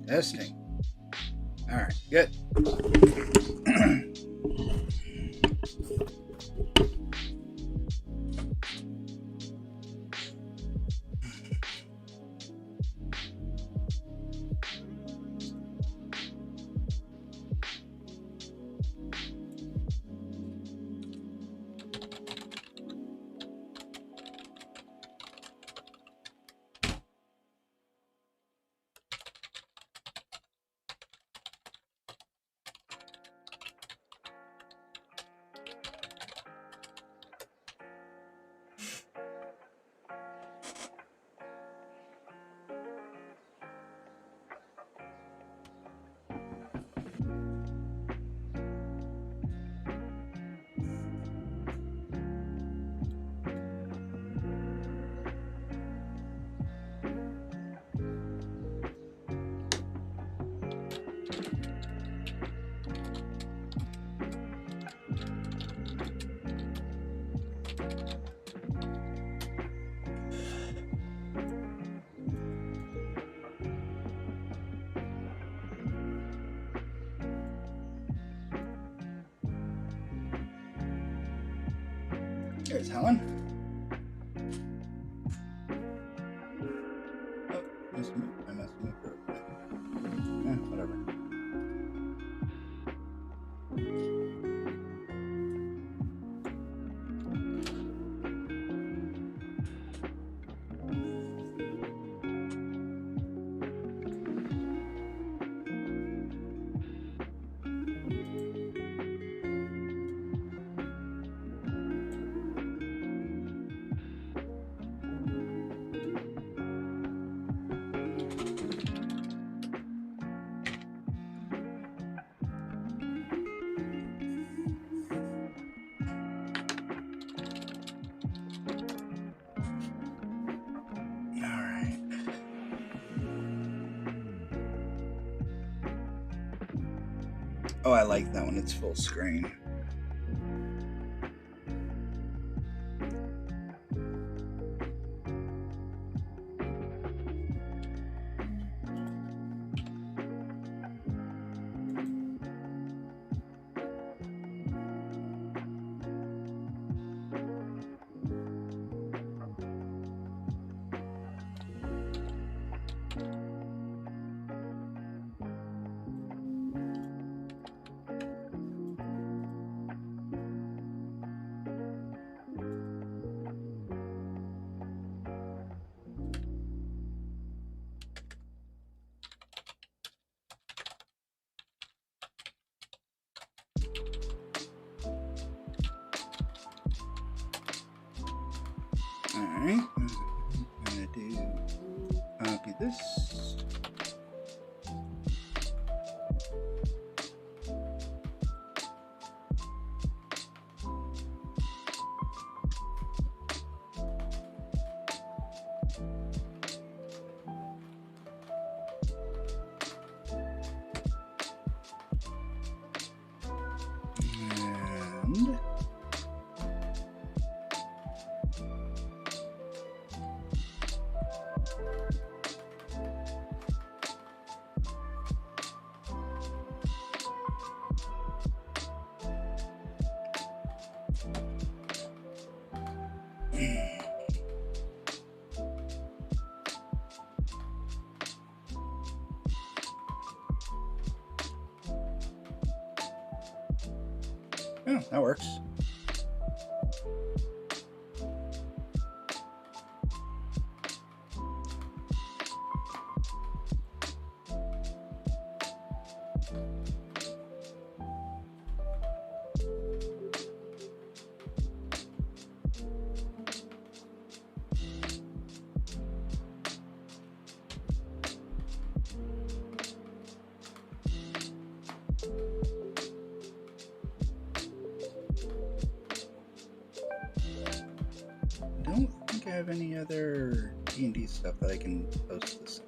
Testing. All right, good. There's Helen. Oh, I missed me for a minute. Whatever. Oh, I like that one. It's full screen. Alright, I'm gonna do copy this. And oh, that works. I don't think I have any other D&D stuff that I can post this.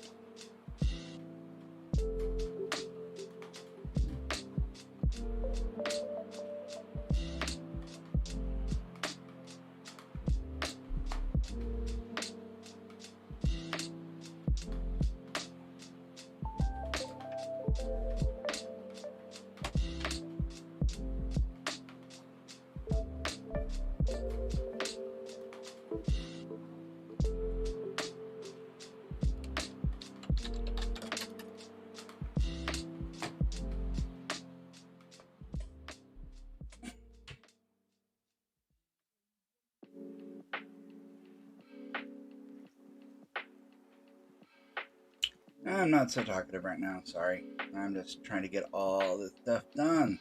I'm not so talkative right now, sorry. I'm just trying to get all this stuff done.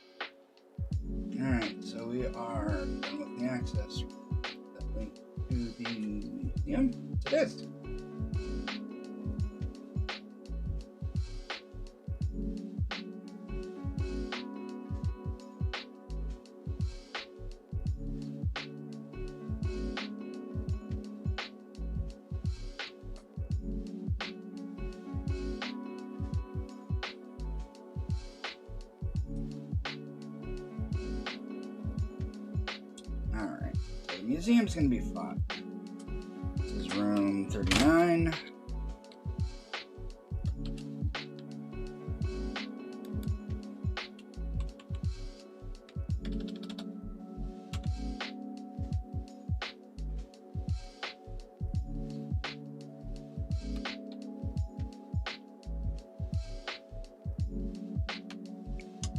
Alright, so we are done with the access. That link to the museum. It is. Alright, so the museum's gonna be fun. This is room 39.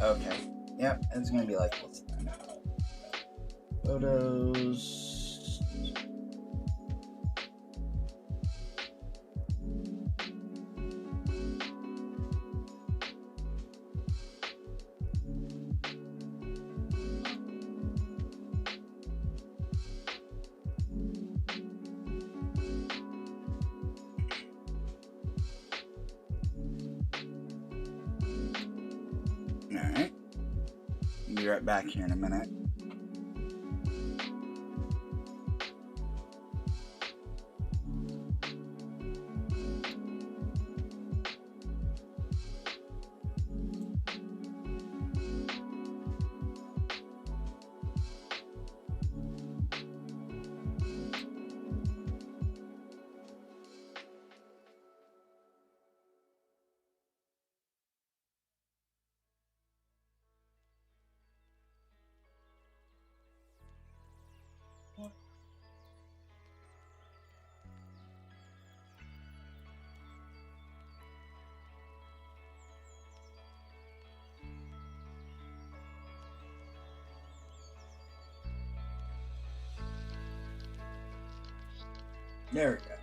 Okay, yep, it's gonna be like this then. Photos. Alright. Be right back here in a minute. There we go.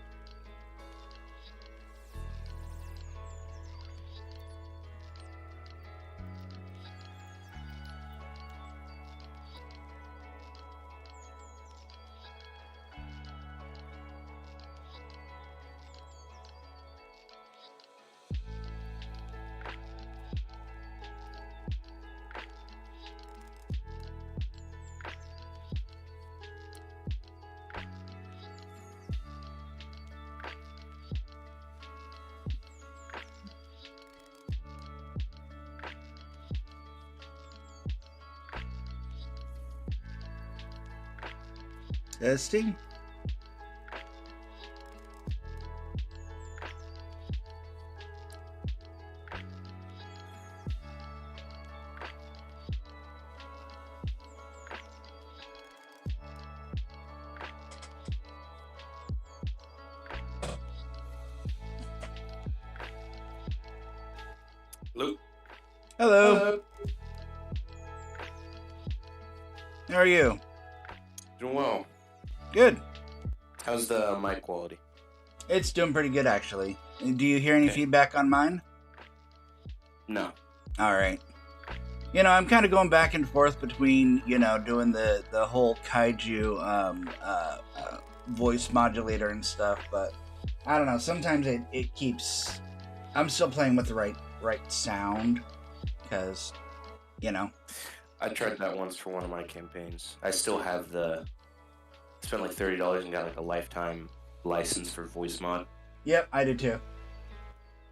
Testing. Luke. Hello. Hello. How are you? Doing well. Good. How's the mic quality? It's doing pretty good, actually. Do you hear any Okay. feedback on mine? No. All right. You know, I'm kind of going back and forth between, doing the whole kaiju voice modulator and stuff, but I don't know. Sometimes it keeps. I'm still playing with the right sound because, I tried that once for one of my campaigns. I still have spent like $30 and got like a lifetime license for voice mod. Yep, I did too.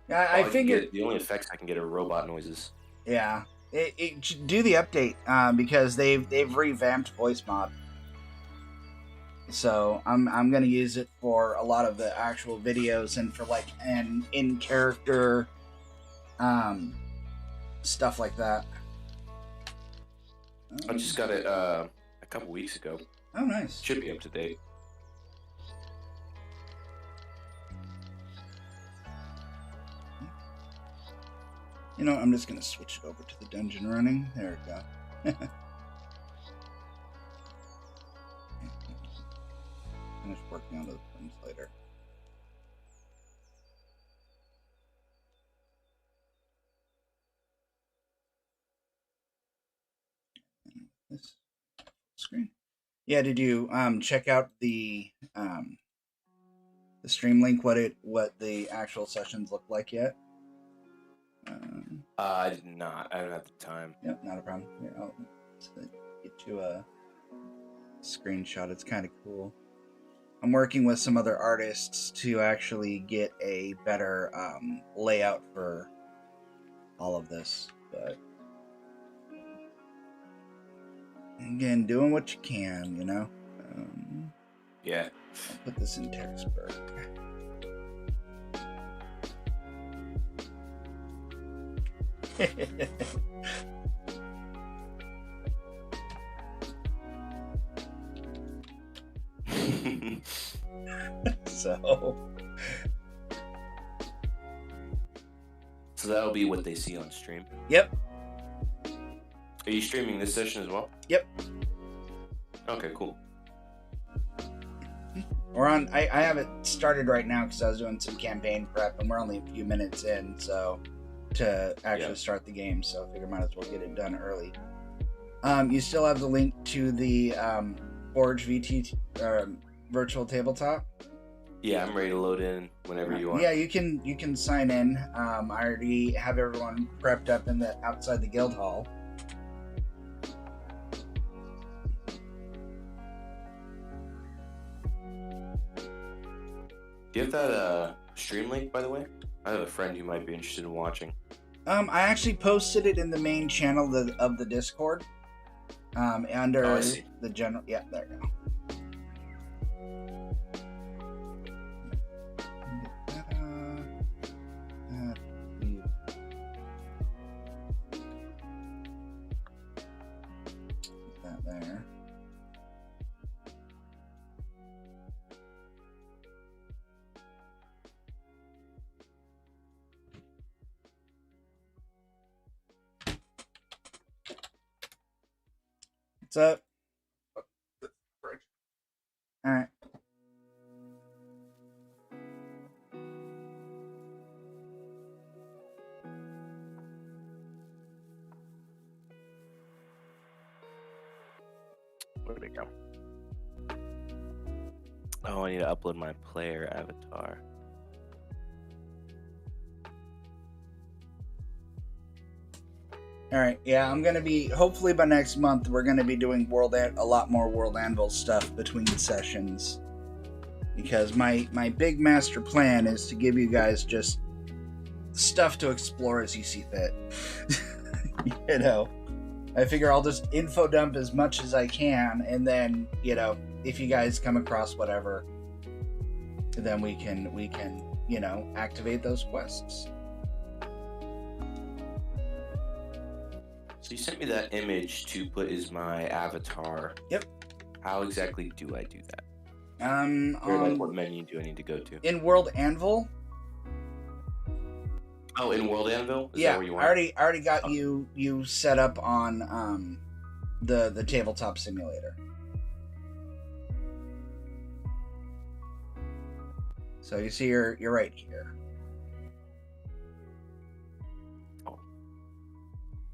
Yeah, All I can figured. get, the only effects I can get are robot noises. Yeah, it should do the update because they've revamped voice mod. So I'm gonna use it for a lot of the actual videos and for like an in character stuff like that. I just got it a couple weeks ago. Oh, nice. Should be up to date. You know, I'm just going to switch it over to the dungeon running. There we go. Finish working on those things later. This screen. Yeah, did you check out the stream link? What the actual sessions look like yet? I did not. I don't have the time. Yep, not a problem. Here, I'll get you a screenshot. It's kind of cool. I'm working with some other artists to actually get a better layout for all of this, but again, doing what you can, you know. Yeah. I'll put this in Terraceburg. So that'll be what they see on stream. Yep. Are you streaming this session as well? Yep. Okay, cool. We're on. I have it started right now because I was doing some campaign prep, and we're only a few minutes in, so to actually start the game. So I figure might as well get it done early. You still have the link to the Forge VT virtual tabletop. Yeah, I'm ready to load in whenever you want. Yeah, you can sign in. I already have everyone prepped up in the outside the guild hall. Do you have that stream link, by the way? I have a friend who might be interested in watching. I actually posted it in the main channel of the Discord. Under the general. Yeah, there you go. That there. What's up? All right. Where'd it go? Oh, I need to upload my player avatar. All right, yeah, I'm gonna be hopefully by next month we're gonna be doing a lot more World Anvil stuff between sessions, because my big master plan is to give you guys just stuff to explore as you see fit. You know, I figure I'll just info dump as much as I can, and then if you guys come across whatever, then we can activate those quests. So you sent me that image to put as my avatar. Yep. How exactly do I do that? What menu do I need to go to? In World Anvil. Oh, in World Anvil? Is Yeah, that where you want? I already got you set up on the tabletop simulator. So you see you're right here.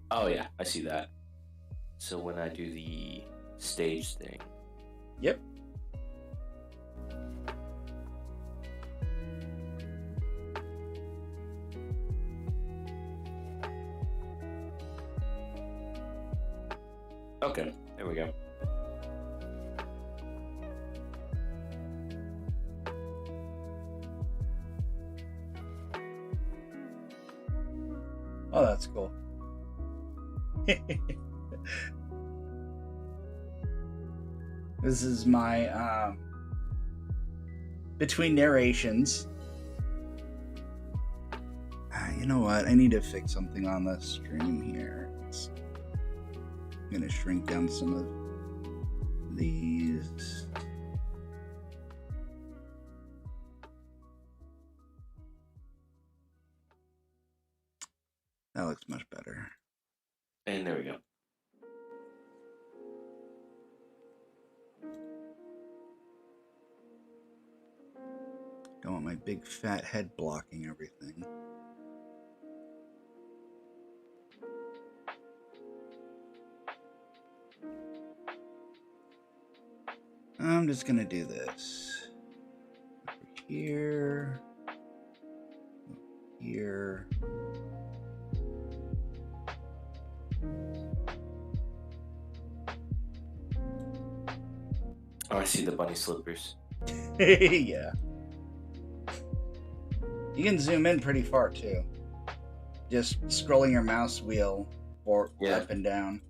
Oh yeah, I see that. So when I do the stage thing. Yep. Okay, there we go. Oh, that's cool. This is my between narrations. You know what? I need to fix something on the stream here. I'm gonna shrink down some of these. That looks There we go. Don't want my big fat head blocking everything. I'm just gonna do this. Over here. Over here. Oh, I see the bunny slippers. Yeah. You can zoom in pretty far too. Just scrolling your mouse wheel or up and down.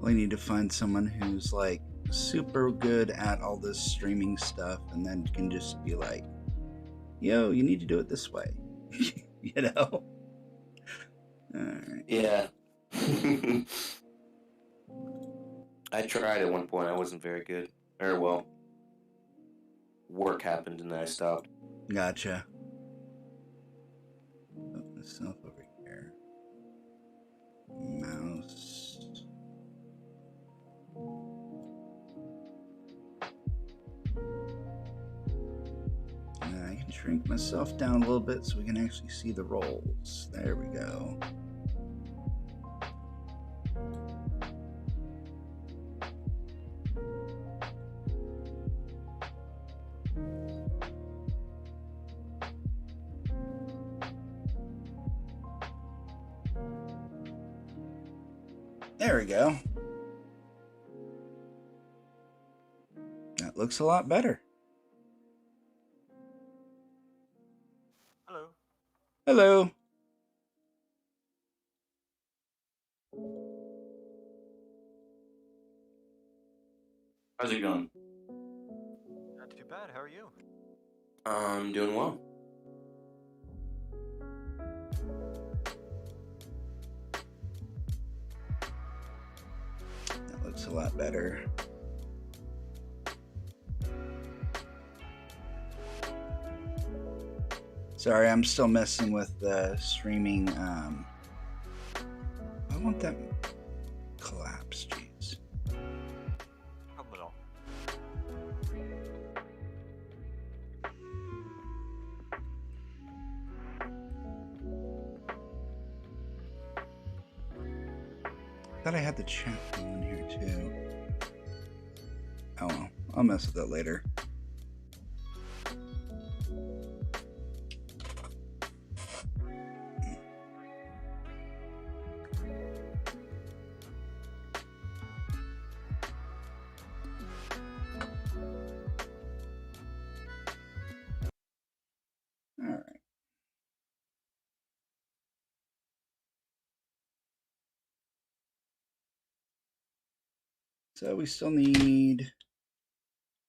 We need to find someone who's like super good at all this streaming stuff and then can just be like, yo, you need to do it this way. You know? Right. Yeah. I tried at one point. I wasn't very good. Or, well, work happened and then I stopped. Gotcha. Put myself over here. Mouse. And I can shrink myself down a little bit so we can actually see the rolls. There we go. There we go. That looks a lot better. Hello. Hello. How's it going? Not too bad. How are you? I'm doing well. That looks a lot better. Sorry, I'm still messing with the streaming. I want that collapse, jeez. No problem at all. Thought I had the chat in here too. Oh well, I'll mess with that later. So we still need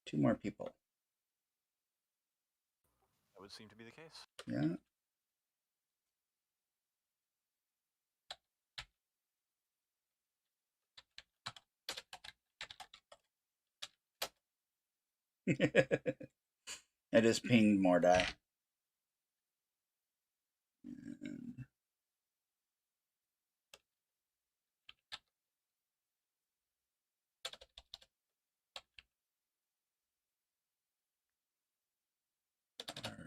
2 more people. That would seem to be the case. Yeah. I just pinged more die.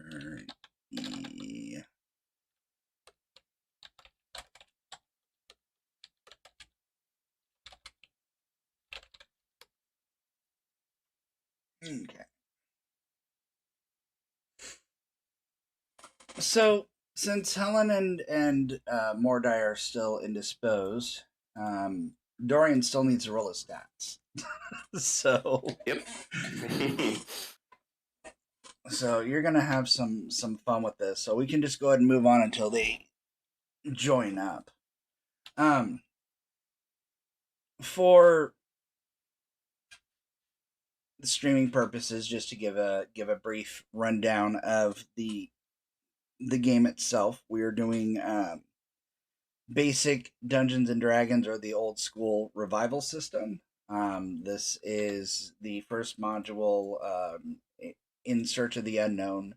And yeah. Okay. So since Helen and Mordai are still indisposed, Dorian still needs to roll his stats. so Yep. so you're gonna have some fun with this. So we can just go ahead and move on until they join up. For the streaming purposes, just to give a brief rundown of the game itself, we are doing basic Dungeons and Dragons, or the old school revival system. This is the first module, In Search of the Unknown,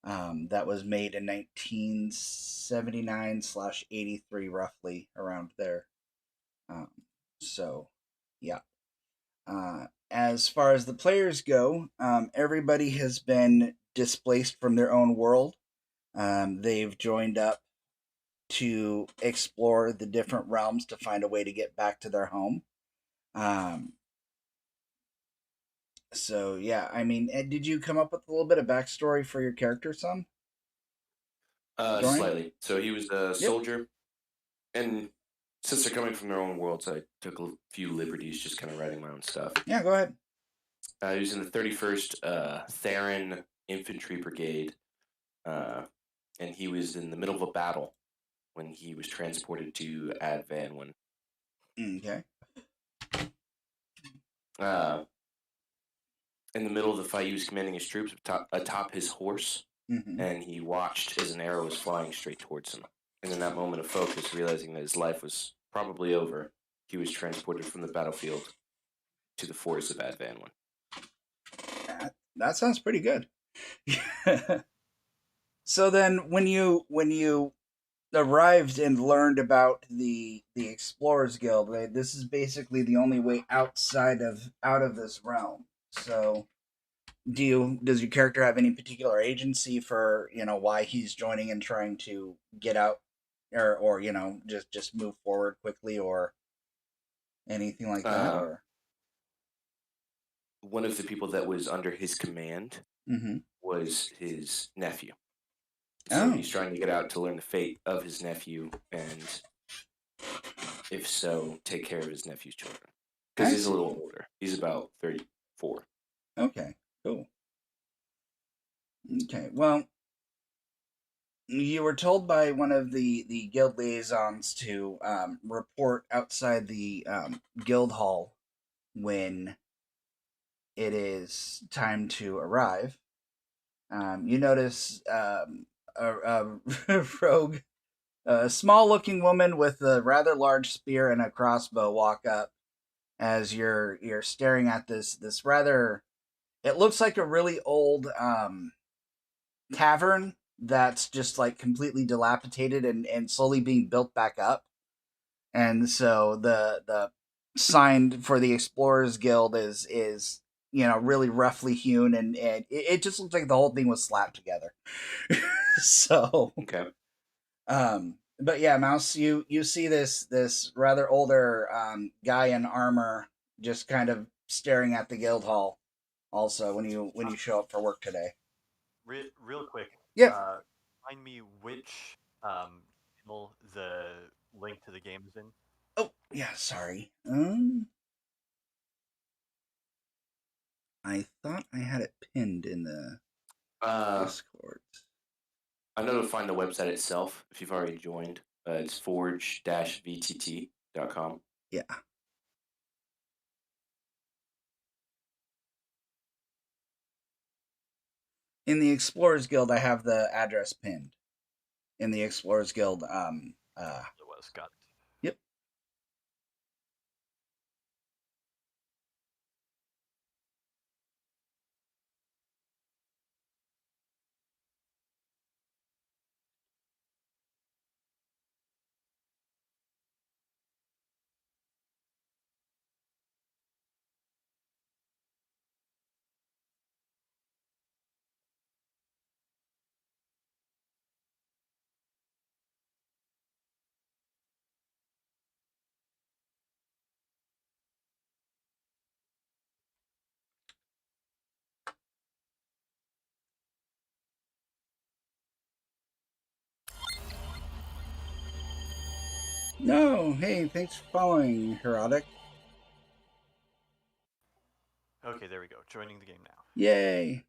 that was made in 1979/83, roughly around there. So, yeah. As far as the players go, everybody has been displaced from their own world. They've joined up to explore the different realms to find a way to get back to their home. So yeah, I mean, Ed, did you come up with a little bit of backstory for your character, son? Slightly. So he was a Yep. soldier, and since they're coming from their own worlds, I took a few liberties, just kind of writing my own stuff. Yeah, go ahead. He was in the 31st Theron Infantry Brigade, and he was in the middle of a battle when he was transported to Ard'Vanwa. Okay. In the middle of the fight, he was commanding his troops atop his horse, Mm-hmm. and he watched as an arrow was flying straight towards him. And in that moment of focus, realizing that his life was probably over, he was transported from the battlefield to the forest of Ard'Vanwa. That sounds pretty good. So then, when you arrived and learned about the Explorers Guild, this is basically the only way out of this realm. So, does your character have any particular agency for why he's joining and trying to get out, or just move forward quickly, or anything like that? Or one of the people that was under his command mm-hmm. was his nephew. So he's trying to get out to learn the fate of his nephew, and if so, take care of his nephew's children. Because he's a little older. He's about 34. Okay, cool. Okay, well, you were told by one of the guild liaisons to report outside the guild hall when it is time to arrive. You notice a rogue, a small-looking woman with a rather large spear and a crossbow walk up as you're staring at this rather. It looks like a really old tavern that's just like completely dilapidated and slowly being built back up. And so the sign for the Explorers Guild is really roughly hewn, and it just looks like the whole thing was slapped together. So okay. But yeah, Mouse, you see this rather older guy in armor just kind of staring at the guild hall also when you show up for work today. Real quick. Yep. Remind me which channel the link to the game is in. Oh yeah, sorry. I thought I had it pinned in the Discord. I know to find the website itself if you've already joined. It's forge-vtt.com. Yeah. In the Explorers Guild, I have the address pinned. In the Explorers Guild, It was got it. Yep. No, hey, thanks for following, Herotic. Okay, there we go. Joining the game now. Yay!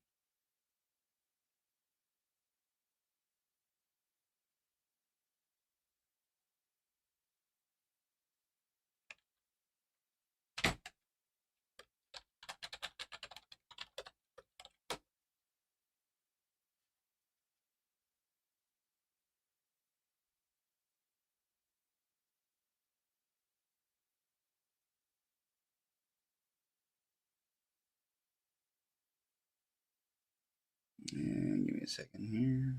And give me a second here.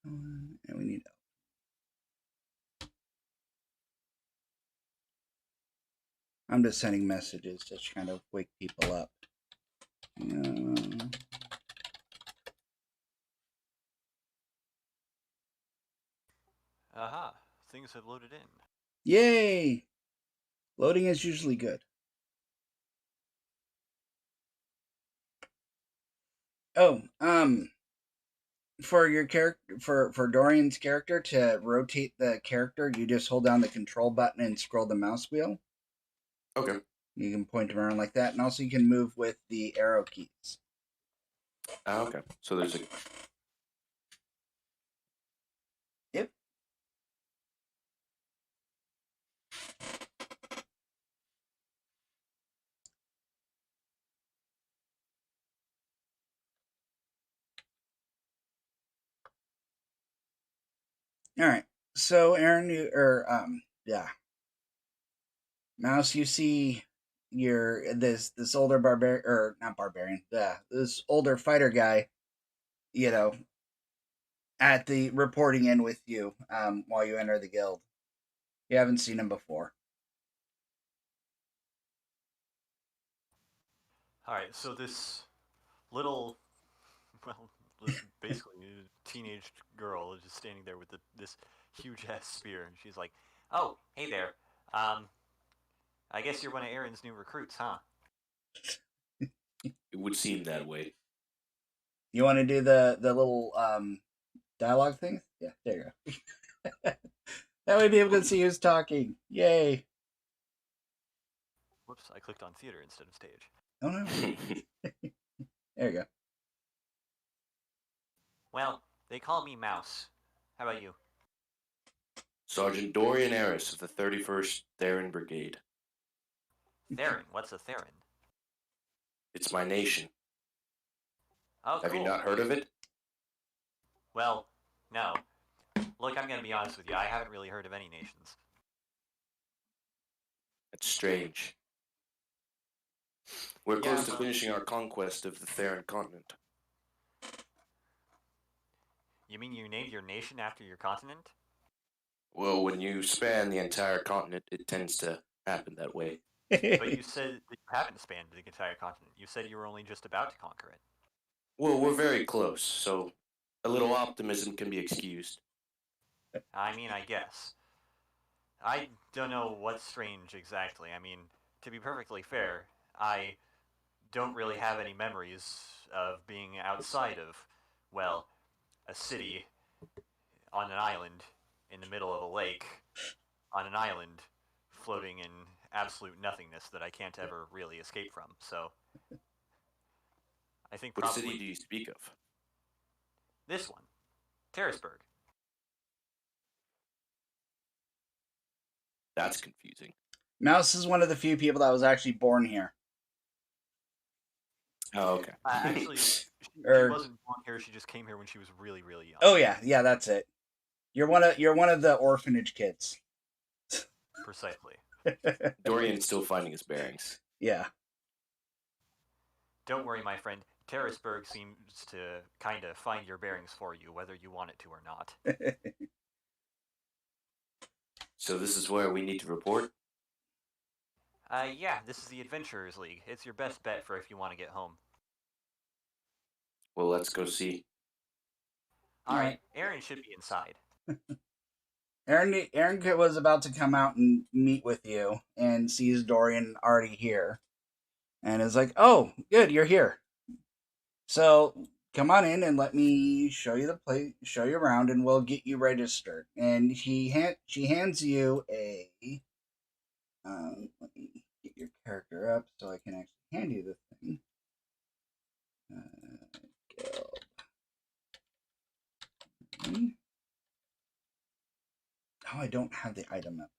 And we need. I'm just sending messages to kind of wake people up. Aha, things have loaded in. Yay! Loading is usually good. Oh, for your character, for Dorian's character to rotate the character, you just hold down the control button and scroll the mouse wheel. Okay. You can point them around like that, and also you can move with the arrow keys. Okay. So there's a. Yep. All right. So Aaron, Mouse, you see this older barbarian, or not barbarian, this older fighter guy, at the reporting in with you while you enter the guild. You haven't seen him before. Alright, so this little, well, basically a teenage girl is just standing there with this huge ass spear, and she's like, "Oh, hey there. I guess you're one of Aaron's new recruits, huh?" It would seem that way. You want to do the little dialogue thing? Yeah, there you go. That way people can see who's talking. Yay. Whoops, I clicked on theater instead of stage. Oh no. There you go. Well, they call me Mouse. How about you? Sergeant Dorian Eris of the 31st Theron Brigade. Theron. What's a Theron? It's my nation. Oh, Have cool. you not heard of it? Well, no. Look, I'm going to be honest with you. I haven't really heard of any nations. That's strange. We're close to finishing our conquest of the Theron continent. You mean you named your nation after your continent? Well, when you span the entire continent, it tends to happen that way. But you said that you haven't spanned the entire continent. You said you were only just about to conquer it. Well, we're very close, so a little optimism can be excused. I mean, I guess. I don't know what's strange exactly. I mean, to be perfectly fair, I don't really have any memories of being outside of, well, a city on an island in the middle of a lake on an island floating in absolute nothingness that I can't ever really escape from. So I think What probably city do you speak of? this one, Terraceburg. That's confusing. Mouse is one of the few people that was actually born here. Oh, okay. Actually, she wasn't born here. She just came here when she was really, really young. Oh yeah, that's it. You're one of the orphanage kids. Precisely. Dorian's still finding his bearings. Yeah. Don't worry, my friend. Terraceburg seems to kind of find your bearings for you, whether you want it to or not. So this is where we need to report? Yeah, this is the Adventurers League. It's your best bet for if you want to get home. Well, let's go see. All right, Aaron should be inside. Aaron was about to come out and meet with you and sees Dorian already here. And is like, oh, good, you're here. So come on in and let me show you the place, show you around, and we'll get you registered. And she hands you a. Let me get your character up so I can actually hand you the thing. Oh, I don't have the item up.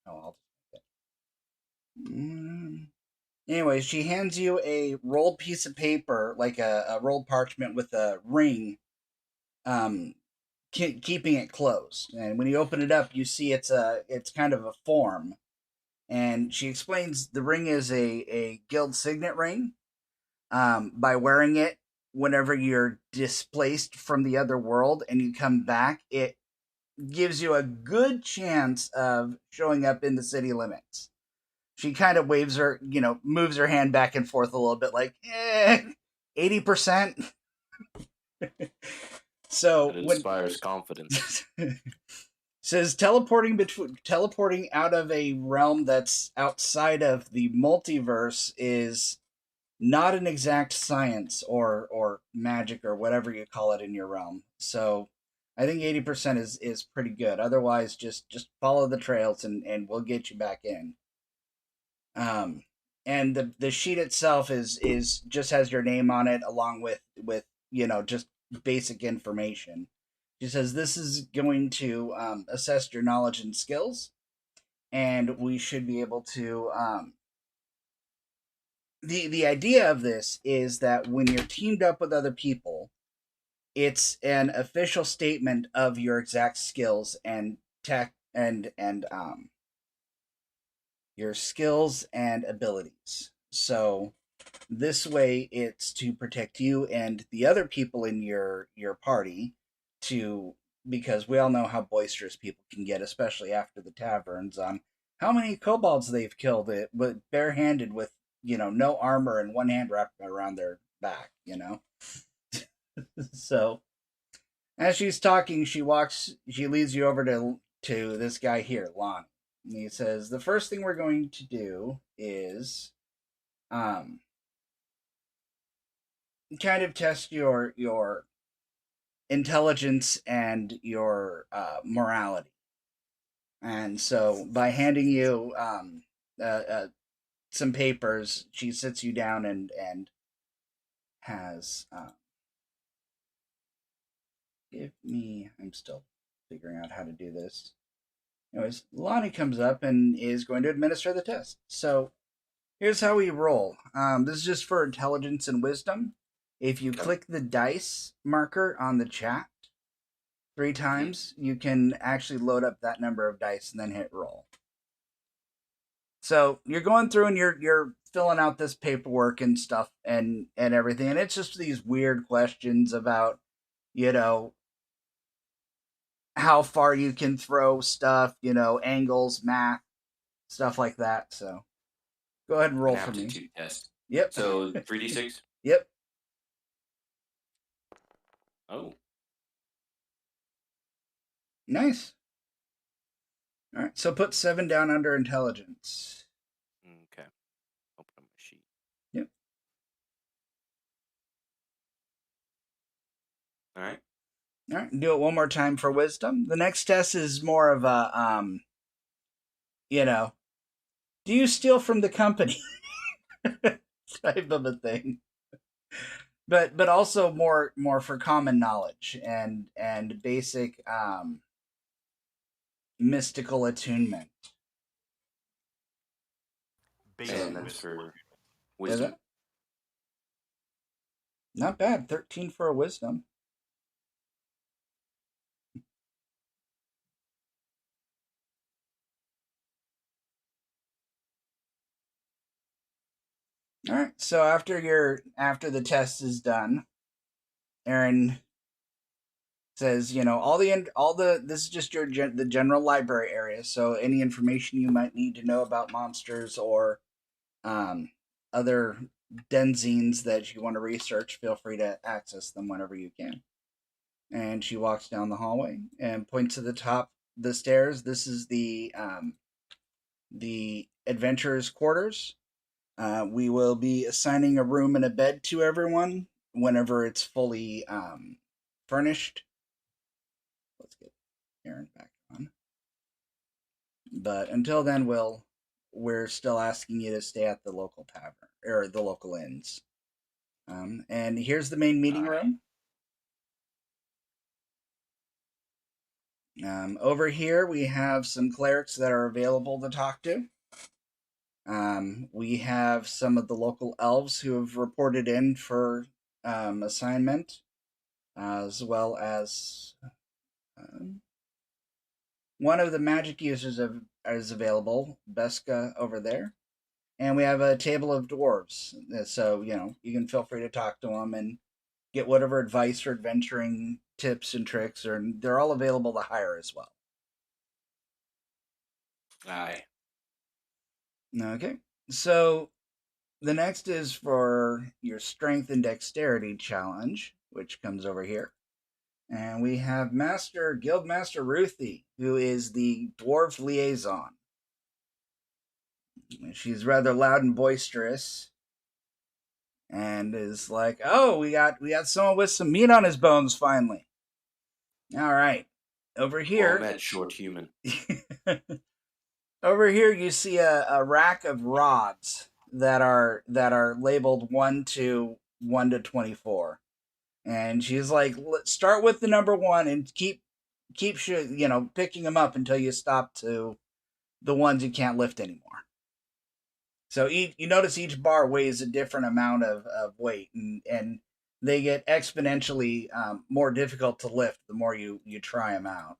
Oh, I'll just make it. Anyways, she hands you a rolled piece of paper, like a rolled parchment with a ring, keeping it closed. And when you open it up, you see it's kind of a form. And she explains the ring is a guild signet ring. By wearing it, whenever you're displaced from the other world and you come back, it gives you a good chance of showing up in the city limits. She kind of waves her, moves her hand back and forth a little bit, like, 80%. So it inspires confidence. Says teleporting out of a realm that's outside of the multiverse is not an exact science or magic or whatever you call it in your realm. So I think 80% is pretty good. Otherwise, just follow the trails and we'll get you back in. And the sheet itself is just has your name on it along with just basic information. She says this is going to assess your knowledge and skills, and we should be able to. The idea of this is that when you're teamed up with other people, it's an official statement of your exact skills and tech and your skills and abilities. So this way it's to protect you and the other people in your party because we all know how boisterous people can get, especially after the taverns, on how many kobolds they've killed it but barehanded with no armor and one hand wrapped around their back. So as she's talking, she leads you over to this guy here, Lon. And he says, the first thing we're going to do is kind of test your intelligence and your morality. And so by handing you some papers, she sits you down and has I'm still figuring out how to do this. Anyways, Lonnie comes up and is going to administer the test. So here's how we roll. This is just for intelligence and wisdom. If you click the dice marker on the chat 3 times, you can actually load up that number of dice and then hit roll. So you're going through and you're filling out this paperwork and stuff and everything, and it's just these weird questions about how far you can throw stuff, angles, math, stuff like that. So go ahead and roll for me. Aptitude test. Yep. So 3d6? Yep. Oh. Nice. All right. So put 7 down under intelligence. Okay. Open up my sheet. Yep. All right. All right. Do it one more time for wisdom. The next test is more of a, do you steal from the company type of a thing. But also more for common knowledge and basic mystical attunement. Basic for wisdom. Not bad. 13 for a wisdom. All right. So after the test is done, Aaron says, this is just the general library area. So any information you might need to know about monsters or other denzines that you want to research, feel free to access them whenever you can. And she walks down the hallway and points to the top the stairs. This is the adventurers' quarters. We will be assigning a room and a bed to everyone whenever it's fully furnished. Let's get Aaron back on. But until then, we're still asking you to stay at the local tavern or the local inns. And here's the main meeting room. Over here, we have some clerics that are available to talk to. We have some of the local elves who have reported in for assignment, as well as one of the magic users is available, Beska over there. And we have a table of dwarves, so you can feel free to talk to them and get whatever advice or adventuring tips and tricks, or they're all available to hire as well. Aye. Okay, so the next is for your strength and dexterity challenge, which comes over here. And we have Guildmaster Ruthie, who is the dwarf liaison. She's rather loud and boisterous, and is like, "Oh, we got someone with some meat on his bones finally." All right, over here. Well, that short human. Over here, you see a rack of rods that are labeled 1 to 24, and she's like, "Let's start with the number 1 and keep picking them up until you stop to the ones you can't lift anymore." So you notice each bar weighs a different amount of weight, and they get exponentially more difficult to lift the more you try them out.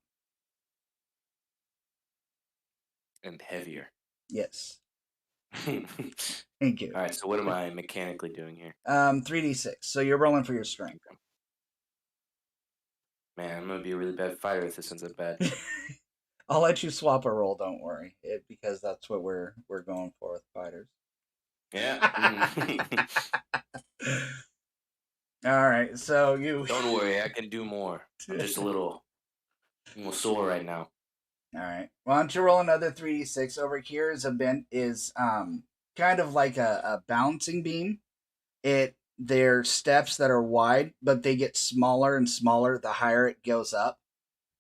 And heavier. Yes. Thank you. All right, so what am I mechanically doing here? 3d6. So you're rolling for your strength. Man, I'm gonna be a really bad fighter if this ends up bad. I'll let you swap a roll. Don't worry, because that's what we're going for with fighters. Yeah. All right, so you. Don't worry, I can do more. I'm just a little sore right now. All right. Why don't you roll another 3d6? Over here is kind of like a bouncing beam. They're steps that are wide, but they get smaller and smaller the higher it goes up.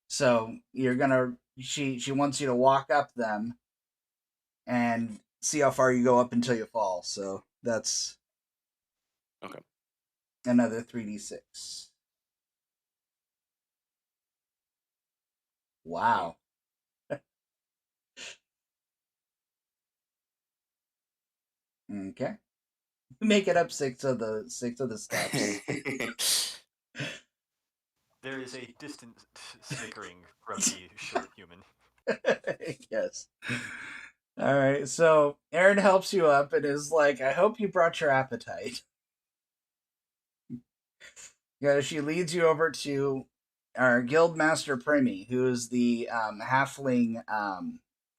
So she wants you to walk up them and see how far you go up until you fall. So that's okay. Another 3d6. Wow. Okay. Make it up 6 of the steps. There is a distant snickering from the short human. Yes. All right, so Aaron helps you up and is like, "I hope you brought your appetite." Yeah, she leads you over to our Guildmaster Primy, who is the halfling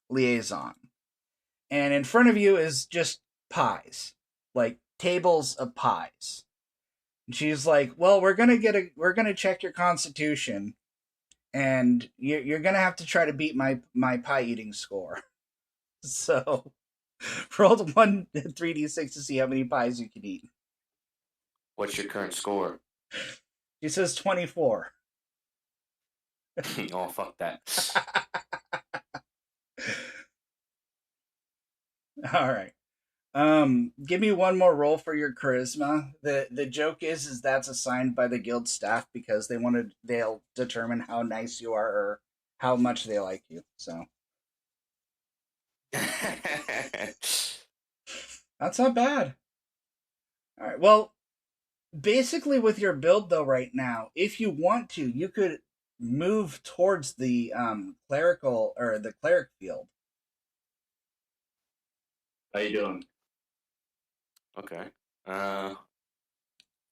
liaison. And in front of you is just pies, like tables of pies. And she's like, "Well, we're gonna check your constitution, and you're gonna have to try to beat my pie eating score." So, roll 1 3d6 to see how many pies you can eat. What's your current score? She says 24. Oh, fuck that. All right. Give me one more roll for your charisma. The joke is that's assigned by the guild staff because they'll determine how nice you are or how much they like you. So that's not bad. All right. Well, basically with your build though right now, if you want to, you could move towards the clerical or the cleric field. How you doing? Okay.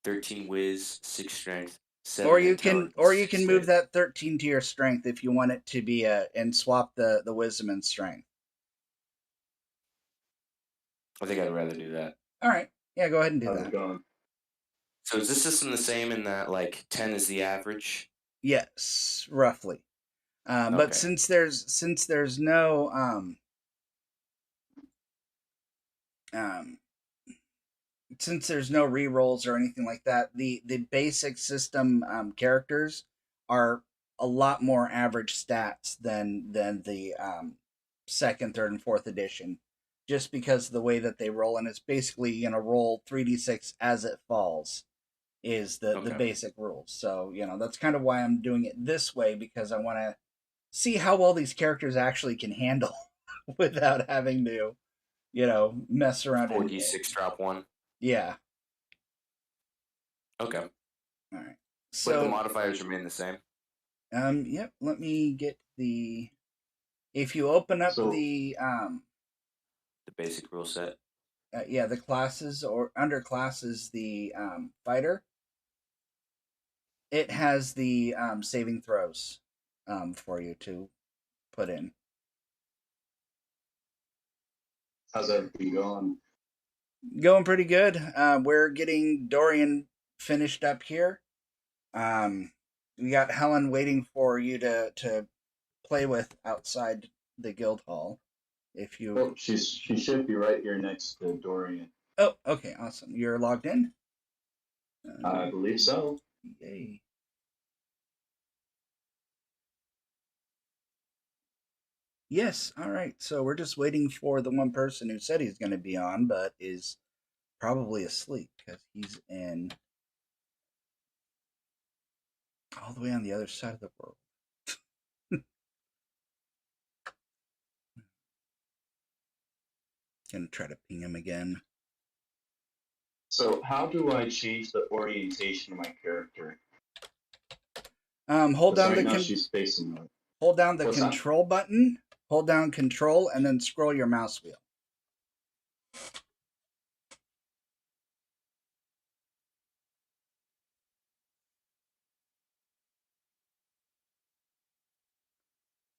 13 whiz, 6 strength, 7 or you can move that 13 to your strength if you want it to be and swap the wisdom and strength. I think I'd rather do that. All right. Yeah, go ahead and do that. So is this system the same in that like 10 is the average? Yes, roughly. But since there's no since there's no rerolls or anything like that, the basic system characters are a lot more average stats than the second, third, and fourth edition, just because of the way that they roll, and it's basically roll 3d6 as it falls is the basic rules. So that's kind of why I'm doing it this way, because I want to see how well these characters actually can handle without having to mess around. 4d6 drop 1. Yeah. Okay. All right. So, but the modifiers remain the same? Yep. Let me get the... If you open up the basic rule set. Yeah, the classes, or under classes, the fighter, it has the saving throws for you to put in. How's everything going? Going pretty good. We're getting Dorian finished up here. We got Helen waiting for you to play with outside the guild hall. If you... Oh, she should be right here next to Dorian. Oh, okay, awesome. You're logged in? I believe so. Yay. Yes, all right. So we're just waiting for the one person who said he's going to be on, but is probably asleep because he's in all the way on the other side of the world. Gonna try to ping him again. So how do I change the orientation of my character? Hold down the she's facing right. Hold down the control button. Hold down control and then scroll your mouse wheel.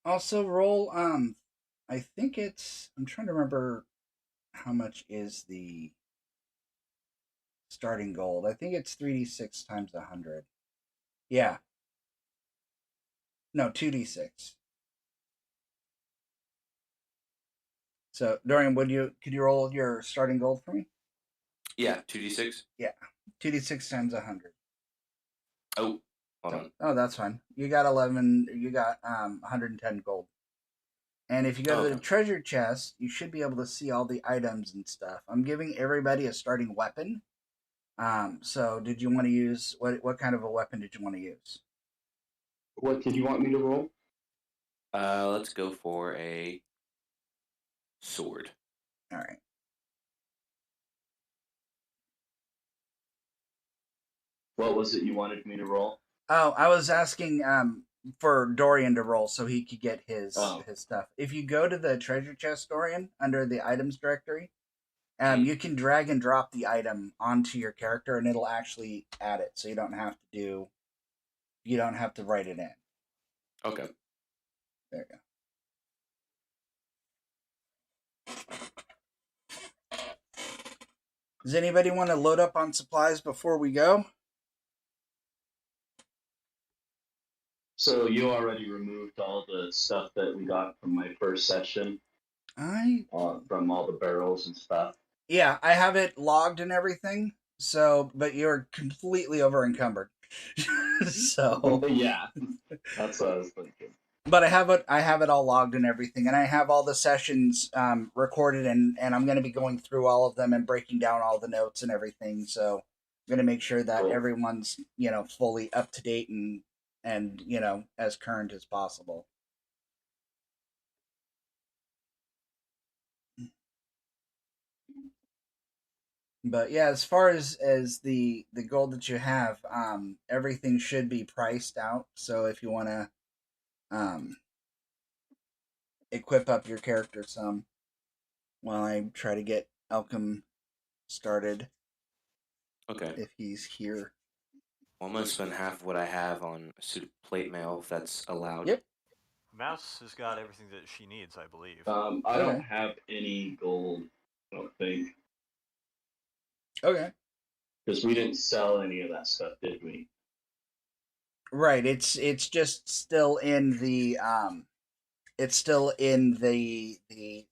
Also roll I think it's... I'm trying to remember how much is the starting gold. I think it's 3d6 times 100. Yeah. No, 2d6. So, Dorian, could you roll your starting gold for me? Yeah, 2d6? Yeah. 2d6 times 100. Oh, hold on. Oh, that's fine. You got 110 gold. And if you go to the treasure chest, you should be able to see all the items and stuff. I'm giving everybody a starting weapon. So did you want to use... What kind of a weapon did you want to use? What did you want me to roll? Let's go for a sword. All right. What was it you wanted me to roll? Oh, I was asking for Dorian to roll so he could get his stuff. If you go to the treasure chest, Dorian, under the items directory, you can drag and drop the item onto your character, and it'll actually add it, so you don't have to write it in. Okay. There you go. Does anybody want to load up on supplies before we go? So you already removed all the stuff that we got from my first session? From all the barrels and stuff? Yeah, I have it logged and everything, but you're completely over encumbered. So yeah, that's what I was thinking. But I have it all logged and everything, and I have all the sessions recorded, and I'm going to be going through all of them and breaking down all the notes and everything. So I'm going to make sure that everyone's fully up to date and as current as possible. But yeah, as far as the gold that you have, everything should be priced out. So if you want to equip up your character some, while I try to get Elcom started. Okay. If he's here. Well, I'm going to spend half of what I have on a suit of plate mail, if that's allowed. Yep. Mouse has got everything that she needs, I believe. I don't have any gold, I don't think. Okay. Because we didn't sell any of that stuff, did we? Right. It's just still in the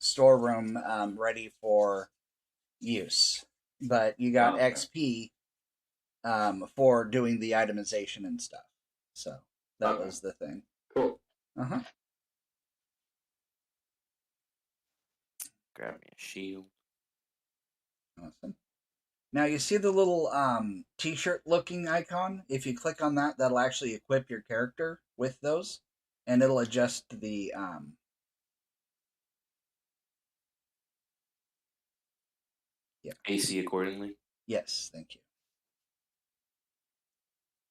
storeroom, ready for use. But you got XP for doing the itemization and stuff. So that was the thing. Cool. Grab me a shield. Awesome. Now you see the little t-shirt looking icon? If you click on that, that'll actually equip your character with those, and it'll adjust the AC accordingly. Yes, thank you.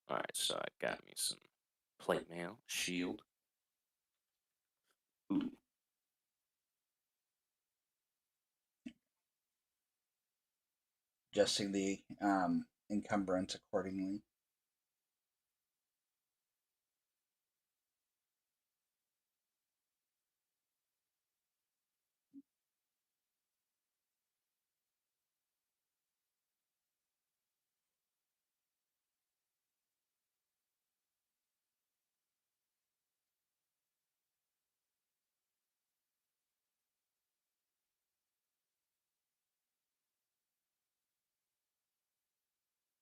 All right, so I got me some plate mail, shield. Ooh. Adjusting the encumbrance accordingly.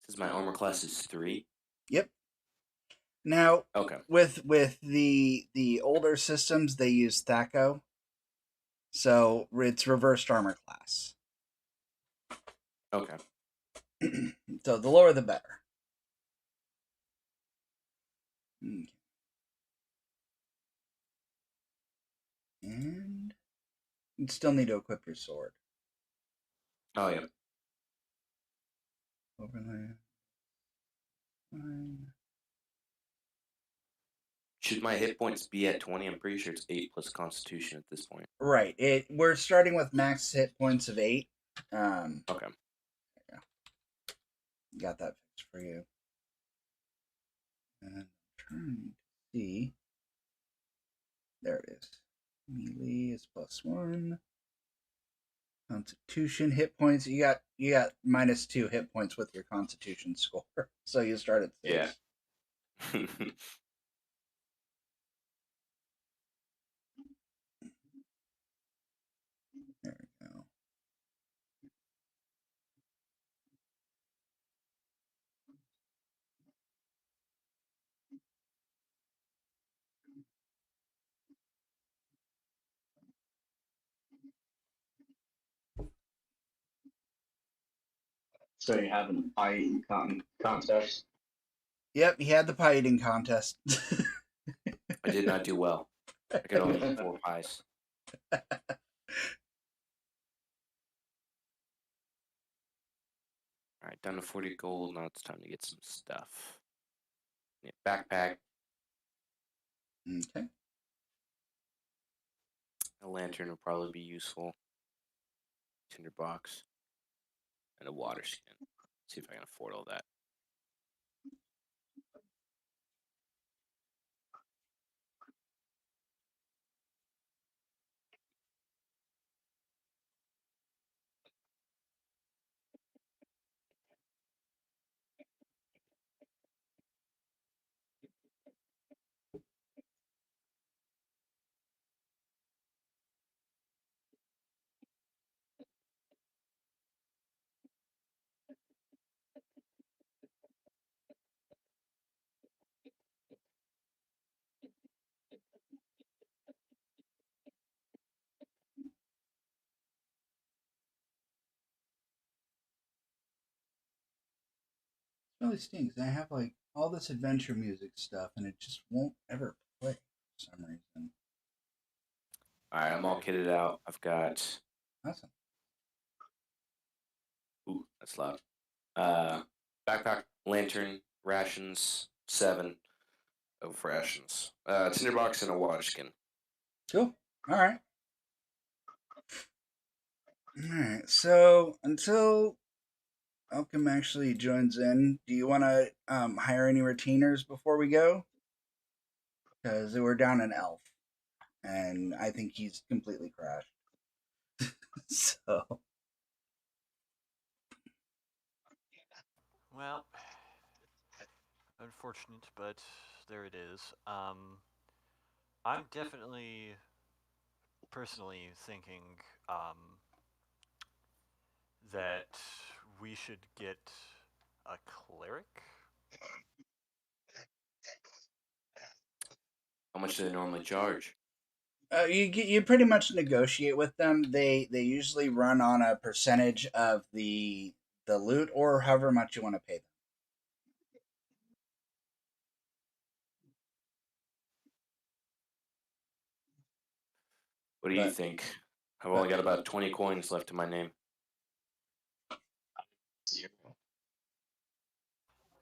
Says my armor class is 3. Yep. Now, okay. With the older systems, they use THACO, so it's reversed armor class. Okay. So the lower the better. And you still need to equip your sword. Oh yeah. Overlay. Fine. Should my hit points be at 20? I'm pretty sure it's 8 plus Constitution at this point. Right. We're starting with max hit points of 8. Okay. Yeah. Got that fixed for you. And I'm trying to see. There it is. Melee is +1. Constitution hit points. You got -2 hit points with your Constitution score, so you start at 6. Yeah. There we go. So you're having pie eating contest? Yep, he had the pie eating contest. I did not do well. I could only eat 4 pies. Alright, down to 40 gold. Now it's time to get some stuff. Yeah, backpack. Okay. A lantern will probably be useful. Tinderbox. And a water skin. See if I can afford all that. It really stinks. I have like all this adventure music stuff, and it just won't ever play for some reason. Alright, I'm all kitted out. I've got. Awesome. Ooh, that's loud. Backpack, lantern, rations, 7 of rations. Tinderbox and a water skin. Cool. All right. All right. So until Malcolm actually joins in, do you want to hire any retainers before we go? Because we're down an elf, and I think he's completely crashed. So. Well, unfortunate, but there it is. I'm definitely personally thinking that we should get a cleric. How much do they normally charge? You pretty much negotiate with them. They usually run on a percentage of the loot, or however much you want to pay them. What do you think? I've only got about 20 coins left in my name.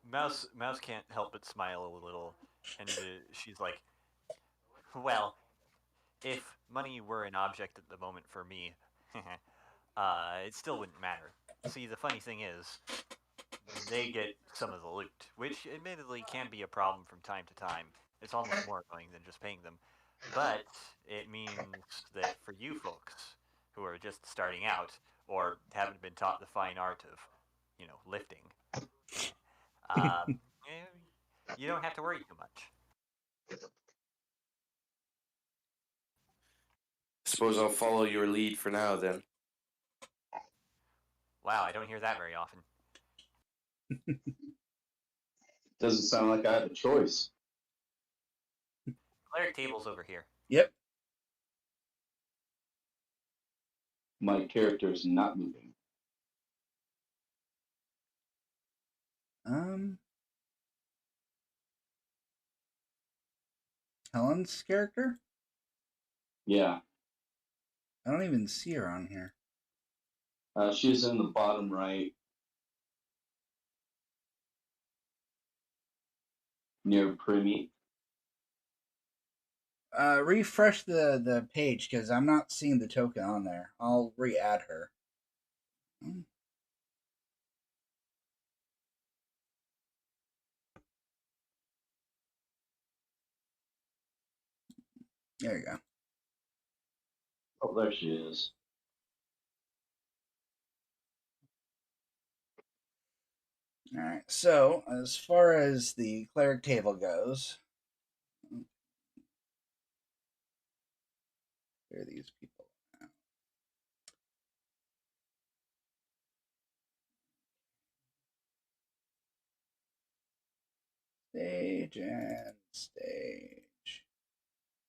Mouse can't help but smile a little, and she's like, "Well, if money were an object at the moment for me, it still wouldn't matter. See, the funny thing is, they get some of the loot, which admittedly can be a problem from time to time. It's almost more annoying than just paying them. But it means that for you folks who are just starting out or haven't been taught the fine art of, lifting, you don't have to worry too much." Suppose I'll follow your lead for now, then. Wow, I don't hear that very often. Doesn't sound like I have a choice. Cleric table's over here. Yep. My character's not moving. Helen's character? Yeah. I don't even see her on here. She's in the bottom right. Near Primi. Refresh the page, because I'm not seeing the token on there. I'll re-add her. There you go. Oh, there she is. Alright, so as far as the cleric table goes, where are these people now? Stage and stage.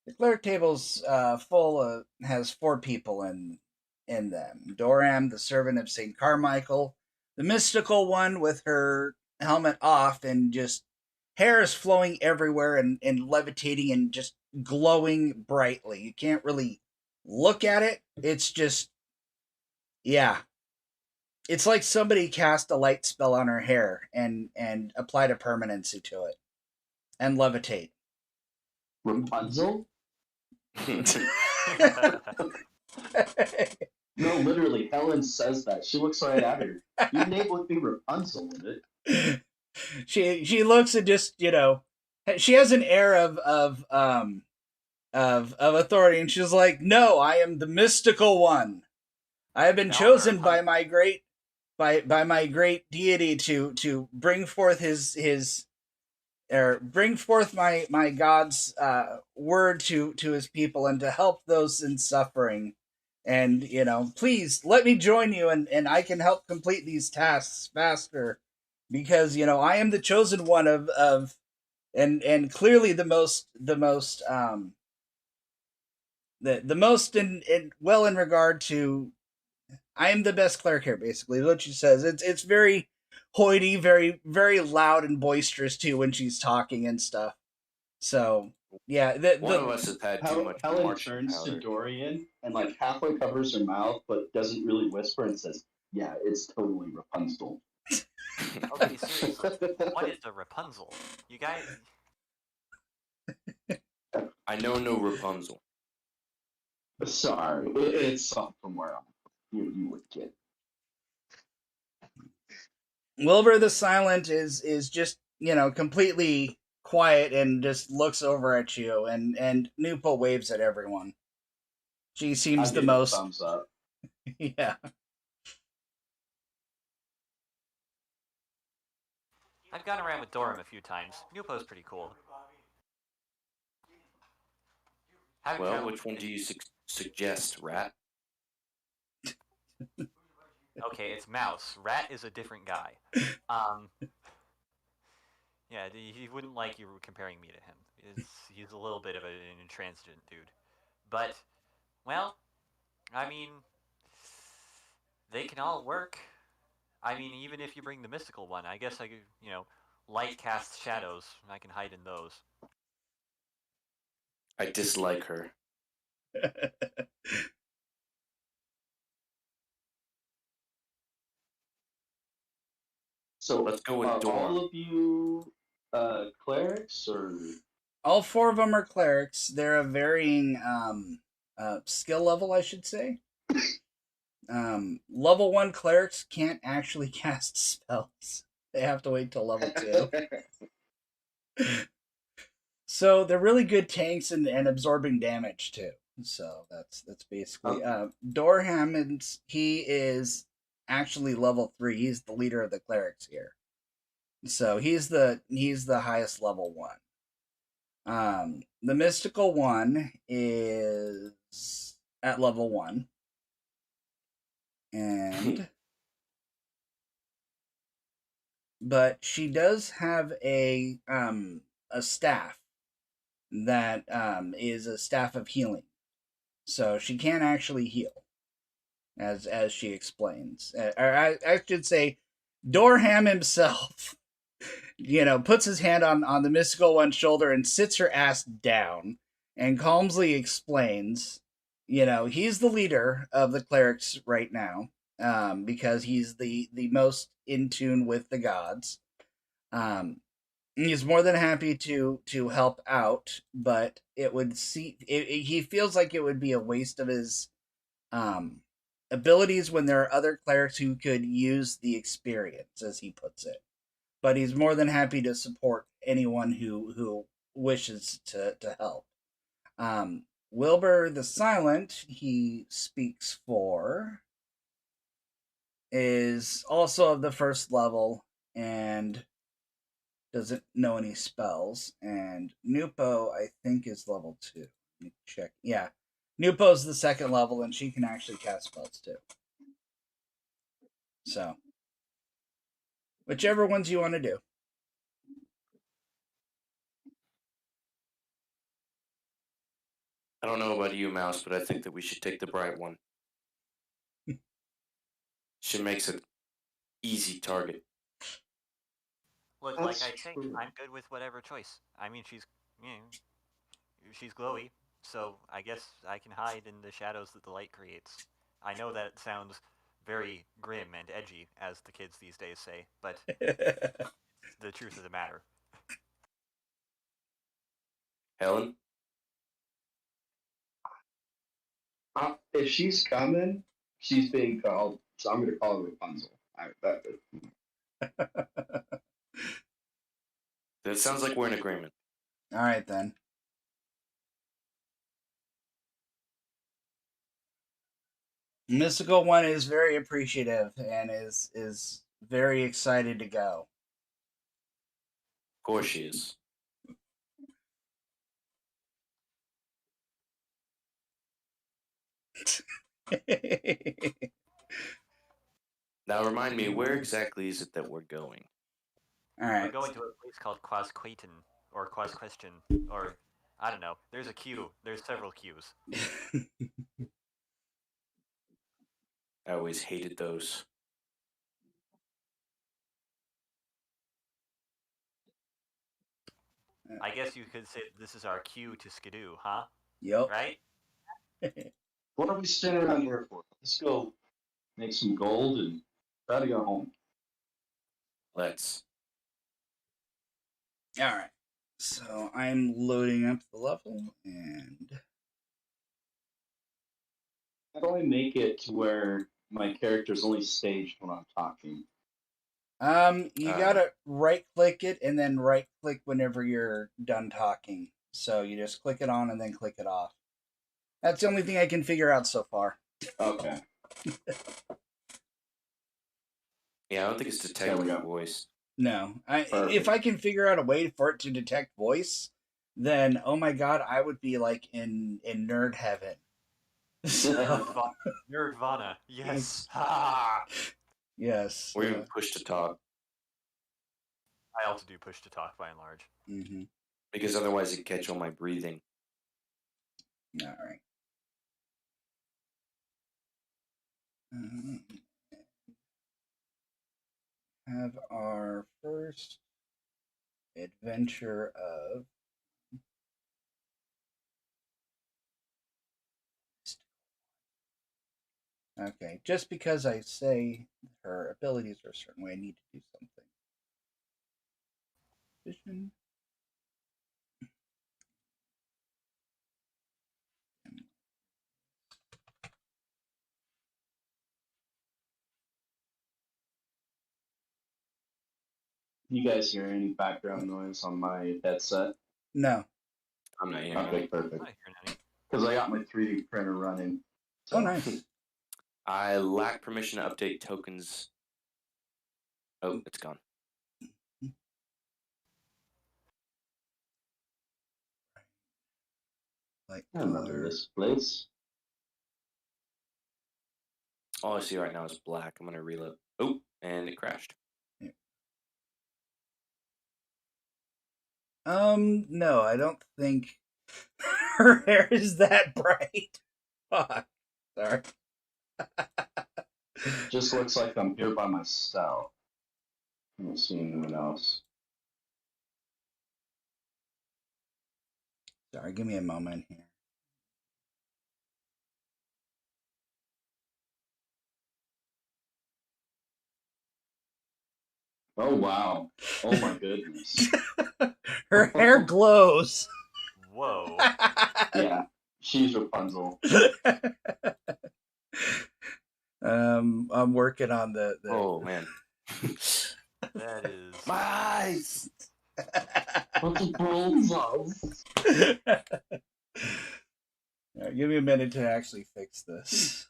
The cleric table's has 4 people in them. Doram, the servant of St. Carmichael, the mystical one with her helmet off and just hair is flowing everywhere and levitating and just glowing brightly. You can't really look at it. It's just, yeah. It's like somebody cast a light spell on her hair and applied a permanency to it and levitate. Rapunzel? No, literally, Helen says that. She looks right at her. Your name would be Rapunzel, wouldn't it? She looks and just, she has an air of authority, and she's like, "No, I am the mystical one. I have been chosen by my great deity to bring forth bring forth my God's word to his people and to help those in suffering. And, please let me join you and I can help complete these tasks faster because, I am the chosen one of and clearly the most in regard to, I am the best cleric here, basically, what she says. It's very hoity, very, very loud and boisterous too when she's talking and stuff. So yeah, one of us has had too much. Helen turns to Dorian and halfway covers her mouth, but doesn't really whisper and says, "Yeah, it's totally Rapunzel." Okay, seriously, what is a Rapunzel? You guys. I know no Rapunzel. Sorry, it's something from where you would get. Wilbur the Silent is just, completely quiet and just looks over at you, and Nupa waves at everyone. She seems the most thumbs up. Yeah. I've gone around with Doram a few times. Nupo's pretty cool. Well, which one do you suggest, Rat? Okay, it's Mouse. Rat is a different guy. Yeah, he wouldn't like you comparing me to him. He's a little bit of an intransigent dude. But, well, I mean, they can all work. I mean, even if you bring the mystical one, I guess I could, light casts shadows. I can hide in those. I dislike her. So let's go with Dorm. All of you clerics, or all 4 of them are clerics. They're a varying skill level, I should say. Level 1 clerics can't actually cast spells. They have to wait till level 2. So they're really good tanks and absorbing damage too. So that's basically Dorham, he is actually level 3. He's the leader of the clerics here. So he's the highest level one. The mystical one is at level 1. And but she does have a staff that is a staff of healing. So she can actually heal, as she explains. Or I should say, Dorham himself, puts his hand on the mystical one's shoulder and sits her ass down and calmly explains, he's the leader of the clerics right now, because he's the most in tune with the gods. He's more than happy to help out, but he feels like it would be a waste of his abilities when there are other clerics who could use the experience, as he puts it. But he's more than happy to support anyone who wishes to help. Wilbur the Silent, he speaks for, is also of the 1st level and doesn't know any spells. And Nupo, I think, is level 2. Let me check. Yeah. Nupo's the 2nd level, and she can actually cast spells too. So, whichever ones you want to do. I don't know about you, Mouse, but I think that we should take the bright one. She makes an easy target. Look, like I say, I'm good with whatever choice. I mean, she's glowy, so I guess I can hide in the shadows that the light creates. I know that sounds very grim and edgy, as the kids these days say, but it's the truth of the matter. Helen? If she's coming, she's being called, so I'm going to call her Rapunzel. That sounds like we're in agreement. All right, then. Mystical one is very appreciative and is very excited to go. Of course she is. Now remind me, where exactly is it that we're going? All right. We're going to a place called Quasqueaton, or Quasqueaton, or I don't know. There's a queue. There's several queues. I always hated those. I guess you could say this is our cue to skidoo, huh? Yep. Right? What are we standing around here for? Let's go make some gold and try to go home. Let's. All right. So I'm loading up the level, and How do I make it to where my character's only staged when I'm talking? You gotta right-click it and then right-click whenever you're done talking. So you just click it on and then click it off. That's the only thing I can figure out so far. Okay. Yeah, I don't think it's detecting voice. No, if I can figure out a way for it to detect voice, then oh my god, I would be like in nerd heaven. Ard'Vanwa, yes. Ha! Yes. Or even push to talk. I also do push to talk by and large. Mm-hmm. Because otherwise it'd catch on my breathing. All right. Have our first adventure of okay, just because I say her abilities are a certain way, I need to do something. Vision. You guys hear any background noise on my headset? No. I'm not hearing Okay, any. perfect. I'm not hearing any. Because I got my 3D printer running. So. Oh, nice. I lack permission to update tokens. Oh, it's gone. Like I remember this place. All I see right now is black. I'm gonna reload. Oh, and it crashed. Yeah. No, I don't think her hair is that bright. Fuck. Sorry. Just looks like I'm here by myself. I don't see anyone else. Sorry, give me a moment here. Oh, wow. Oh, my goodness. Her hair glows. Whoa. Yeah, she's Rapunzel. I'm working on the Oh man. That is my eyes. Give me a minute to actually fix this.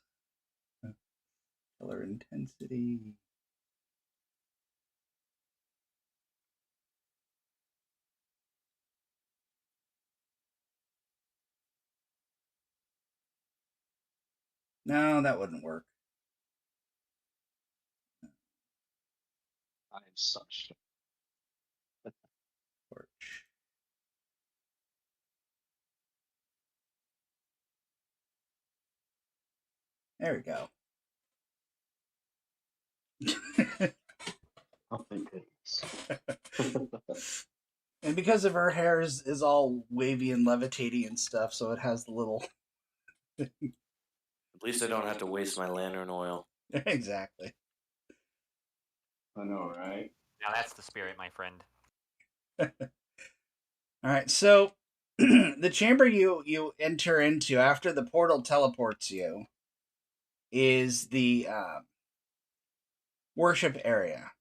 Color intensity. No, that wouldn't work. I'm such. Torch. There we go. Oh, thank goodness. And because of her hair is all wavy and levitating and stuff, so it has the little. At least I don't have to waste my lantern oil. Exactly. I know, right? now that's the spirit, my friend. All right, so the chamber you enter into after the portal teleports you is the worship area,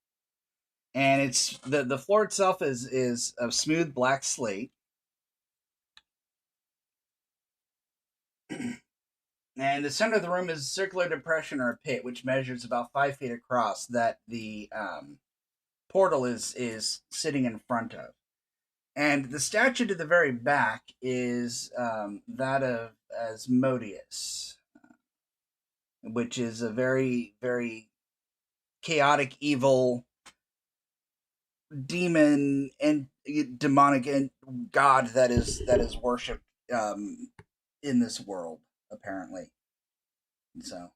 and it's the floor itself is of smooth black slate, and the center of the room is a circular depression or a pit which measures about 5 feet across that the portal is sitting in front of. And the statue to the very back is that of Asmodeus, which is a very, very chaotic, evil demon and demonic and god that is worshipped in this world, apparently. So,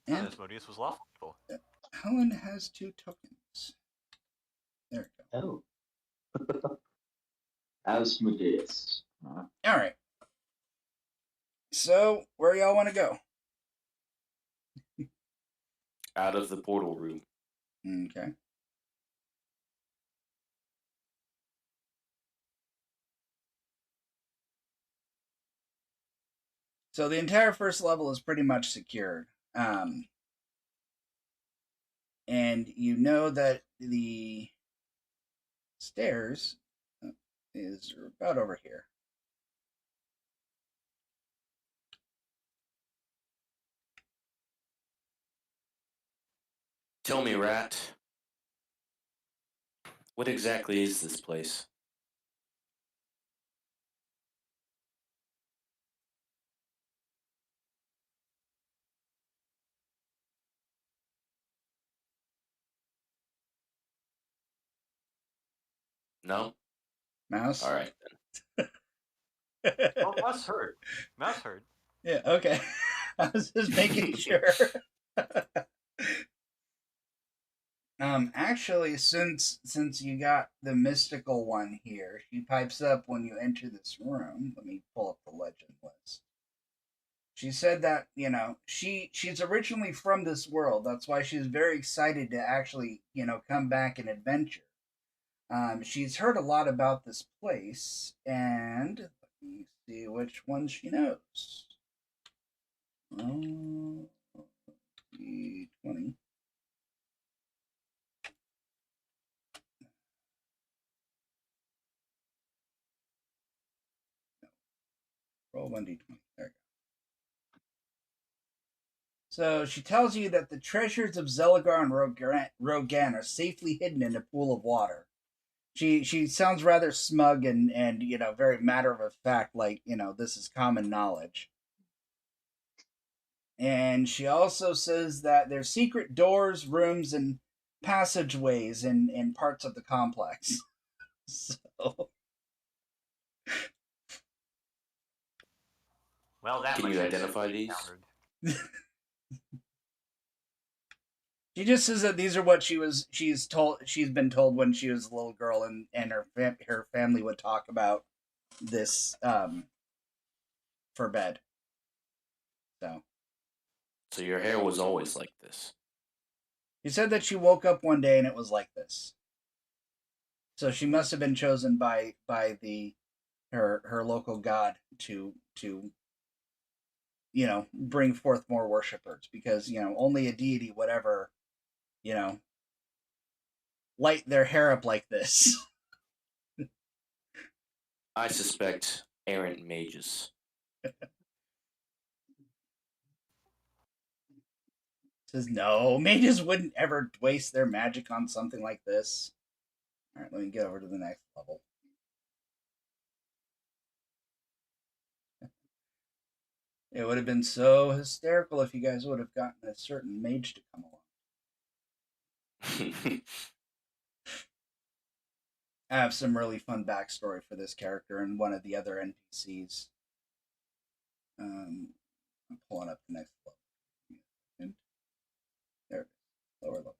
And Asmodeus was lawful. Helen has 2 tokens. There we go. Oh. Asmodeus. All right. So, where y'all want to go? Out of the portal room. Okay. So the entire first level is pretty much secured. And you know that the stairs is about over here. Tell me, Rat, what exactly is this place? No? Mouse? All right, then. Oh, Mouse heard. Mouse heard. Yeah, okay. I was just making sure. Actually, since you got the mystical one here, she pipes up when you enter this room. Let me pull up the legend list. She said that, she's originally from this world. That's why she's very excited to actually, come back and adventure. She's heard a lot about this place, and let me see which one she knows. 20. Roll 1d20. There we go. So she tells you that the treasures of Zeligar and Rogan are safely hidden in a pool of water. She sounds rather smug and very matter of fact, like this is common knowledge. And she also says that there's secret doors, rooms, and passageways in parts of the complex. So. Well, that Can you identify these? She just says that these are what she's been told when she was a little girl, and her family would talk about this for bed. So your hair was always like this. She said that she woke up one day and it was like this. So she must have been chosen by her local god to bring forth more worshippers, because only a deity would ever light their hair up like this. I suspect errant mages. Says no, mages wouldn't ever waste their magic on something like this. All right, let me get over to the next level. It would have been so hysterical if you guys would have gotten a certain mage to come along. I have some really fun backstory for this character and one of the other NPCs. I'm pulling up the next level. There it is. Lower level.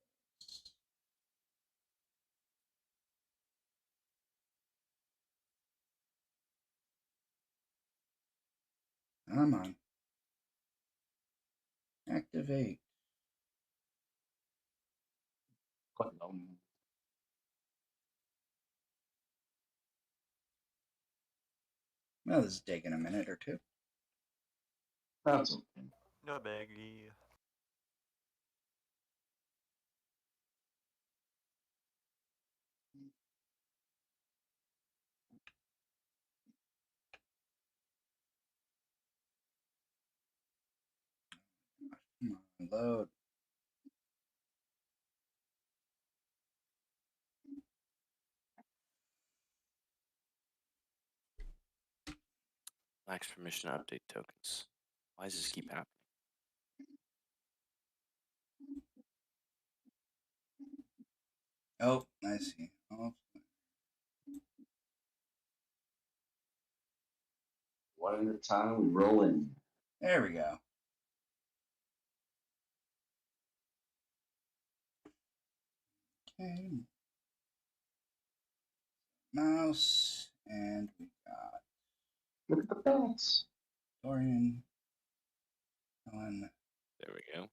Come on. Activate. Well, this is taking a minute or two. That's okay. No biggie. Come on, load. Lacks permission to update tokens. Why does this keep happening? Oh, I see. Oh. One at a time, we roll in. There we go. Okay. Mouse, and we got Look at the bats. Dorian, Ellen, There we go.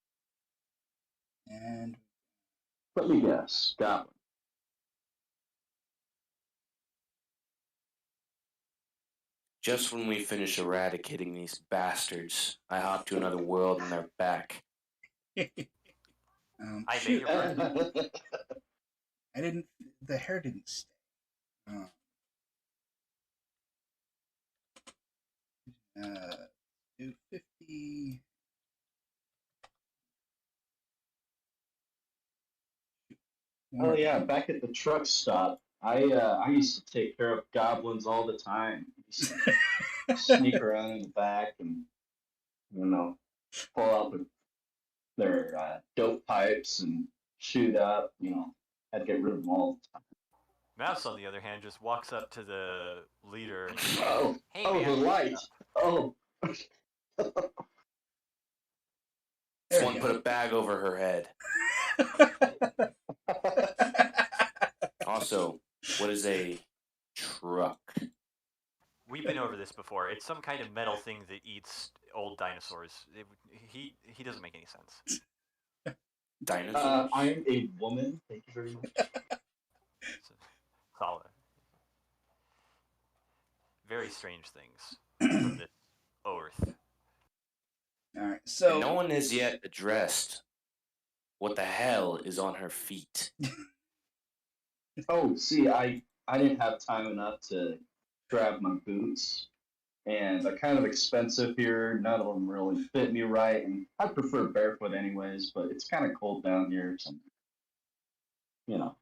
and Let me guess. Goblin. Just when we finish eradicating these bastards, I hop to another world and they're back. I beg your pardon. I didn't. The hair didn't stay. 250. Oh yeah, back at the truck stop, I used to take care of goblins all the time. Sneak around in the back and pull out their dope pipes and shoot up. I'd get rid of them all the time. Mouse, on the other hand, just walks up to the leader and hey, the man. light. Oh. Someone put a bag over her head. Also, what is a truck? We've been over this before. It's some kind of metal thing that eats old dinosaurs. He doesn't make any sense. Dinosaurs? I am a woman. Thank you very much. Solid. Very strange things from this earth. All right, so and no one has yet addressed what the hell is on her feet. Oh, see, I didn't have time enough to grab my boots, and they're kind of expensive here. None of them really fit me right, and I prefer barefoot anyways. But it's kind of cold down here, so you know.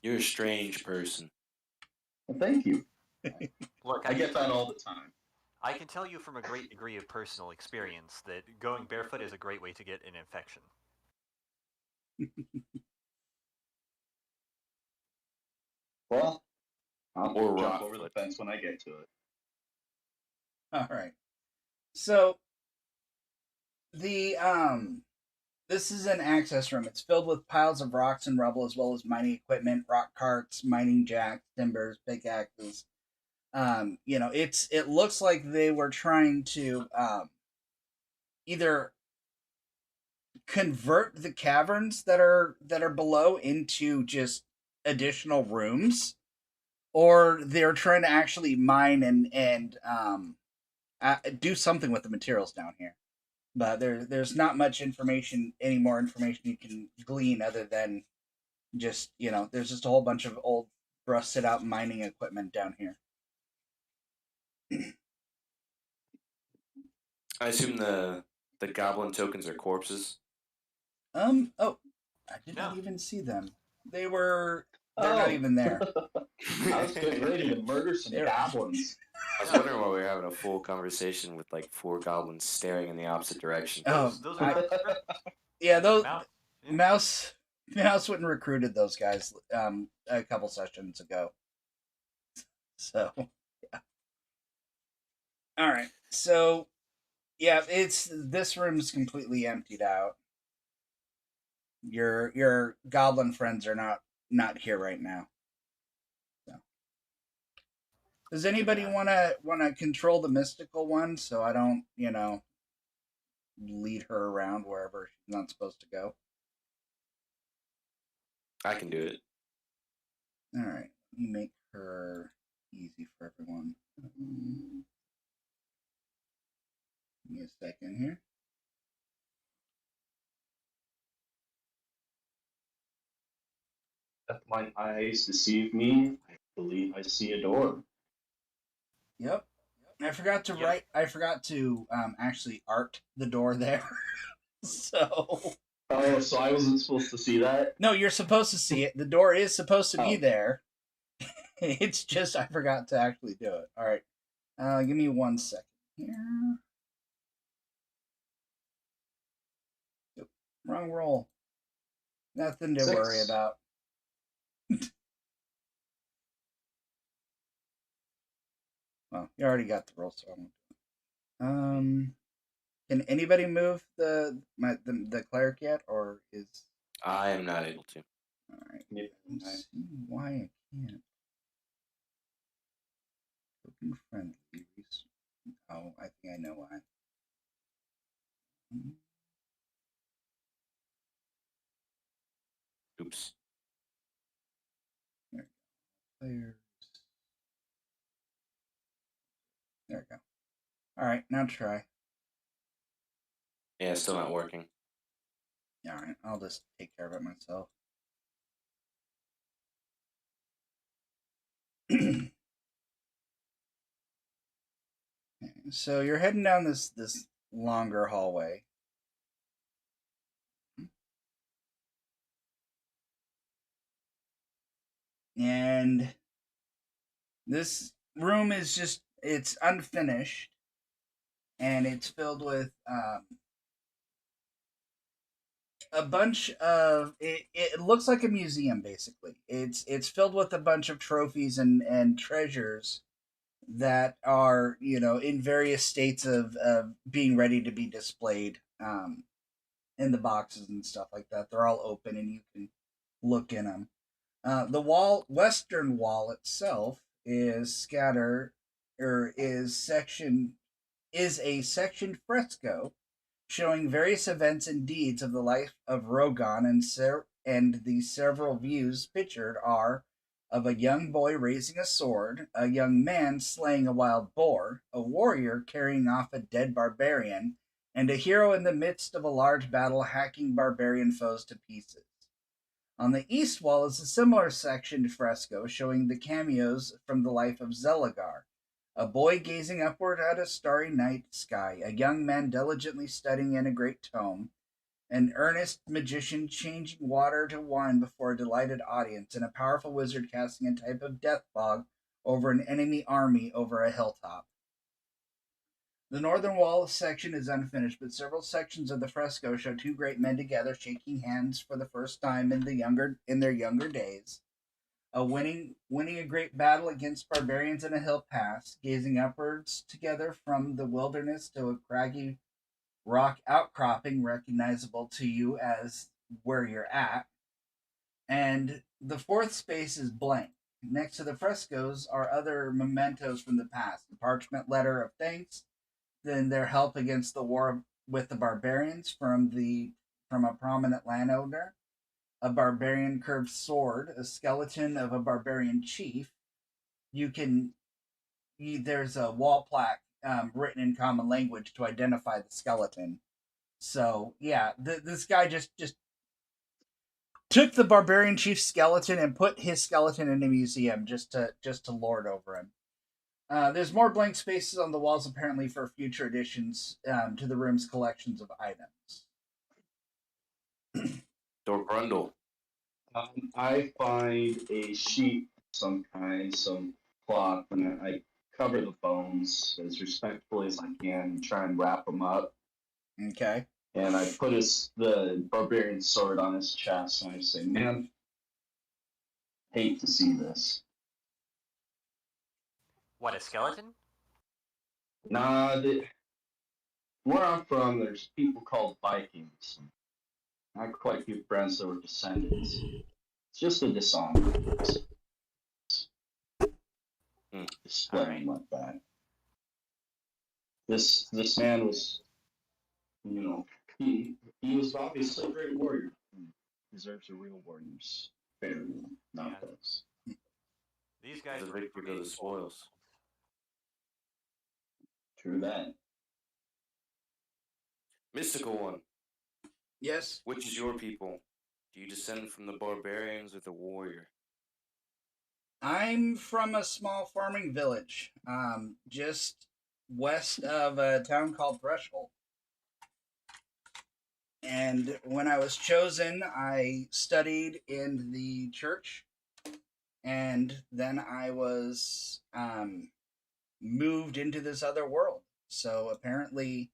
You're a strange person. Well, thank you. Look, I get that all the time. I can tell you from a great degree of personal experience that going barefoot is a great way to get an infection. Well, I'll Or jump rock over the foot. fence when I get to it. all right. So the this is an access room. It's filled with piles of rocks and rubble, as well as mining equipment, rock carts, mining jacks, timbers, pickaxes. It looks like they were trying to either convert the caverns that are below into just additional rooms, or they're trying to actually mine and do something with the materials down here. But there's not much information, any more information you can glean other than just, there's just a whole bunch of old rusted out mining equipment down here. I assume the goblin tokens are corpses. I did not even see them. They're not even there. I was getting ready to murder some goblins. I was wondering why we were having a full conversation with like 4 goblins staring in the opposite direction. Those are yeah, those Mouse went and recruited those guys a couple sessions ago. So yeah. All right. So yeah, this room's completely emptied out. Your goblin friends are not here right now. So. Does anybody wanna control the mystical one so I don't, lead her around wherever she's not supposed to go? I can do it. All right. Let me make her easy for everyone. Give me a second here. If my eyes deceive me, I believe I see a door. Yep. I forgot to write. I forgot to actually art the door there. So. Oh, so I wasn't supposed to see that? No, you're supposed to see it. The door is supposed to be there. It's just I forgot to actually do it. All right. Give me 1 second here. Yep. Wrong roll. Nothing to 6. worry about. Well, you already got the roll, so I won't. Can anybody move the cleric yet, or is I am not able to. All right. Let's see why I can't. Token friendly. Oh, I think I know why. Oops. There we go. Players. There we go. All right, now try. Yeah, it's still not working. All right, I'll just take care of it myself. So you're heading down this longer hallway. And this room is just, it's unfinished. And it's filled with a bunch of it looks like a museum basically. It's filled with a bunch of trophies and treasures that are in various states of being ready to be displayed in the boxes and stuff like that. They're all open and you can look in them. The western wall itself is scatter or is a sectioned fresco showing various events and deeds of the life of Rogan, and the several views pictured are of a young boy raising a sword, a young man slaying a wild boar, a warrior carrying off a dead barbarian, and a hero in the midst of a large battle hacking barbarian foes to pieces. On the east wall is a similar sectioned fresco showing the cameos from the life of Zelagar, a boy gazing upward at a starry night sky, a young man diligently studying in a great tome, an earnest magician changing water to wine before a delighted audience, and a powerful wizard casting a type of death fog over an enemy army over a hilltop. The northern wall section is unfinished, but several sections of the fresco show two great men together shaking hands for the first time in their younger days. Winning a great battle against barbarians in a hill pass, gazing upwards together from the wilderness to a craggy rock outcropping recognizable to you as where you're at. And the fourth space is blank. Next to the frescoes are other mementos from the past: the parchment letter of thanks, then their help against the war with the barbarians from a prominent landowner, a barbarian curved sword, a skeleton of a barbarian chief. There's a wall plaque written in common language to identify the skeleton. So yeah, this guy just took the barbarian chief's skeleton and put his skeleton in a museum just to lord over him. There's more blank spaces on the walls apparently for future additions to the room's collections of items. Dorbrundle. I find a sheet of some kind, some cloth, and I cover the bones as respectfully as I can and try and wrap them up. Okay. And I put the barbarian sword on his chest, and I say, "Man, hate to see this." What, a skeleton? Nah, where I'm from, there's people called Vikings. I have quite a few friends that were descendants. It's just a dishonor. Displaying like that. This man was, he was obviously a great warrior. He deserves a real warrior's burial, not this. These guys the victor go the spoils. True that. Mystical one. Yes. Which is your people? Do you descend from the barbarians or the warrior? I'm from a small farming village, just west of a town called Threshold. And when I was chosen, I studied in the church, and then I was moved into this other world. So apparently,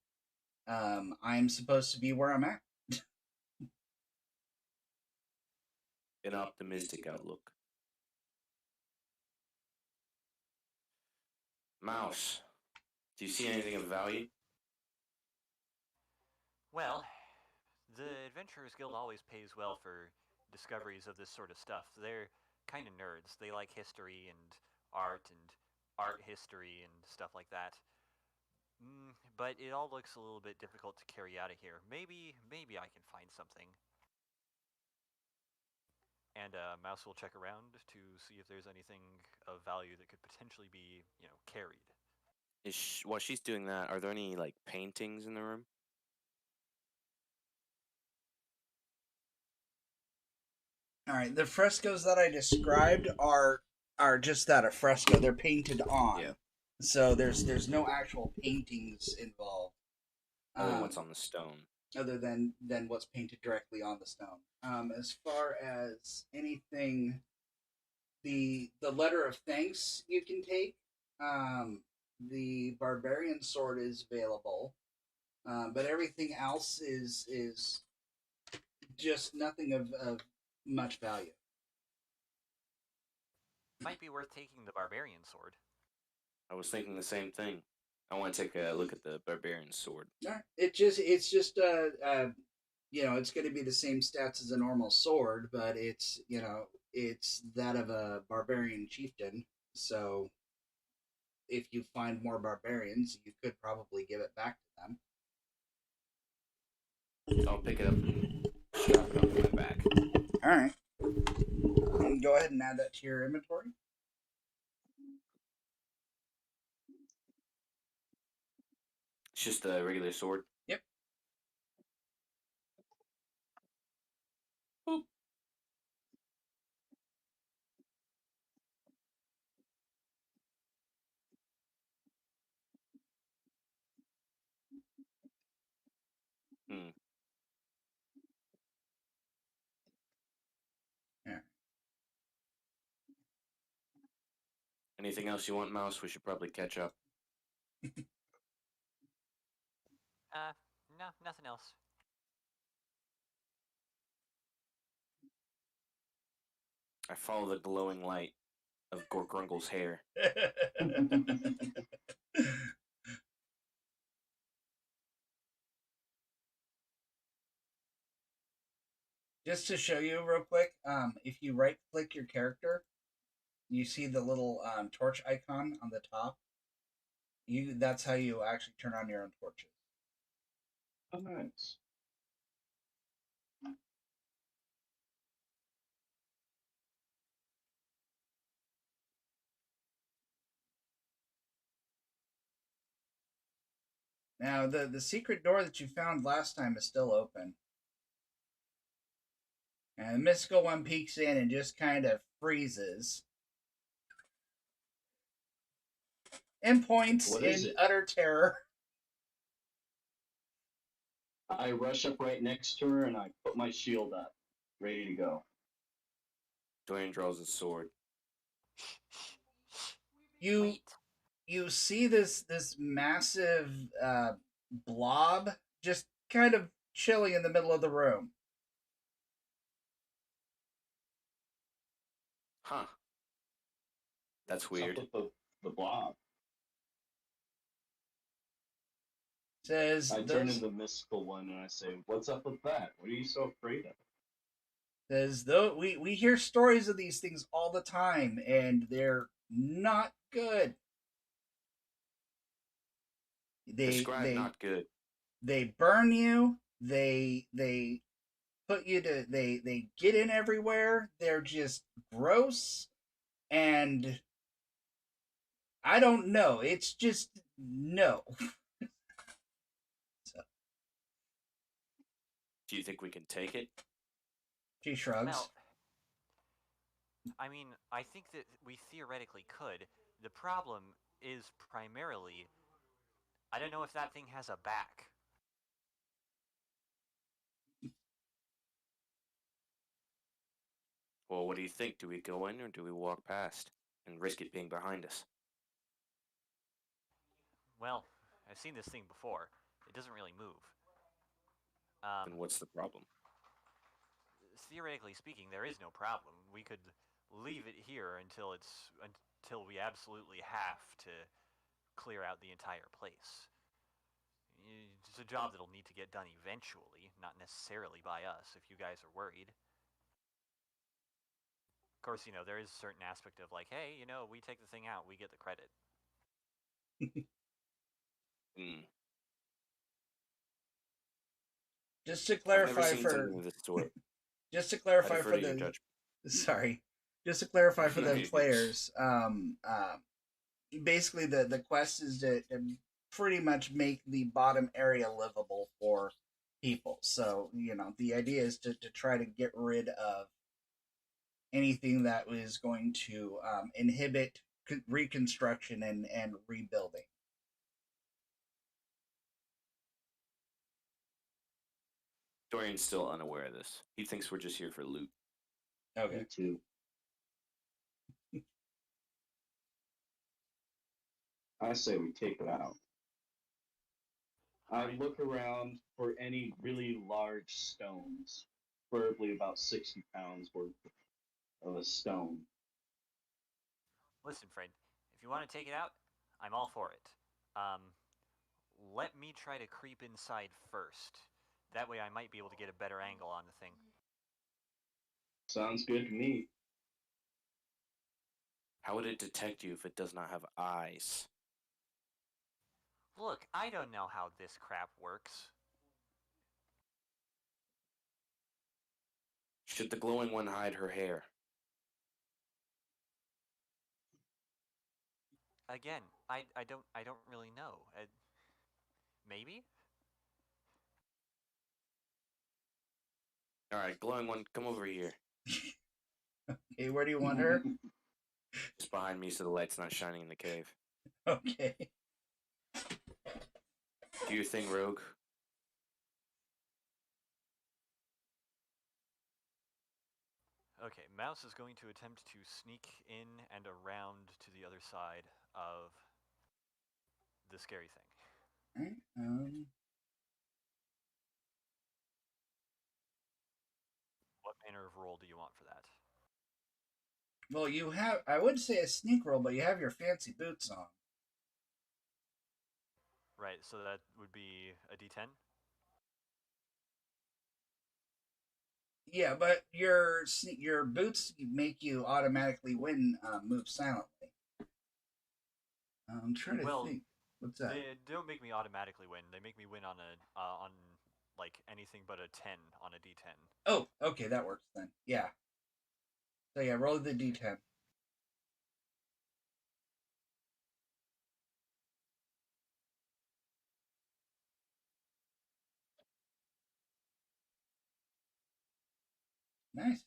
I'm supposed to be where I'm at. An optimistic outlook. Mouse, do you see anything of value? Well, the Adventurers Guild always pays well for discoveries of this sort of stuff. They're kind of nerds. They like history and art history and stuff like that. But it all looks a little bit difficult to carry out of here. Maybe I can find something. And Mouse will check around to see if there's anything of value that could potentially be, carried. While she's doing that, are there any paintings in the room? All right, the frescoes that I described are just that, a fresco. They're painted on. Yeah. So there's no actual paintings involved. Other than what's on the stone. Other than what's painted directly on the stone. As far as anything, the letter of thanks you can take. The barbarian sword is available, but everything else is just nothing of much value. Might be worth taking the barbarian sword. I was thinking the same thing. I want to take a look at the barbarian sword. It's just it's going to be the same stats as a normal sword, but it's it's that of a barbarian chieftain. So if you find more barbarians, you could probably give it back to them. I'll pick it up and strap it onto my back. All right. And go ahead and add that to your inventory. It's just a regular sword. Yep. Boop. Hmm. Yeah. Anything else you want, Mouse? We should probably catch up. No, nothing else. I follow the glowing light of Gorgrungle's hair. Just to show you real quick, if you right click your character, you see the little torch icon on the top. That's how you actually turn on your own torches. Oh, nice. Now, the secret door that you found last time is still open. And the mystical one peeks in and just kind of freezes. And points in utter terror. I rush up right next to her and I put my shield up, ready to go. Dwayne draws his sword. You see this massive blob just kind of chilling in the middle of the room. Huh. That's weird. What's up with the blob? Says I turn into the mystical one and I say, "What's up with that? What are you so afraid of?" Says though we hear stories of these things all the time, and they're not good. Describe not good. They burn you. They put you to they get in everywhere. They're just gross, and I don't know. It's just no. So, do you think we can take it? She shrugs. Well, I mean, I think that we theoretically could. The problem is primarily, I don't know if that thing has a back. Well, what do you think? Do we go in or do we walk past and risk it being behind us? Well, I've seen this thing before. It doesn't really move. Then what's the problem? Theoretically speaking, there is no problem. We could leave it here until we absolutely have to clear out the entire place. It's a job that'll need to get done eventually, not necessarily by us, if you guys are worried. Of course, there is a certain aspect of like, hey, we take the thing out, we get the credit. Just to clarify just to clarify for the sorry, just to clarify for the players, basically the quest is to pretty much make the bottom area livable for people. So the idea is to try to get rid of anything that was going to inhibit reconstruction and rebuilding. Dorian's still unaware of this. He thinks we're just here for loot. Okay. Me too. I say we take it out. I look around for any really large stones preferably about 60 pounds worth of a stone. Listen, friend, if you want to take it out, I'm all for it. Let me try to creep inside first. That way I might be able to get a better angle on the thing. Sounds good to me. How would it detect you if it does not have eyes? Look, I don't know how this crap works. Should the glowing one hide her hair? Again, I don't really know. Maybe? Alright, glowing one, come over here. Okay, where do you want her? Just behind me so the light's not shining in the cave. Okay. Do your thing, Rogue. Okay, Mouse is going to attempt to sneak in and around to the other side of the scary thing. Alright, What manner of roll do you want for that? well, you have, I would say a sneak roll, but you have your fancy boots on. Right, so that would be a d10? Yeah, but your boots make you automatically win move silently. I'm trying to think. What's that? They don't make me automatically win. They make me win on like anything but a 10 on a d10. Oh, okay, that works then. Yeah. So yeah, roll the d10. Nice.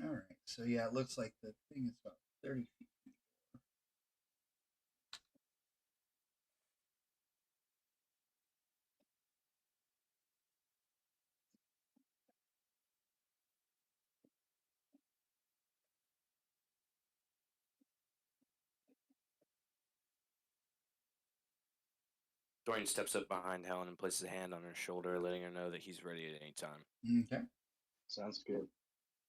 All right. So yeah, it looks like the thing is about 30 feet. Dorian steps up behind Helen and places a hand on her shoulder, letting her know that he's ready at any time. Okay. Sounds good.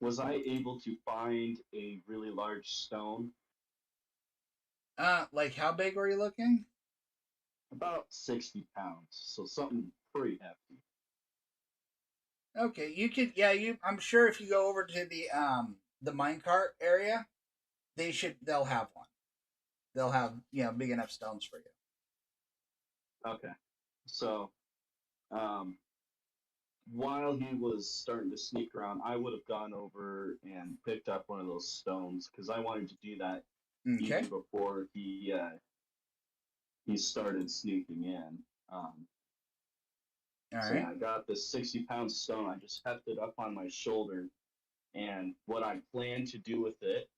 Was I able to find a really large stone? Like how big were you looking? About 60 pounds, so something pretty hefty. Okay, you could. Yeah, I'm sure if you go over to the minecart area, they'll have one. They'll have big enough stones for you. Okay. So, um, while he was starting to sneak around, I would have gone over and picked up one of those stones because I wanted to do that Okay. even before he started sneaking in. All So right. yeah, I got this 60-pound stone. I just hefted up on my shoulder, and what I plan to do with it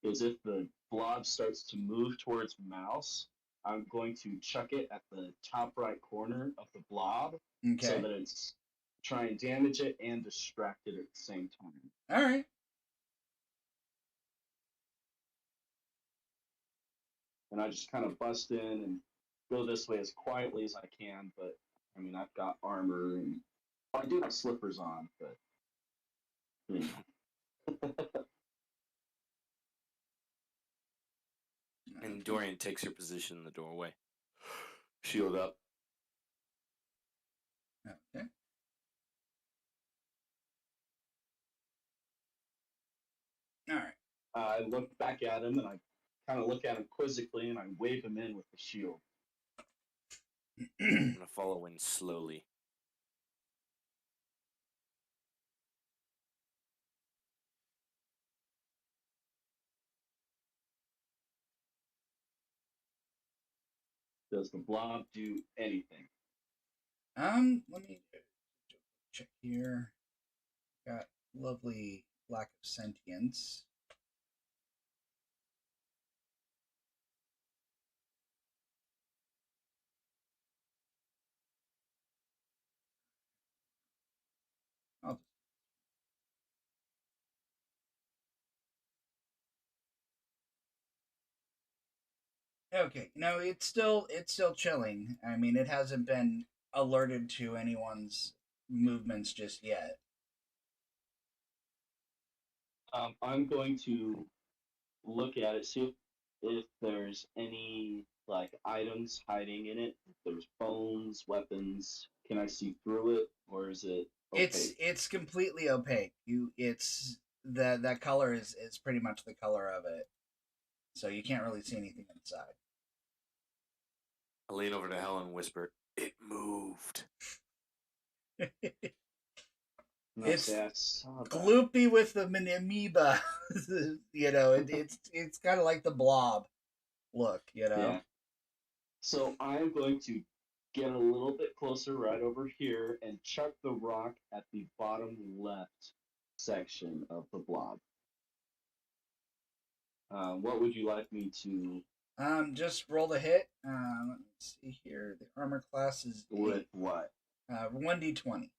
is if the blob starts to move towards Mouse, I'm going to chuck it at the top right corner of the blob so Okay. that it's try and damage it and distract it at the same time. All right. And I just kind of bust in and go this way as quietly as I can, but I mean, I've got armor and I do have slippers on, but you know. And Dorian takes her position in the doorway. Shield up. Okay. All right. I look back at him and I kind of look at him quizzically and I wave him in with the shield. I'm gonna follow in slowly. Does the blob do anything? Let me check here. Got lovely lack of sentience. I'll just Okay, no, it's still chilling. I mean, it hasn't been alerted to anyone's movements just yet. I'm going to look at it, see if there's any like items hiding in it. If there's bones, weapons, can I see through it, or is it opaque? It's completely opaque. It's that color is pretty much the color of it, so you can't really see anything inside. I lean over to Helen and whisper, "It moved." It's I saw that. gloopy with the amoeba. It's kind of like the blob look. Yeah. So I'm going to get a little bit closer right over here and chuck the rock at the bottom left section of the blob. What would you like me to? Just roll the hit. Let me see here. The armor class is With what? 1d20.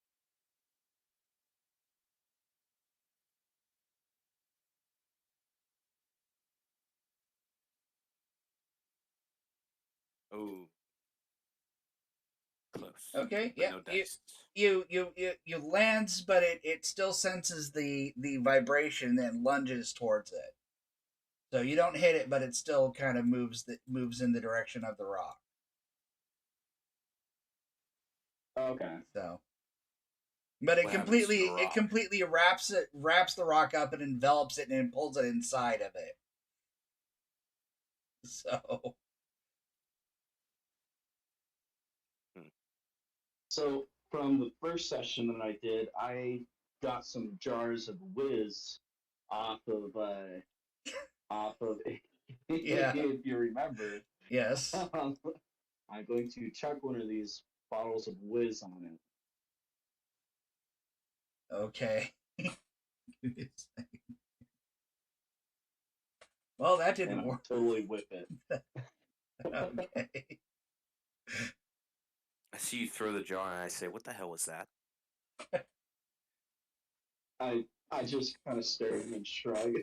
Oh, close. Okay, But yeah. no dice. You lands, but it still senses the vibration and lunges towards it. So you don't hit it, but it still kind of moves in the direction of the rock. Okay. So, but it completely wraps the rock up and envelops it and pulls it inside of it. So. So from the first session that I did, I got some jars of whiz off of Yeah. if you remember. Yes. I'm going to chuck one of these bottles of whiz on it. Okay. Well, that didn't work. Totally whip it. Okay. I see you throw the jar and I say, "What the hell was that?" I just kind of stare at him and shrug.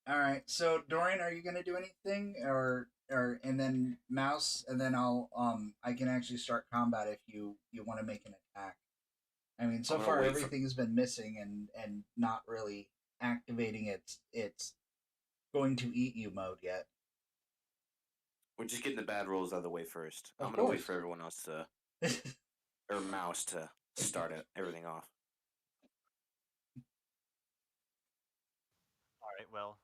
All right. So Dorian, are you gonna do anything, or and then Mouse, and then I can actually start combat if you want to make an attack. I mean, so far everything's been missing and not really activating its going to eat you mode yet. We're just getting the bad rolls out of the way first. Of I'm gonna course. wait for everyone else to, or Mouse to start everything off. All right, well,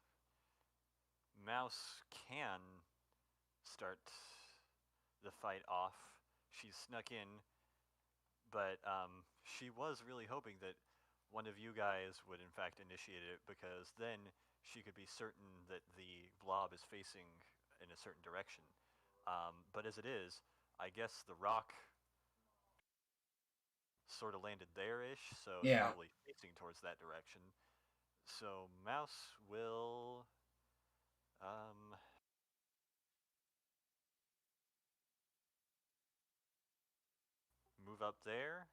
Mouse can start the fight off. She's snuck in, but she was really hoping that one of you guys would in fact initiate it, because then she could be certain that the blob is facing in a certain direction. But as it is, I guess the rock sort of landed there-ish, so it's probably facing towards that direction. So Mouse will move up there,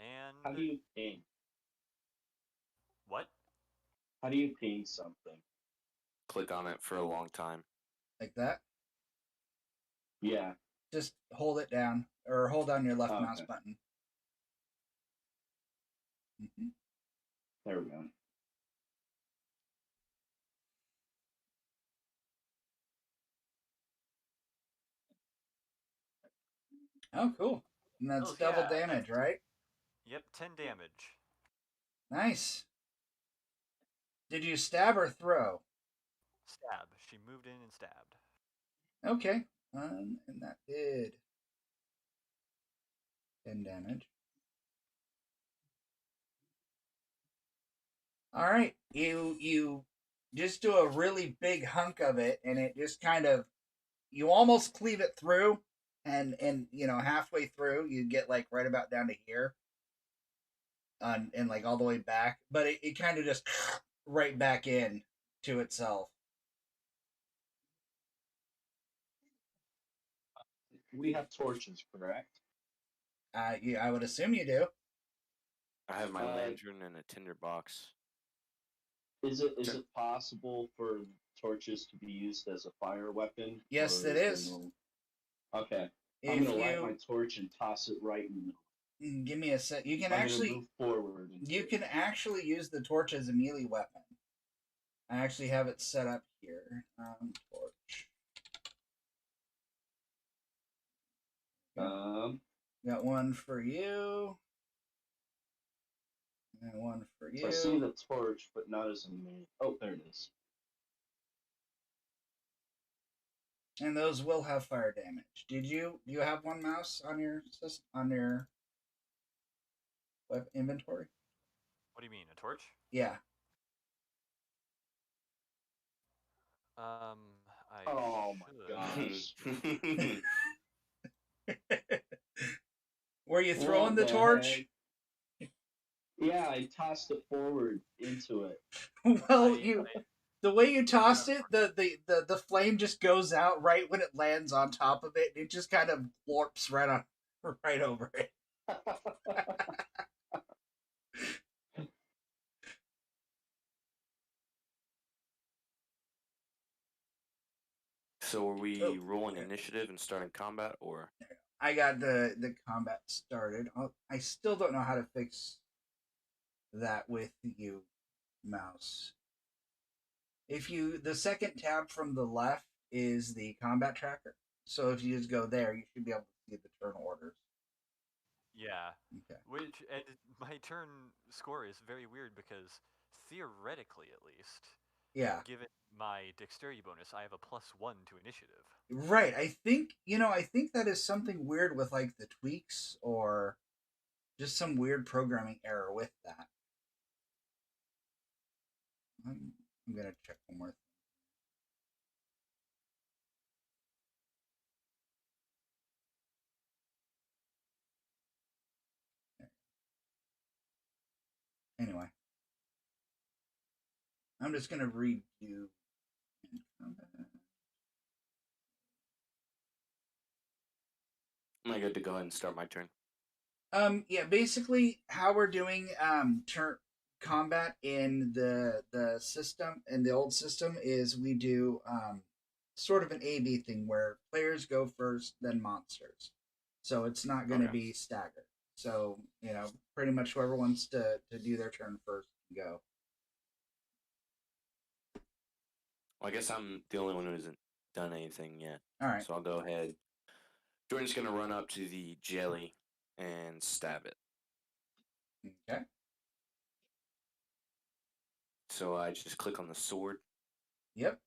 and how do you ping? What? How do you ping something? Click on it for a long time. Like that? Yeah. Just hold it down, or hold down your left mouse button. Mm-hmm. There we go. Oh, cool. And that's double damage, right? Yep, 10 damage. Nice. Did you stab or throw? Stab. She moved in and stabbed. Okay. And that did 10 damage. All right. You just do a really big hunk of it, and it just kind of, you almost cleave it through, and halfway through you get like right about down to here, and like all the way back, but it kind of just right back in to itself. We have torches, correct? Yeah, I would assume you do. I have my lantern and a tinder box. Is it possible for torches to be used as a fire weapon? Yes, Or it is there is. no... Okay. I'm If gonna light my you torch and toss it right in the middle. give me a sec, you can I'm actually gonna move forward. you can actually use the torch as a melee weapon. I actually have it set up here. Torch. Got one for you. And one for you. So I see the torch, but not as a melee. Oh, there it is. And those will have fire damage. Do you have one mouse on your inventory? What do you mean, a torch? Yeah. I Oh should. my gosh. Were you throwing the torch? Heck? Yeah, I tossed it forward into it. Well, the way you tossed it, the flame just goes out right when it lands on top of it. It just kind of warps right over it. So are we rolling initiative and starting combat, or? I got the combat started. I still don't know how to fix that with you, mouse. The second tab from the left is the combat tracker. So if you just go there, you should be able to see the turn orders. Yeah. Okay. And my turn score is very weird because theoretically, at least, yeah, given my dexterity bonus, I have a +1 to initiative. Right. I think that is something weird with like the tweaks or just some weird programming error with that. I'm gonna check one more thing. Anyway, I'm just gonna redo. Am I good to go ahead and start my turn? Yeah, basically how we're doing turn combat in the system, in the old system, is we do sort of an A/B thing where players go first, then monsters. So it's not going to be staggered. So pretty much whoever wants to do their turn first can go. Well, I guess I'm the only one who hasn't done anything yet. All right. So I'll go ahead. Jordan's gonna run up to the jelly and stab it. Okay. So I just click on the sword. Yep.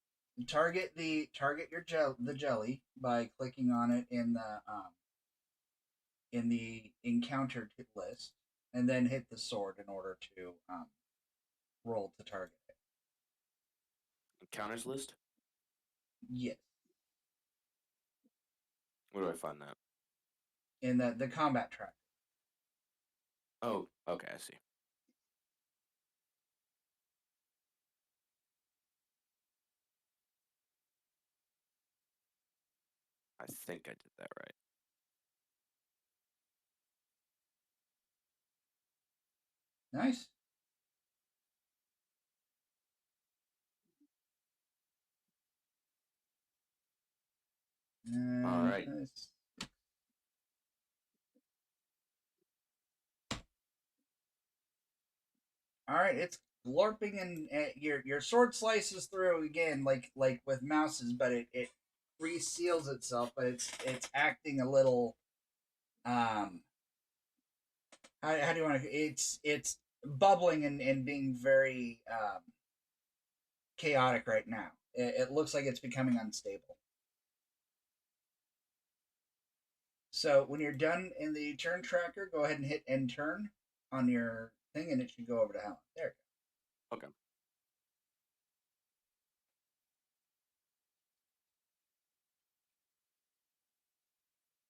Target the jelly by clicking on it in the encountered list, and then hit the sword in order to roll to target it. Encounters list? Yes. Where do I find that? In the combat track. Oh, okay, I see. I think I did that right. Nice. All right. All right, it's glorping, and your sword slices through again, like with mouses, but it reseals itself, but it's acting a little how do you want to? It's bubbling and being very chaotic right now. It looks like it's becoming unstable. So when you're done in the turn tracker, go ahead and hit end turn on your thing, and it should go over to Helen. There you go. Okay.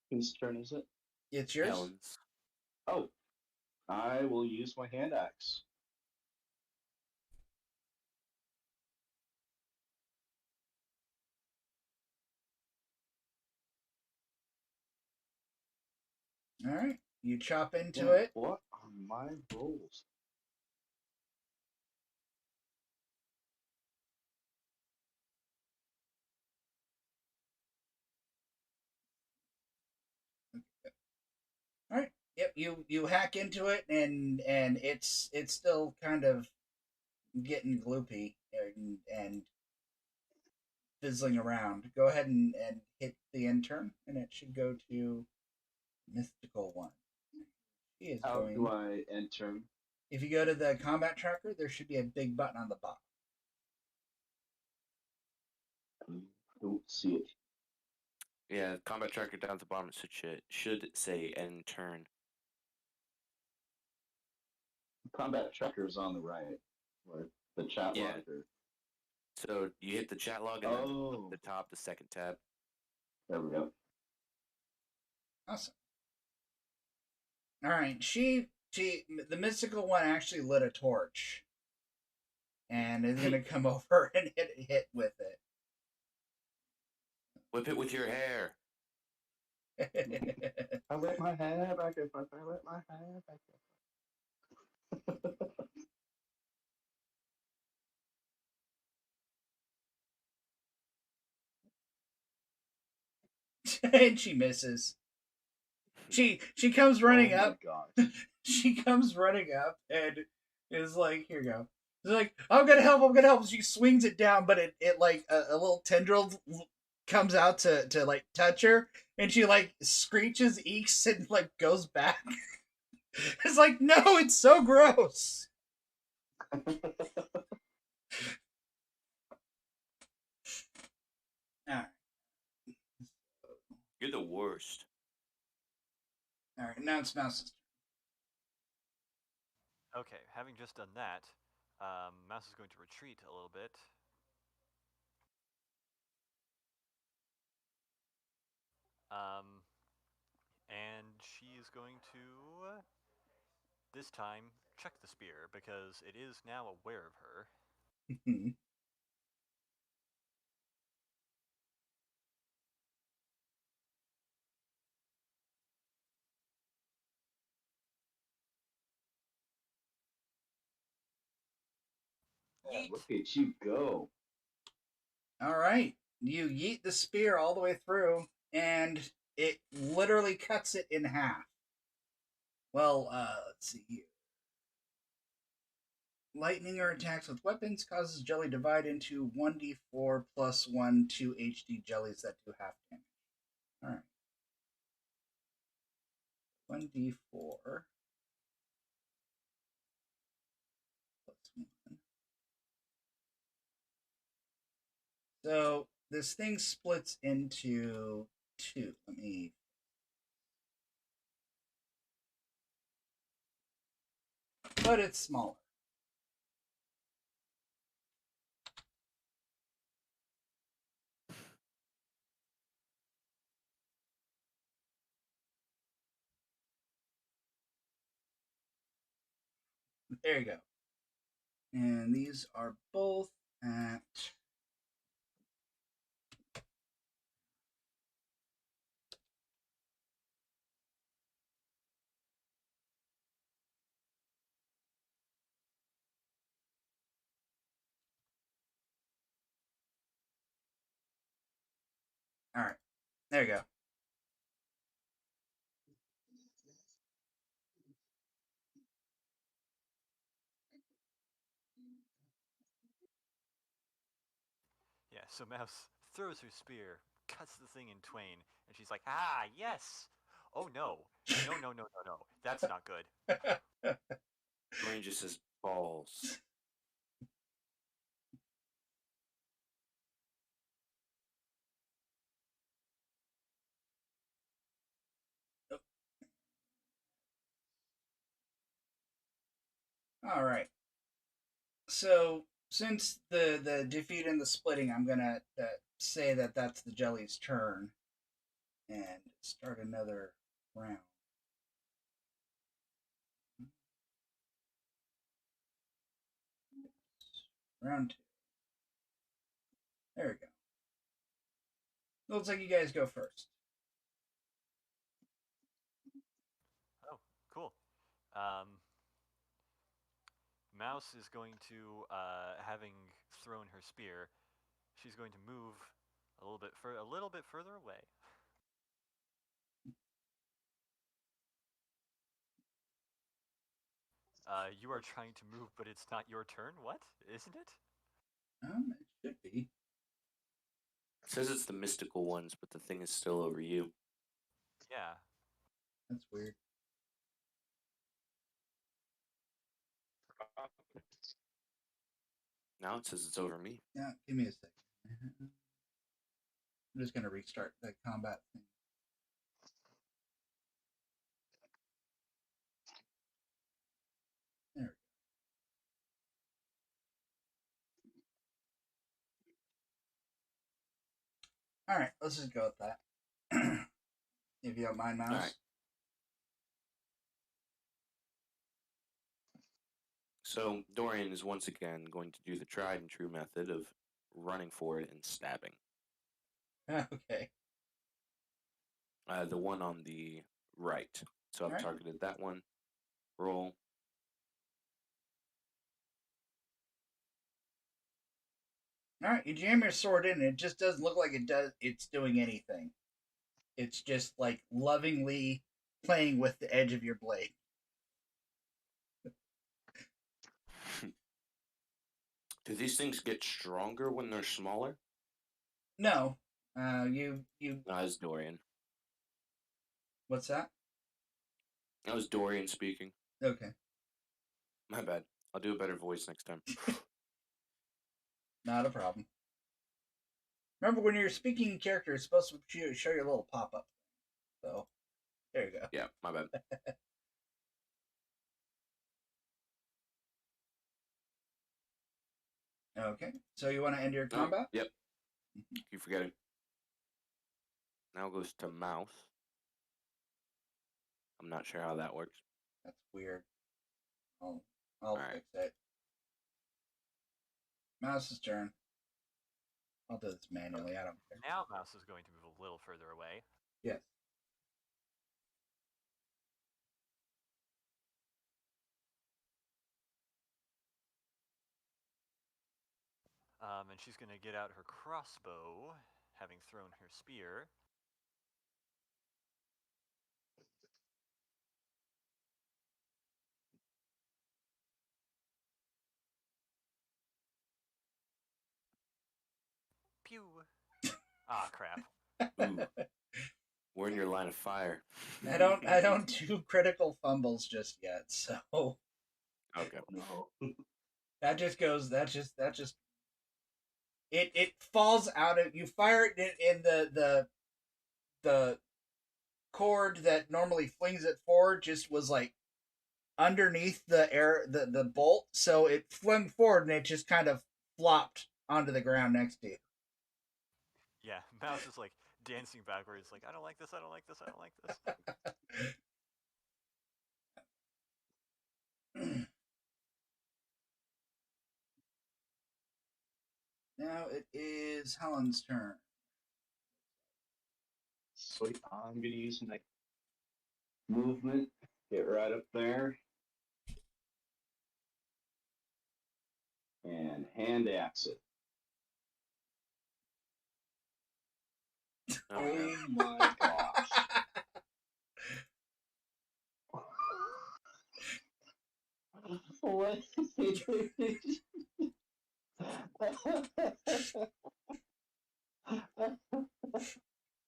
Whose turn is it? It's yours. Helen's. Oh, I will use my hand axe. All right, you chop into it. What are my rolls? Yep, you hack into it, and it's still kind of getting gloopy and fizzling around. Go ahead and hit the intern, and it should go to Mystical One. He is How going. do I enter? If you go to the combat tracker, there should be a big button on the bottom. Don't see it. Yeah, combat tracker down at the bottom should say end turn. Combat tracker is on the right, or the chat log. Or... So you hit the chat log and then the top, the second tab. There we go. Awesome. All right, the Mystical One actually lit a torch, and is gonna come over and hit with it. Whip it with your hair. I let my hair back if I let my hair back And she misses. She comes running up. God. She comes running up and is like, "Here you go." She's like, I'm gonna help. She swings it down, but it like a little tendril comes out to like touch her, and she like screeches, eeks, and like goes back. It's like, no, it's so gross. Alright. You're the worst. Alright, now it's Mouse's turn. Okay, having just done that, Mouse is going to retreat a little bit. And she is going to, this time, check the spear, because it is now aware of her. Yeah, look at you go. Alright, you yeet the spear all the way through, and it literally cuts it in half. Well, let's see here. Lightning or attacks with weapons causes jelly to divide into 1d4 plus 1 2 HD jellies that do half damage. Alright. 1d4 plus 1. So this thing splits into 2. Let me. But it's smaller. There you go. And these are both at. Alright. There you go. Yeah, so Mouse throws her spear, cuts the thing in twain, and she's like, ah, yes! Oh no. No. That's not good. Brain just says balls. Alright. So, since the defeat and the splitting, I'm gonna say that that's the jelly's turn and start another round. Round 2. There we go. Looks like you guys go first. Oh, cool. Mouse is going to, having thrown her spear, she's going to move a little bit further away. You are trying to move, but it's not your turn? What? Isn't it? It should be. It says it's the mystical ones, but the thing is still over you. Yeah. That's weird. Now it says it's over me. Yeah, give me a second. I'm just going to restart the combat thing. There we go. All right, let's just go with that. If you don't mind, Mouse. All right. So Dorian is once again going to do the tried and true method of running forward and stabbing. Okay. The one on the right. So I've targeted that one. Roll. All right, you jam your sword in, and it just doesn't look like it's doing anything. It's just like lovingly playing with the edge of your blade. Do these things get stronger when they're smaller? No. You. No, that was Dorian. What's that? That was Dorian speaking. Okay. My bad. I'll do a better voice next time. Not a problem. Remember, when you're speaking in character, it's supposed to show your little pop-up. So, there you go. Yeah, my bad. Okay. So you want to end your combat? Yep. Keep forgetting. Now it goes to Mouse. I'm not sure how that works. That's weird. I'll fix it. Mouse's turn. I'll do this manually. I don't care. Now Mouse is going to move a little further away. Yes. And she's going to get out her crossbow, having thrown her spear. Pew! Ah, crap. Ooh. We're in your line of fire. I don't do critical fumbles just yet, so Okay. No. that just it falls out of you. Fire it in the cord that normally flings it forward just was like underneath the bolt, so it flung forward and it just kind of flopped onto the ground next to you. Yeah, Mouse is like dancing backwards, like, I don't like this, I don't like this, I don't like this. Now it is Helen's turn. Sweet. I'm going to use my movement. Get right up there. And hand axe it. Oh my gosh. What?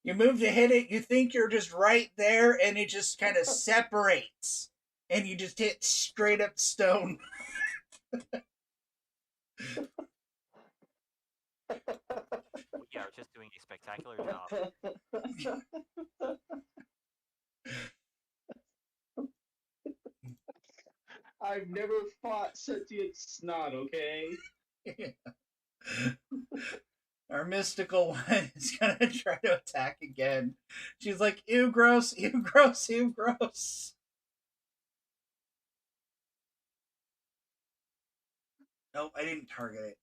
You move to hit it, you think you're just right there, and it just kind of separates. And you just hit straight up stone. We are just doing a spectacular job. I've never fought sentient snot, okay? Our mystical one is gonna try to attack again. She's like, ew, gross, ew, gross, ew, gross. Nope, I didn't target it.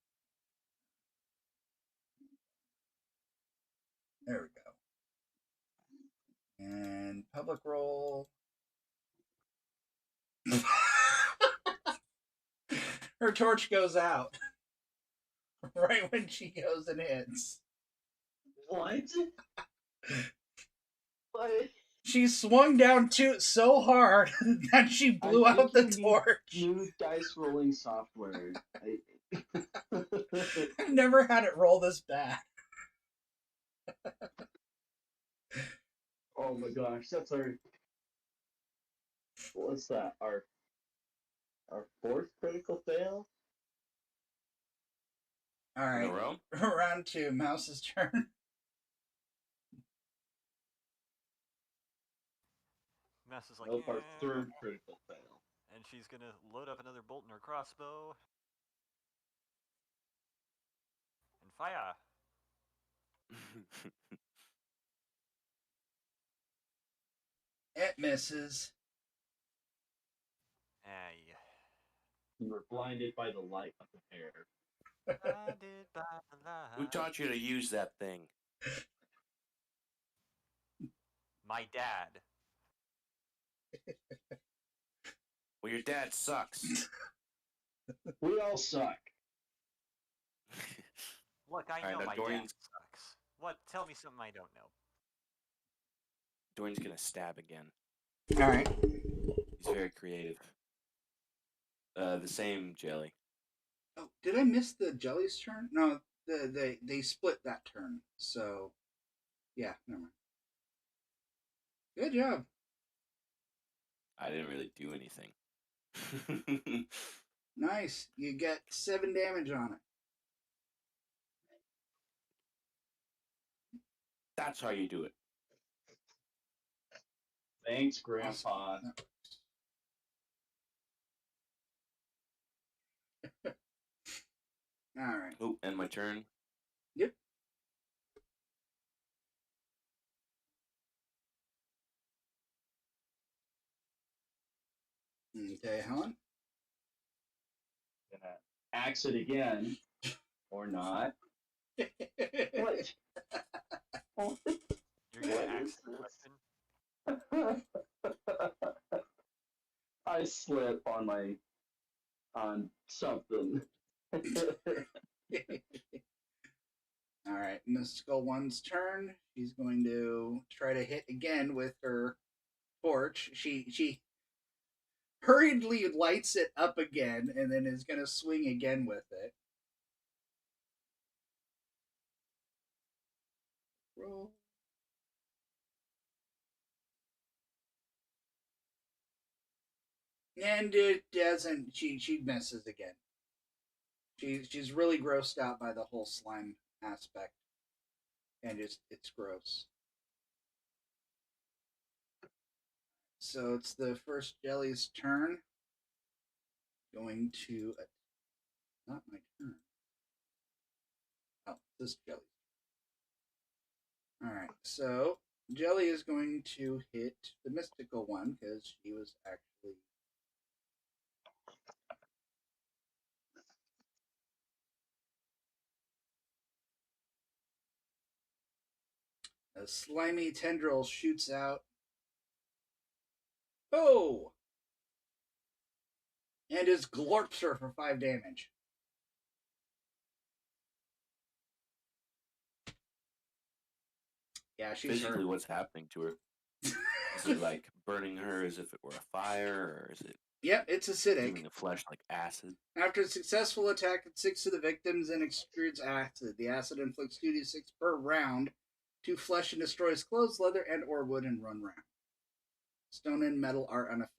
There we go. And public roll. Her torch goes out. Right when she goes and hits. What? What? She swung down so hard that she blew out the torch. New dice rolling software. I've never had it roll this bad. Oh my gosh, that's our. What's that? Our fourth critical fail. All right, In a row? round 2, Mouse's turn. Mouse is like, Nope, our third critical fail. and she's gonna load up another bolt in her crossbow and fire. It misses. Aye. You were blinded by the light of the hair. Blinded by the light. Who taught you to use that thing? My dad. Well, your dad sucks. We all suck. Look, I All right, know now my Dorian's- dad sucks. What? Tell me something I don't know. Dorian's gonna stab again. All right. He's very creative. The same jelly. Oh, did I miss the jelly's turn? No, they split that turn. So, yeah, never mind. Good job. I didn't really do anything. Nice. You get 7 damage on it. That's how you do it. Thanks, Grandpa. Awesome. All right. Oh, and my turn. Yep. Okay, Helen. Gonna axe it again, or not. What? You're gonna ask the question. I slip on something. All right, Mystical One's turn. She's going to try to hit again with her torch. She hurriedly lights it up again and then is going to swing again with it. Roll. And it doesn't. She misses again. She's really grossed out by the whole slime aspect, and it's gross. So it's the first jelly's turn. Going to not my turn. Oh, this jelly. All right, so Jelly is going to hit the mystical one because she was actually. A slimy tendril shoots out. Oh! And is glorps her for 5 damage. Yeah, she's Physically, hurt. what's happening to her? Is it like burning her as if it were a fire, or is it Yep, it's acidic. giving the flesh like acid? After a successful attack at 6 of the victims and extrudes acid. The acid inflicts 2d6 per round to flesh and destroys clothes, leather, and or wood in 1 round. Stone and metal are unaffected.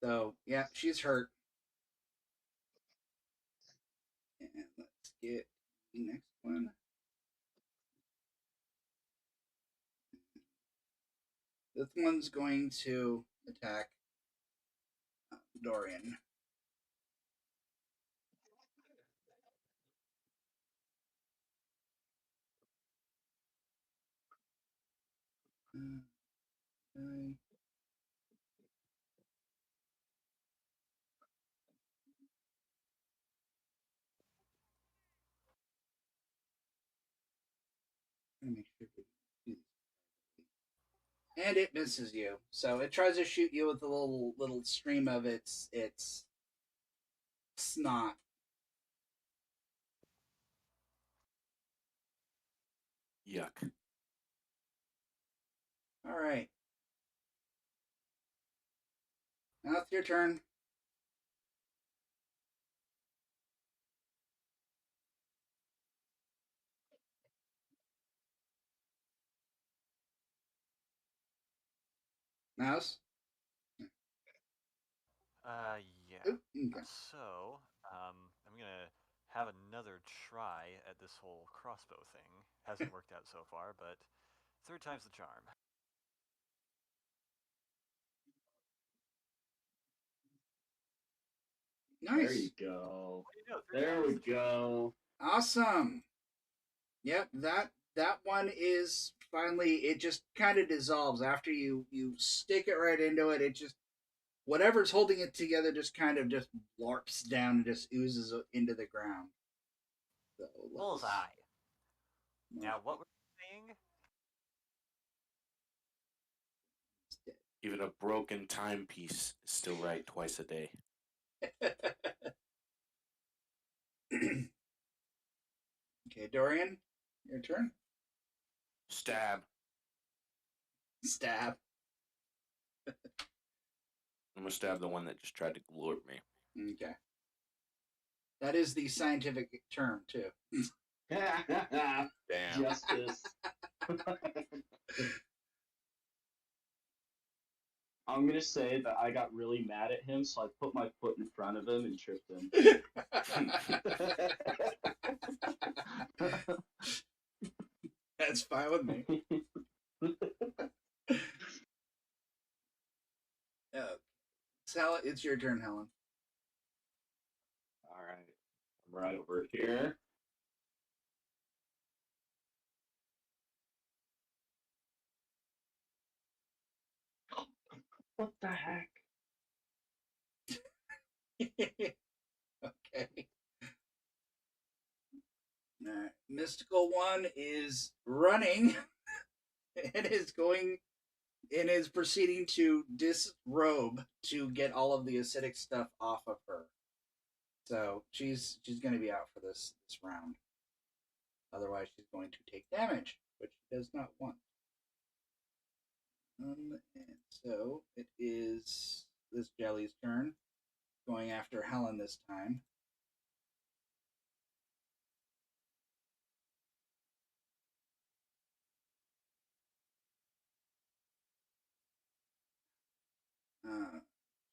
So, yeah, she's hurt. And let's get the next one. This one's going to attack Dorian. Okay. Make sure we do this. And it misses you. So it tries to shoot you with a little stream of its snot. Yuck. All right. Now it's your turn. Mouse? Yeah. Oop, okay. So, I'm gonna have another try at this whole crossbow thing. Hasn't worked out so far, but third time's the charm. Nice. There you go. There we go. Awesome. Yep, that one is finally, it just kind of dissolves after you stick it right into it. It just, whatever's holding it together just kind of just larps down and just oozes into the ground. So Bullseye. Now, what were you saying? Even a broken timepiece is still right twice a day. Okay, Dorian, your turn. Stab. Stab. I'm gonna stab the one that just tried to glorp me. Okay. That is the scientific term, too. Damn. Justice. I'm gonna say that I got really mad at him, so I put my foot in front of him and tripped him. That's fine with me. It's your turn, Helen. All right, I'm right over here. What the heck? Okay. Alright. Mystical one is running and is proceeding to disrobe to get all of the acidic stuff off of her. So she's going to be out for this round. Otherwise, she's going to take damage, which she does not want. And so it is this jelly's turn, going after Helen this time.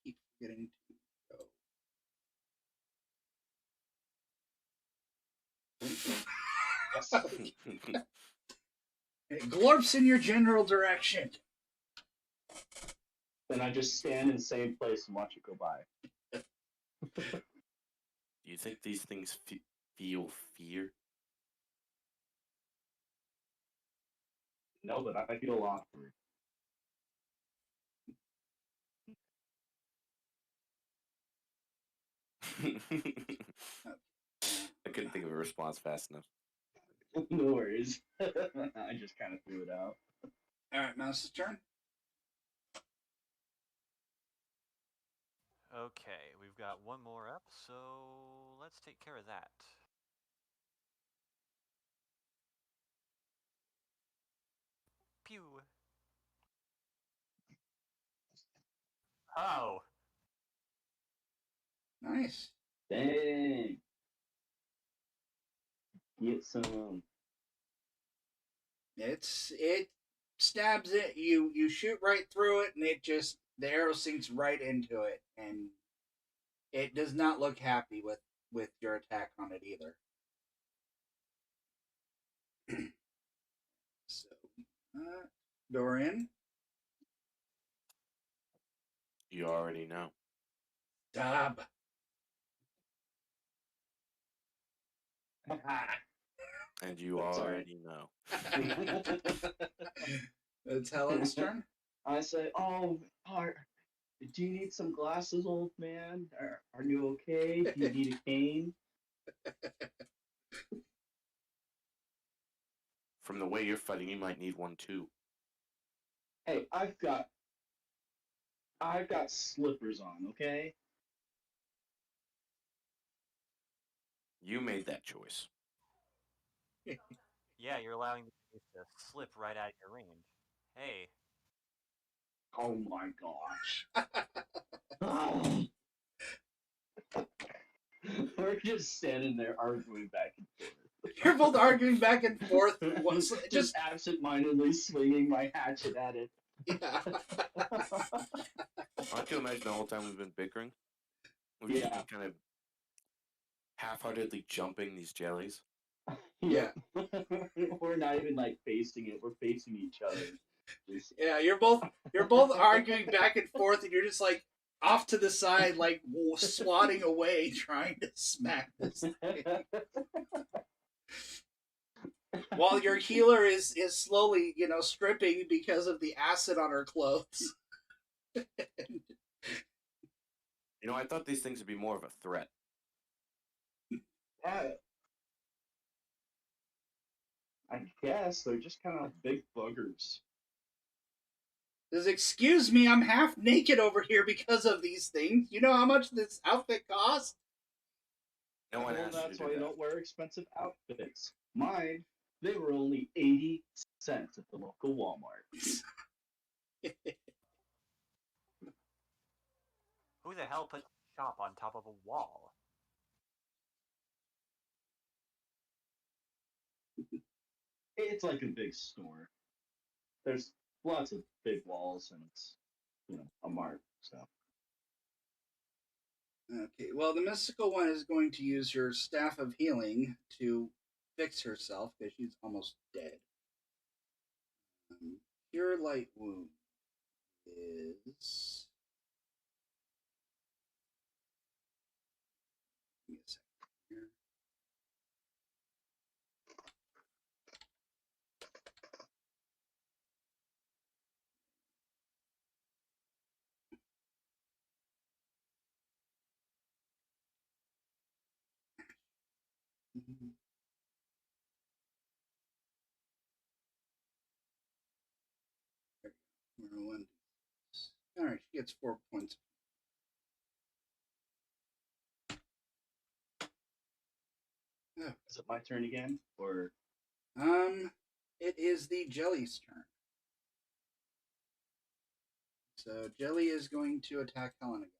Keep forgetting to go. It glorps in your general direction. Then I just stand in the same place and watch it go by. Do you think these things feel fear? No, but I feel awkward. I couldn't think of a response fast enough. No worries. I just kind of threw it out. Alright, Mouse's turn. Okay, we've got one more up, so let's take care of that. Pew. Oh. Nice. Dang. Get some. It stabs it. You shoot right through it, and the arrow sinks right into it, and it does not look happy with your attack on it either. So, Dorian. You already know. Stab. And you already know. It's Helen's turn. I say, do you need some glasses, old man? Are you okay? Do you need a cane? From the way you're fighting, you might need one too. Hey, I've got slippers on, okay? You made that choice. Yeah, you're allowing the case to slip right out of your range. Hey. Oh my gosh. We're just standing there arguing back and forth. You're both arguing back and forth. Just absent-mindedly swinging my hatchet at it. Yeah. Why don't you imagine the whole time we've been bickering? We've just been kind of half-heartedly jumping these jellies. Yeah. We're not even like facing it. We're facing each other. Yeah, you're both arguing back and forth, and you're just like off to the side, like swatting away, trying to smack this thing. While your healer is slowly, stripping because of the acid on her clothes. I thought these things would be more of a threat. Yeah. I guess they're just kind of big buggers. Says, excuse me, I'm half naked over here because of these things. You know how much this outfit costs? No one asked That's you why to you do that. don't wear expensive outfits. Mine, they were only 80 cents at the local Walmart. Who the hell put a shop on top of a wall? It's like a big store. There's lots of big walls, and it's, a mart, so. Okay, well, the mystical one is going to use your staff of healing to fix herself because she's almost dead. Cure light wound is. Give me a second here. All right, she gets 4 points. Oh. Is it my turn again, or? It is the jelly's turn. So Jelly is going to attack Helen again.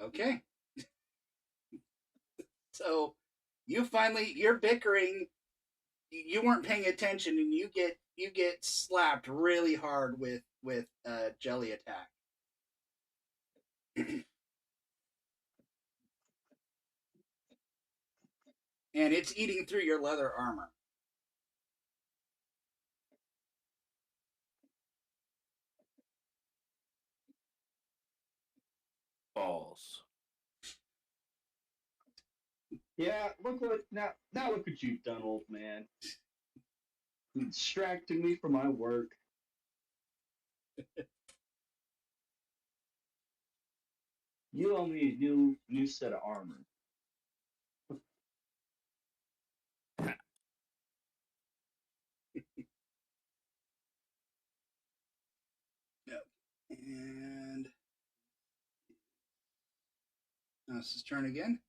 Okay. So you're bickering. You weren't paying attention, and you get slapped really hard with jelly attack. And it's eating through your leather armor. Balls. Yeah, look what you've done, old man. You're distracting me from my work. You owe me a new set of armor. Yep. And now it's his turn again.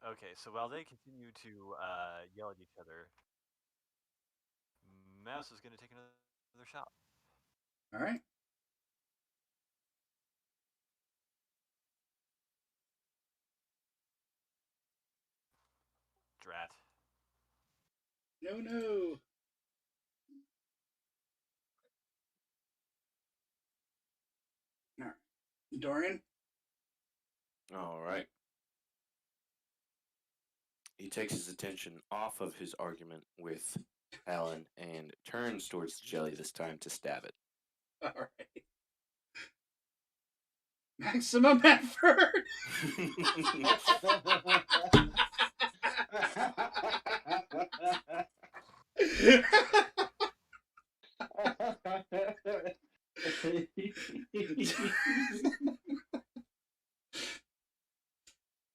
Okay, so while they continue to yell at each other, Mouse is going to take another shot. All right. Drat. No. All right. Dorian? All right. He takes his attention off of his argument with Alan and turns towards the jelly this time to stab it. All right. Maximum effort.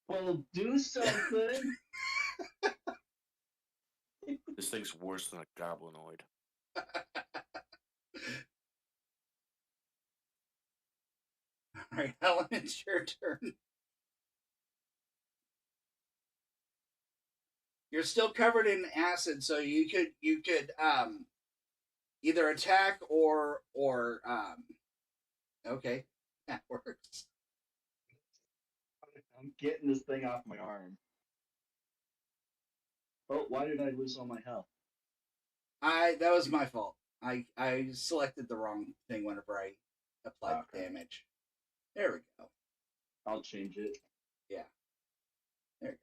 Well, do something. The This thing's worse than a goblinoid. All right, Helen, it's your turn. You're still covered in acid, so you could either attack or okay, that works. I'm getting this thing off my arm. Oh, why did I lose all my health? That was my fault. I selected the wrong thing whenever I applied the damage. There we go. I'll change it. Yeah. There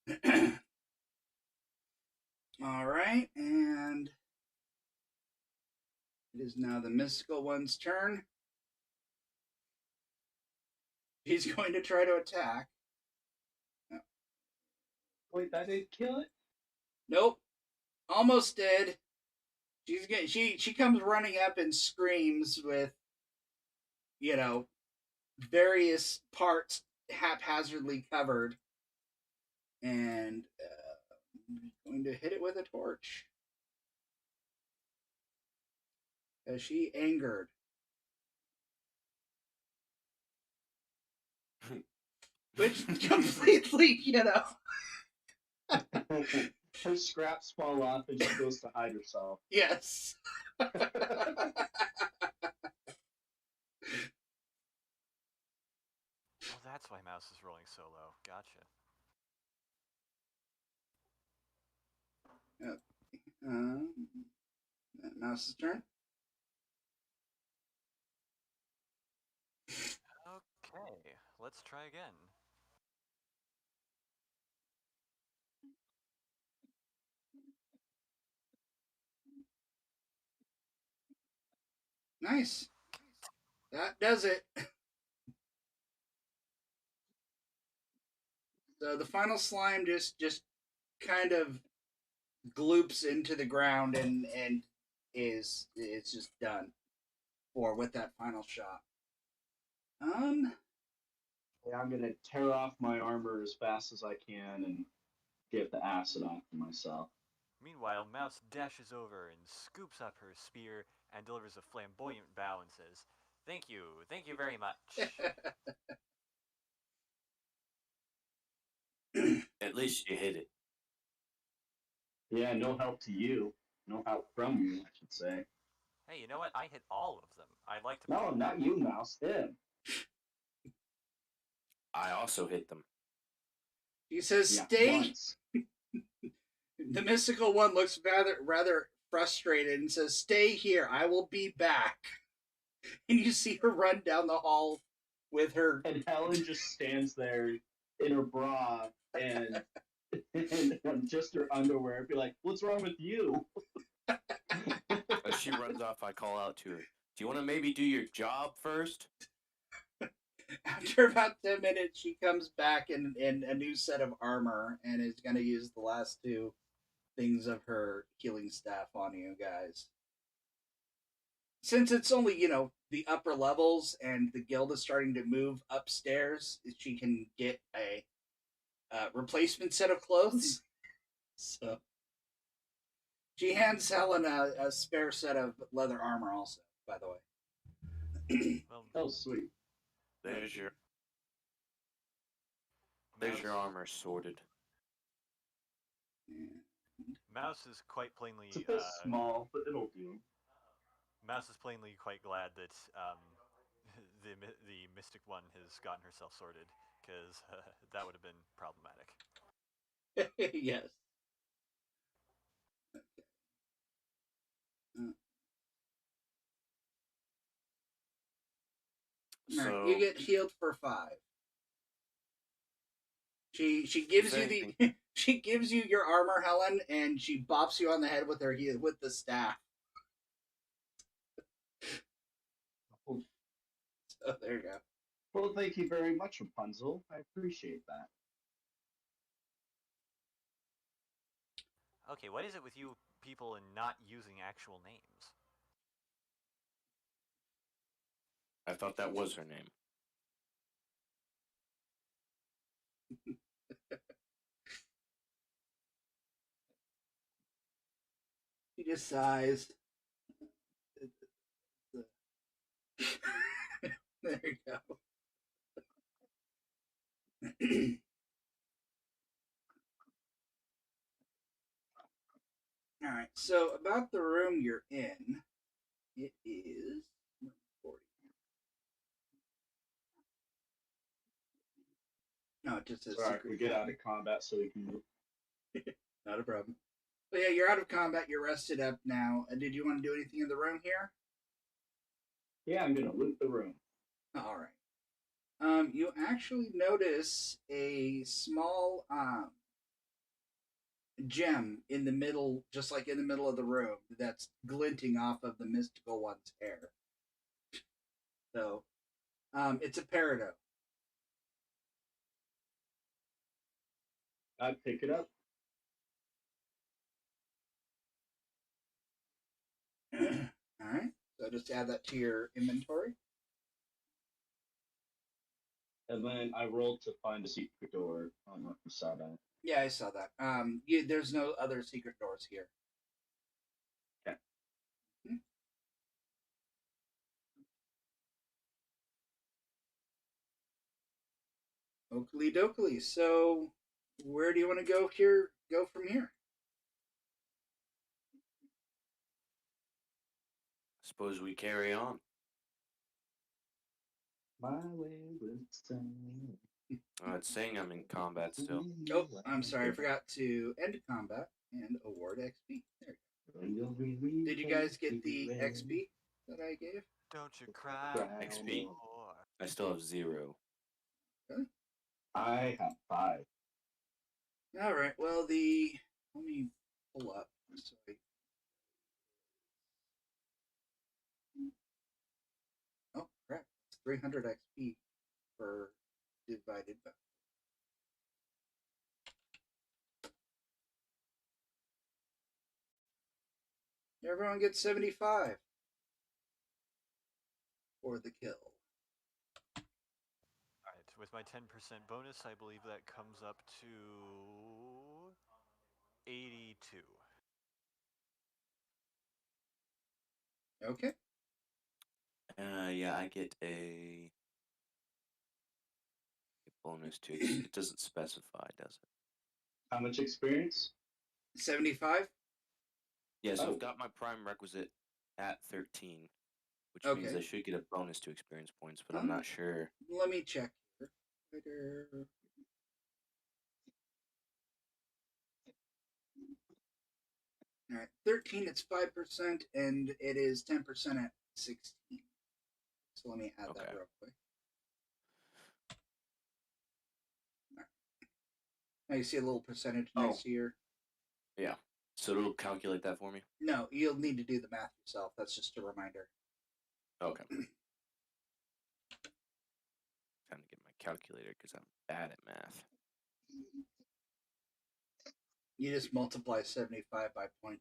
you go. All right, and it is now the mystical one's turn. He's going to try to attack. Oh. Wait, that didn't kill it? Nope. Almost did. She comes running up and screams with, various parts haphazardly covered, and I'm going to hit it with a torch. As she angered. Which completely, Her scraps fall off and she goes to hide herself. Yes. Well, that's why Mouse is rolling so low. Gotcha. Mouse's turn. Okay, let's try again. Nice. That does it. So the final slime just kind of gloops into the ground and it's just done with that final shot. Yeah, I'm gonna tear off my armor as fast as I can and get the acid off for myself. Meanwhile, Mouse dashes over and scoops up her spear and delivers a flamboyant bow and says, thank you very much. At least you hit it. Yeah, no help to you. No help from you, I should say. Hey, you know what? I hit all of them. I'd like to. No, not you, Mouse. Him. I also hit them. He says, "Stay." The mystical one looks rather frustrated and says, "Stay here. I will be back." And you see her run down the hall with her. And Helen just stands there in her bra and just her underwear. Be like, "What's wrong with you?" As she runs off, I call out to her. Do you want to maybe do your job first? After about 10 minutes, she comes back in a new set of armor and is going to use the last two things of her healing staff on you guys. Since it's only, the upper levels and the guild is starting to move upstairs, she can get a replacement set of clothes. So she hands Helen a spare set of leather armor also, by the way. Well, oh, sweet. There's your armor sorted. Mouse is quite plainly. It's a bit small, but it'll do. Mouse is plainly quite glad that the mystic one has gotten herself sorted, because that would have been problematic. Yes. So, right, you get healed for 5. She gives you she gives you your armor, Helen, and she bops you on the head with the staff. So there you go. Well, thank you very much, Rapunzel. I appreciate that. Okay, what is it with you people and not using actual names? I thought that was her name. your size. There you go. All right. So about the room you're in, it is 40. No, it just says Sorry, secret. we get out of combat so we can move. Not a problem. But yeah, you're out of combat. You're rested up now. Did you want to do anything in the room here? Yeah, I'm gonna loot the room. All right. You actually notice a small gem in the middle, just like in the middle of the room, that's glinting off of the mystical one's hair. So, it's a peridot. I pick it up. All right. So just add that to your inventory. And then I rolled to find a secret door. I don't know if you saw that. Yeah, I saw that. There's no other secret doors here. Okay. Oakley dokley. So, where do you want to go here? Go from here. Suppose we carry on. My wayward son. It's saying I'm in combat still. Oh, I'm sorry. I forgot to end combat and award XP. There you go. Did you guys get the XP that I gave? Don't you cry XP? more. I still have 0. Really? I have 5. All right. Well, let me pull up. So oh crap! It's 300 XP per divided by. Everyone gets 75 for the kill. Alright, with my 10% bonus, I believe that comes up to 82. Okay. Yeah, I get a bonus to. It doesn't specify, does it? How much experience? 75? Yeah, so I've got my prime requisite at 13, which means I should get a bonus to experience points, but I'm not sure. Let me check here. All right, 13, it's 5%, and it is 10% at 16. So let me add that real quick. Right. Now you see a little percentage next year. Yeah. So it'll calculate that for me? No, you'll need to do the math yourself. That's just a reminder. Okay. Time to get my calculator because I'm bad at math. You just multiply 75 by 0.05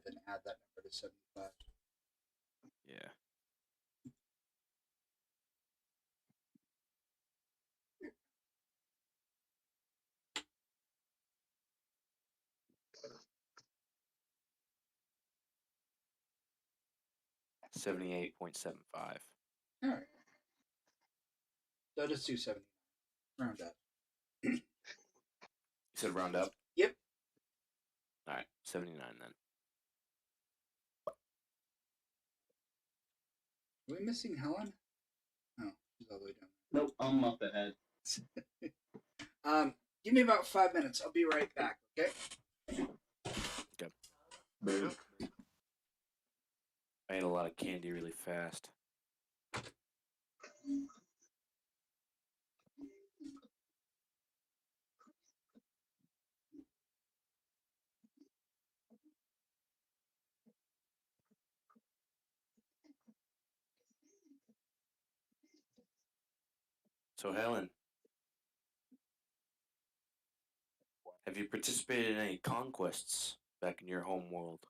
and add that number to 75. Yeah. $78.75. All right. So just do 79. Round up. You said round up? Yep. All right, 79 then. Are we missing Helen? Oh, she's all the way down. Nope, I'm up ahead. Give me about 5 minutes. I'll be right back, okay? Okay. Boom. I ate a lot of candy really fast. So, Helen, have you participated in any conquests back in your home world?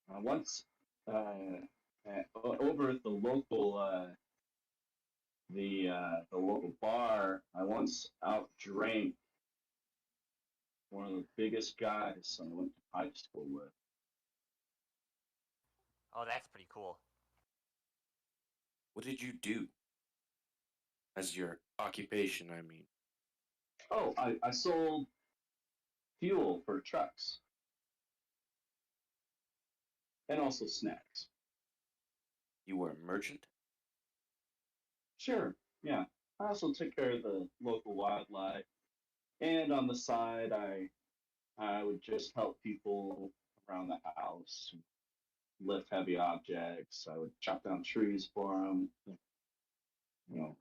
Once, over at the local, the local bar, I once outdrank one of the biggest guys I went to high school with. Oh, that's pretty cool. What did you do as your occupation? I mean, Oh, I sold fuel for trucks and also snacks. you were a merchant. Sure, yeah. I also took care of the local wildlife, and on the side, I would just help people around the house, lift heavy objects. I would chop down trees for them. You know,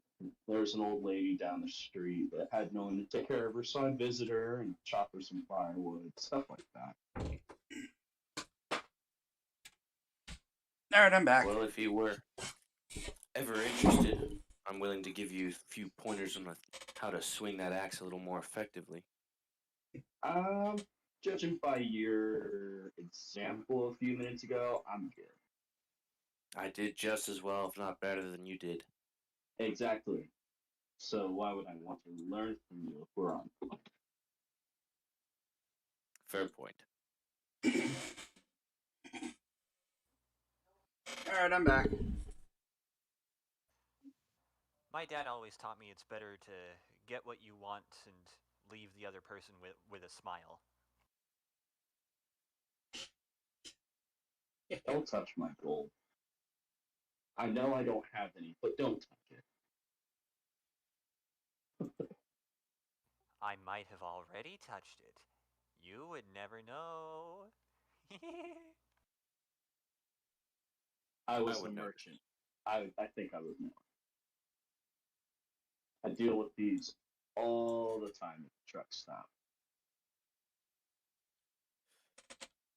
there's an old lady down the street that had no one to take care of her, so I'd visit her and chop her some firewood, stuff like that. All right, I'm back. Well, if you were ever interested, I'm willing to give you a few pointers on how to swing that axe a little more effectively. Judging by your example a few minutes ago, I'm good. I did just as well, if not better, than you did. Exactly. So why would I want to learn from you if we're on point? Fair point. All right, I'm back. My dad always taught me it's better to get what you want and leave the other person with a smile. Don't touch my gold. I know I don't have any, but don't touch it. I might have already touched it. You would never know. I was I a would know. merchant. I think I would know. I deal with these all the time at the truck stop.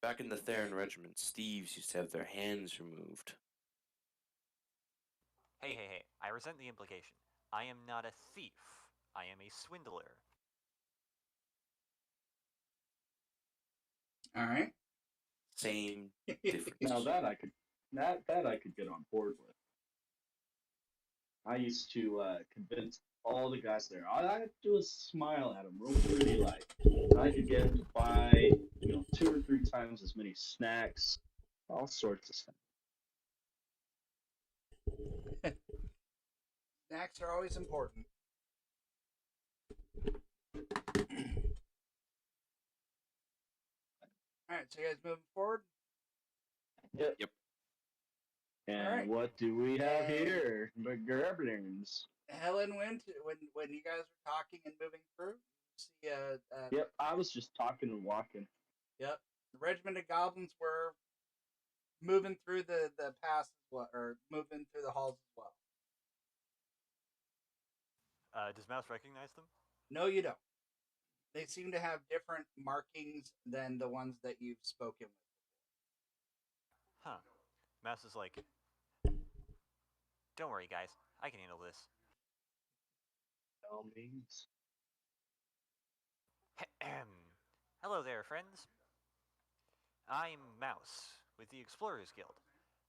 Back in the Theron Regiment, Steves used to have their hands removed. Hey, I resent the implication. I am not a thief. I am a swindler. All right. Same difference. Now that I could get on board with. I used to convince all the guys there. All I had to do was smile at them real pretty, like I could get them to buy, 2 or 3 times as many snacks, all sorts of stuff. Snacks are always important. All right, so you guys moving forward? Yep. And All right. what do we have here? The gremlins. Helen went when you guys were talking and moving through. See, Yep, I was just talking and walking. Yep, the regiment of goblins were moving through the pass as well, or moving through the halls as well. Does Mouse recognize them? No, you don't. They seem to have different markings than the ones that you've spoken with. Huh. Mouse is like, don't worry, guys. I can handle this. No means. Hello there, friends. I'm Mouse with the Explorers Guild.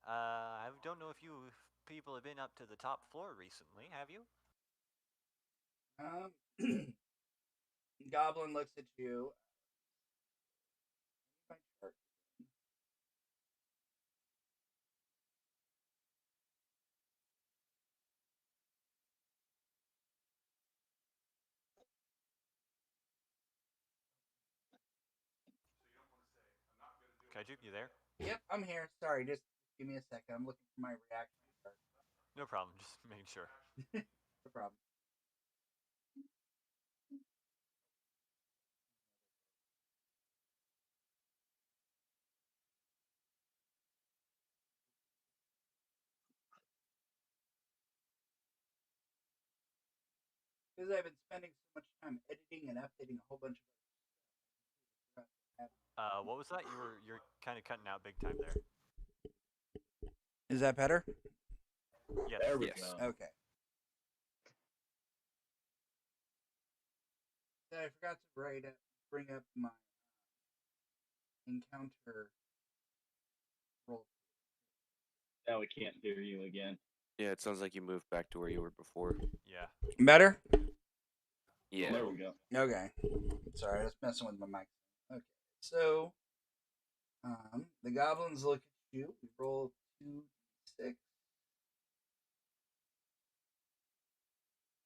I don't know if you people have been up to the top floor recently, have you? Goblin looks at you. My chart. Kaiju, you there? Yep, I'm here. Sorry, just give me a second. I'm looking for my reaction chart. No problem, just making sure. No problem. Because I've been spending so much time editing and updating a whole bunch of other stuff. What was that? You're kind of cutting out big time there. Is that better? Yes. There we Yes. go. Okay. So I forgot to bring up my encounter roll. Now we can't hear you again. Yeah, it sounds like you moved back to where you were before. Yeah. Better? Yeah. There we go. Okay. Sorry, I was messing with my mic. Okay. So, the goblins look at you. We roll 2d6.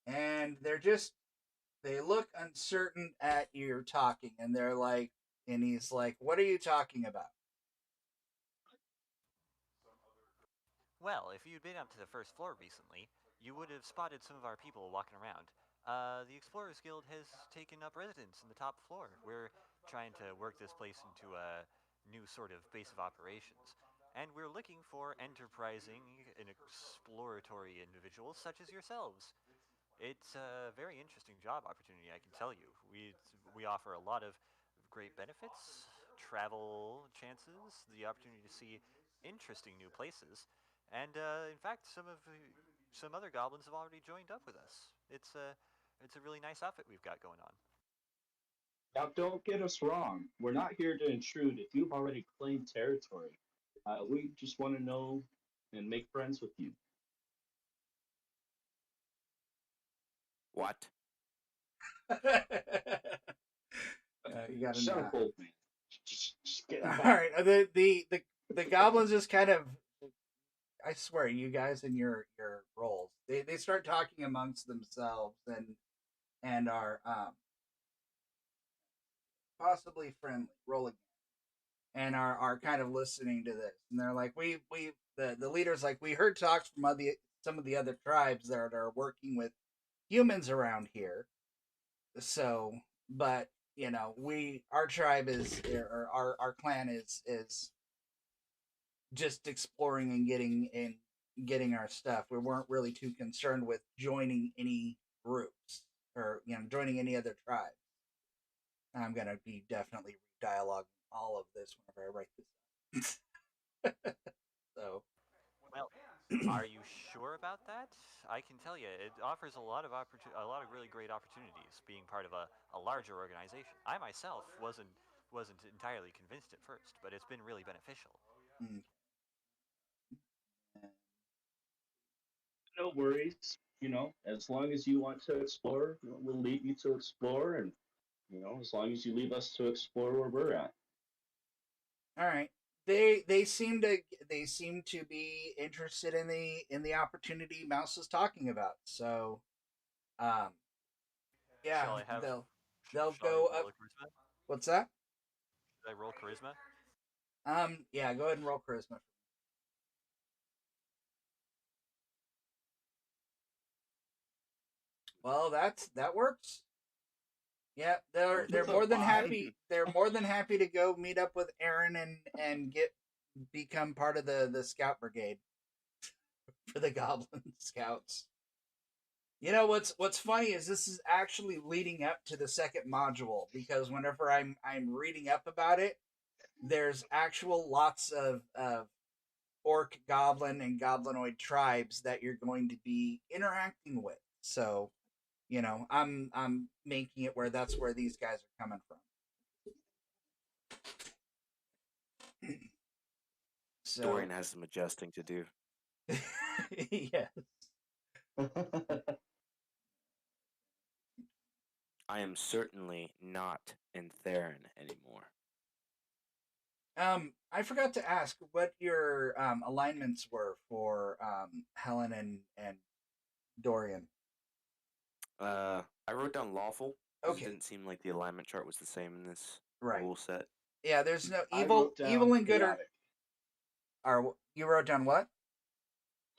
And they look uncertain at you talking, and he's like, "What are you talking about?" Well, if you'd been up to the first floor recently, you would have spotted some of our people walking around. The Explorers Guild has taken up residence in the top floor. We're trying to work this place into a new sort of base of operations. And we're looking for enterprising and exploratory individuals such as yourselves. It's a very interesting job opportunity, I can tell you. We offer a lot of great benefits, travel chances, the opportunity to see interesting new places, and in fact, some other goblins have already joined up with us. It's a really nice outfit we've got going on. Now, don't get us wrong. We're not here to intrude if you've already claimed territory. We just want to know and make friends with you. What? You got to Shut know. up, old man. Just get All back. right. The goblins just kind of. I swear, you guys in your roles, they start talking amongst themselves and are possibly friendly. Roll again. And are kind of listening to this, and they're like, the leader's like, we heard talks from some of the other tribes that are working with humans around here. So, but our tribe or our clan is just exploring and getting our stuff. We weren't really too concerned with joining any groups or joining any other tribes. I'm gonna be definitely dialoguing all of this whenever I write this. So, Well, are you sure about that? I can tell you, it offers a lot of a lot of really great opportunities being part of a larger organization. I myself wasn't entirely convinced at first, but it's been really beneficial. mm, No worries. As long as you want to explore, we'll leave you to explore, and as long as you leave us to explore where we're at. all right. They seem to be interested in the opportunity Mouse is talking about. So, um, yeah, Shall I have? they'll Shall I go roll up. a charisma? What's that? Should I roll charisma? Yeah, go ahead and roll charisma. Well, that works. Yeah, they're more than happy. They're more than happy to go meet up with Aaron and become part of the scout brigade for the Goblin Scouts. You know what's funny is this is actually leading up to the second module, because whenever I'm reading up about it, there's actual lots of orc, goblin, and goblinoid tribes that you're going to be interacting with. So, I'm making it where that's where these guys are coming from. So, Dorian has some adjusting to do. yes. I am certainly not in Theron anymore. I forgot to ask what your alignments were for Helen and Dorian. I wrote down lawful. Okay. It didn't seem like the alignment chart was the same in this Right. rule set. Yeah, there's no I evil. wrote down Evil and good chaotic. are. You wrote down what?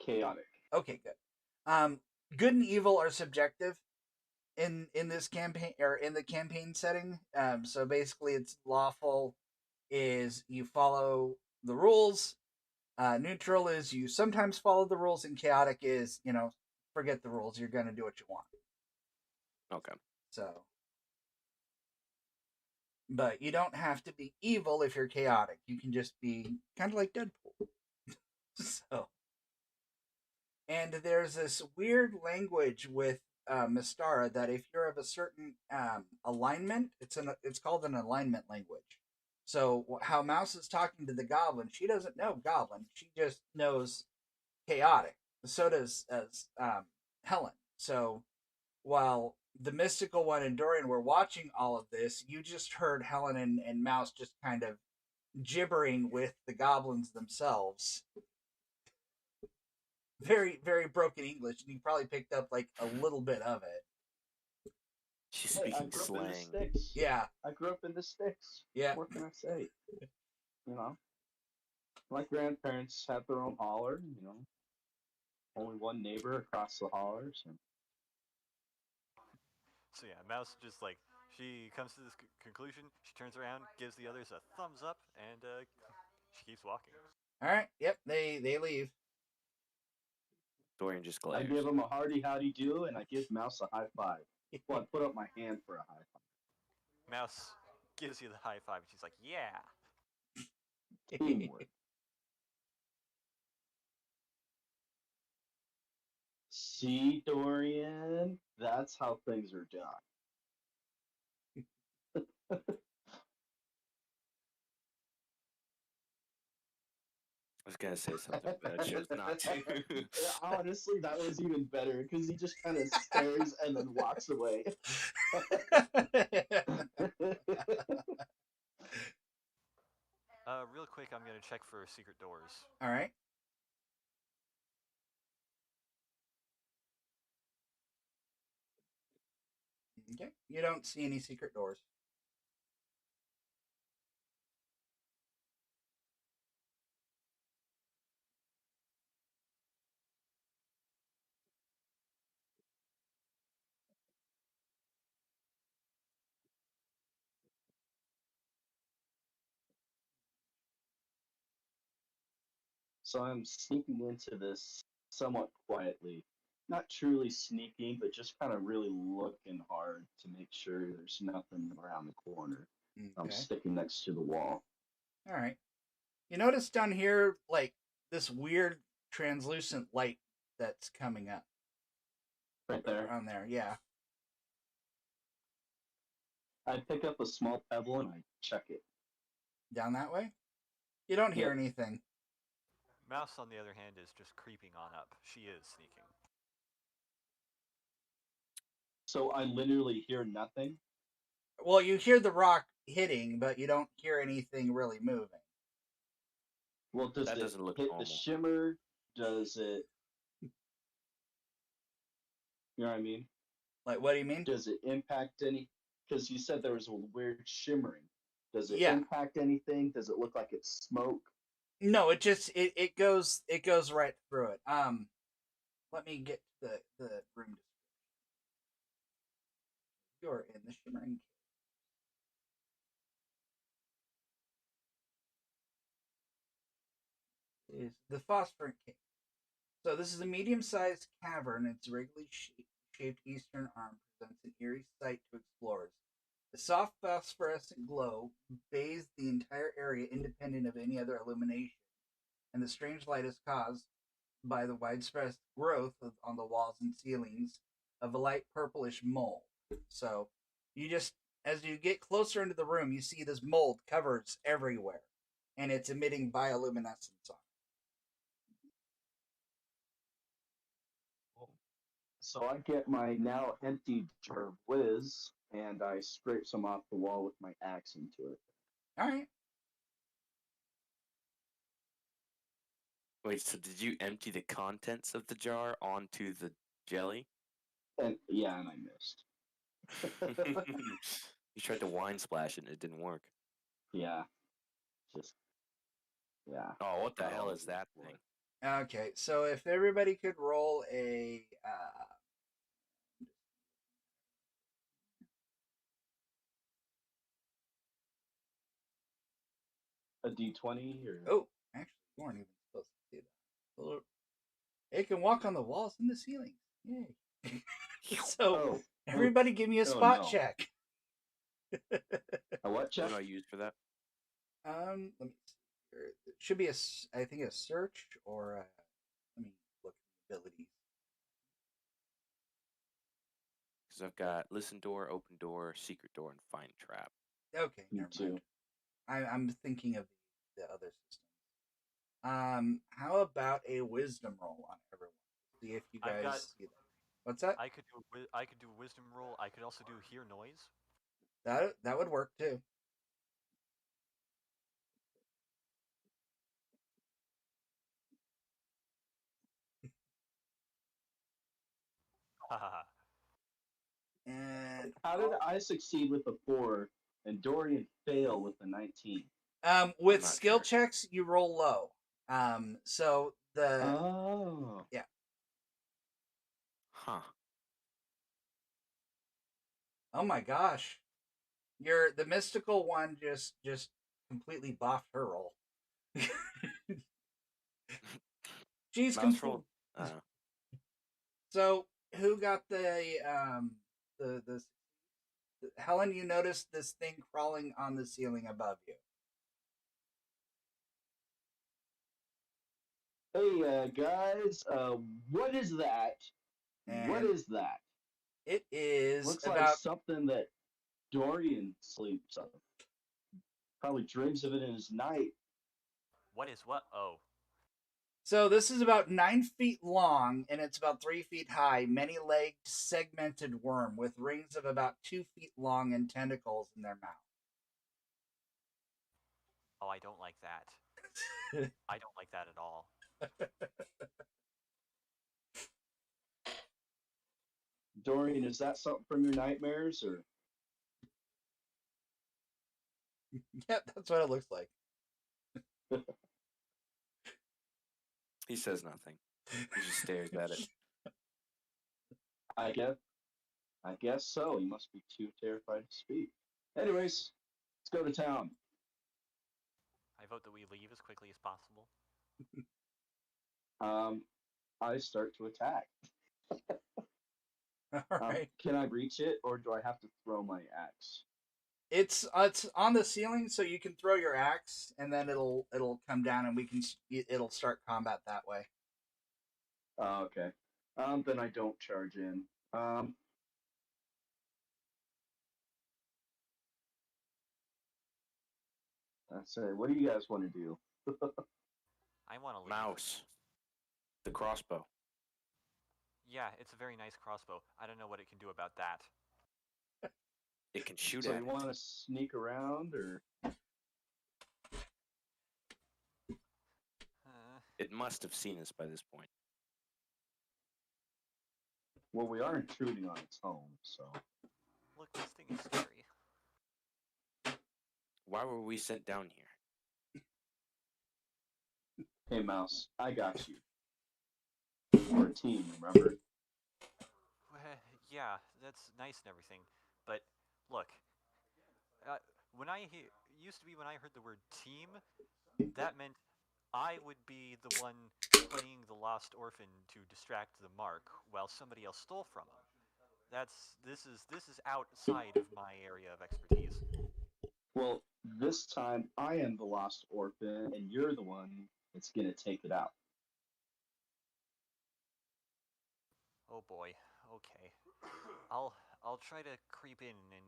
Chaotic. Okay, good. Good and evil are subjective in this campaign or in the campaign setting. So basically, it's lawful is you follow the rules. Neutral is you sometimes follow the rules, and chaotic is forget the rules. You're gonna do what you want. Okay. So, but you don't have to be evil if you're chaotic. You can just be kind of like Deadpool. So, and there's this weird language with Mystara that if you're of a certain alignment, it's called an alignment language. So how Mouse is talking to the Goblin, she doesn't know Goblin. She just knows chaotic. So does Helen. So while the mystical one and Dorian were watching all of this, you just heard Helen and Mouse just kind of gibbering with the goblins themselves. Very, very broken English, and you probably picked up like a little bit of it. She's Hey, speaking slang. Yeah. I grew up in the sticks. Yeah. What can I say? You know, my grandparents had their own holler. You know, only one neighbor across the holler. So yeah, Mouse just like she comes to this conclusion. She turns around, gives the others a thumbs up, and she keeps walking. All right. Yep. They leave. Dorian just I glares. give him a hearty howdy do, and I give Mouse a high five. Well, I put up my hand for a high five. Mouse gives you the high five, and she's like, "Yeah." Teamwork. See, Dorian, that's how things are done. I was gonna say something, but I chose not to. Honestly, that was even better because he just kind of stares and then walks away. Real quick, I'm gonna check for secret doors. All right. Okay. You don't see any secret doors. So I'm sneaking into this somewhat quietly. Not truly sneaking, but just kind of really looking hard to make sure there's nothing around the corner. Okay. I'm sticking next to the wall. All right. You notice down here, like, this weird translucent light that's coming up. Right there. Around there, yeah. I pick up a small pebble and I check it. Down that way? You don't hear Yep. anything. Mouse, on the other hand, is just creeping on up. She is sneaking. So I literally hear nothing. Well, you hear the rock hitting, but you don't hear anything really moving. Well, does That it doesn't look hit normal. the shimmer? Does it? You know what I mean? Like, what do you mean? Does it impact any? Because you said there was a weird shimmering. Does it Yeah. impact anything? Does it look like it's smoke? No, it just it goes right through it. Let me get the room description. You're in the shimmering cave. Is the phosphorant cave. So this is a medium-sized cavern. Its regularly shaped eastern arm presents an eerie sight to explorers. The soft phosphorescent glow bathes the entire area independent of any other illumination, and the strange light is caused by the widespread growth on the walls and ceilings of a light purplish mold. So you just, as you get closer into the room, you see this mold covers everywhere, and it's emitting bioluminescence on it. So I get my now empty jar of whiz and I scrape some off the wall with my axe into it. All right. Wait, so did you empty the contents of the jar onto the jelly? And yeah, and I missed. You tried to wine splash it and it didn't work. Yeah. Just yeah. Oh, what the hell is that thing? Okay, so if everybody could roll a D20 or oh, actually, you weren't even supposed to do that. It can walk on the walls and the ceiling. Yay! So everybody, give me a spot check. A what check? What do I use for that? Let me see here. It should be I think a search or let me look at abilities. Because I've got listen door, open door, secret door, and find trap. Okay, Me never too. mind. I'm thinking of the other systems. How about a wisdom roll on everyone? See if you guys see that. What's that? I could do a wisdom roll. I could also do hear noise. That would work too. And How did I succeed with the 4 and Dorian fail with the 19? with not skill sure. checks, you roll low. So the Oh. yeah. Huh. Oh my gosh, the mystical one just completely boffed her roll. She's Mouse complete. roll. So who got the Helen? You noticed this thing crawling on the ceiling above you. Hey, guys, what is that? What And is that? it is Looks like about something that Dorian sleeps on. Probably dreams of it in his night. What is what? Oh, so this is about 9 feet long and it's about 3 feet high, many-legged, segmented worm with rings of about 2 feet long and tentacles in their mouth. oh, I don't like that. I don't like that at all. Dorian, is that something from your nightmares, or? Yeah, that's what it looks like. He says nothing. He just stares at it. I guess so. He must be too terrified to speak. Anyways, let's go to town. I vote that we leave as quickly as possible. I start to attack. All right. Can I reach it, or do I have to throw my axe? It's on the ceiling, so you can throw your axe, and then it'll come down, and it'll start combat that way. Oh, okay. Then I don't charge in. I say, what do you guys want to do? I want to leave. Mouse. The crossbow. Yeah, it's a very nice crossbow. I don't know what it can do about that. It can shoot So at you it. want to sneak around, or? It must have seen us by this point. Well, we are intruding on its home, so. Look, this thing is scary. Why were we sent down here? Hey, Mouse, I got you. We're a team, remember? Yeah, that's nice and everything, but look, when used to be when I heard the word team, that meant I would be the one playing the lost orphan to distract the mark while somebody else stole from him. This is outside of my area of expertise. Well, this time I am the lost orphan, and you're the one that's gonna take it out. Oh boy. Okay. I'll try to creep in and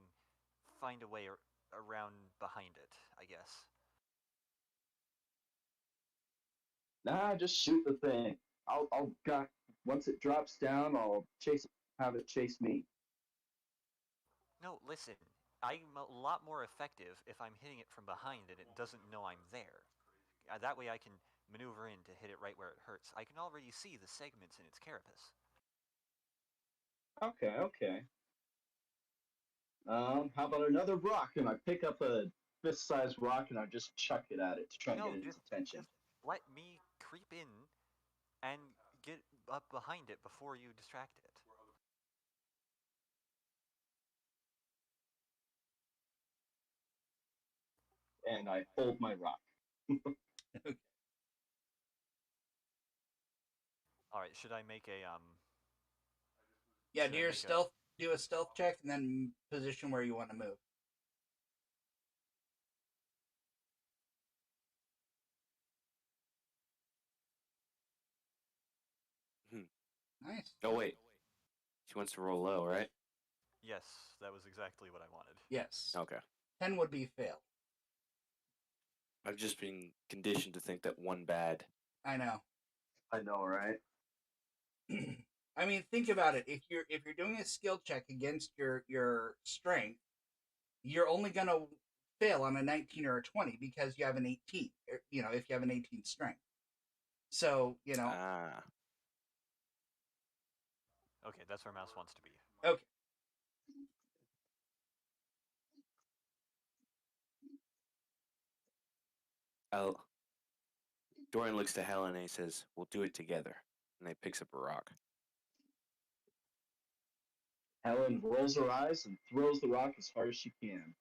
find a way around behind it, I guess. Nah, just shoot the thing. I'll got once it drops down, I'll have it chase me. No, listen. I'm a lot more effective if I'm hitting it from behind and it doesn't know I'm there. That way I can maneuver in to hit it right where it hurts. I can already see the segments in its carapace. Okay. How about another rock? And I pick up a fist-sized rock and I just chuck it at it to try and No, get its attention. just let me creep in and get up behind it before you distract it. And I hold my rock. All right, should I make a Yeah, should I make a do a stealth check, and then position where you want to move. Nice. Oh, wait. She wants to roll low, right? Yes, that was exactly what I wanted. Yes. Okay. 10 would be fail. I've just been conditioned to think that one bad. I know. I know, right? I mean, think about it. If you're doing a skill check against your strength, you're only gonna fail on a 19 or a 20 because you have an 18. If you have an 18 strength. So Okay, that's where Mouse wants to be. Okay. Dorian looks to Helen and he says, "We'll do it together." And he picks up a rock. Helen rolls her eyes and throws the rock as hard as she can.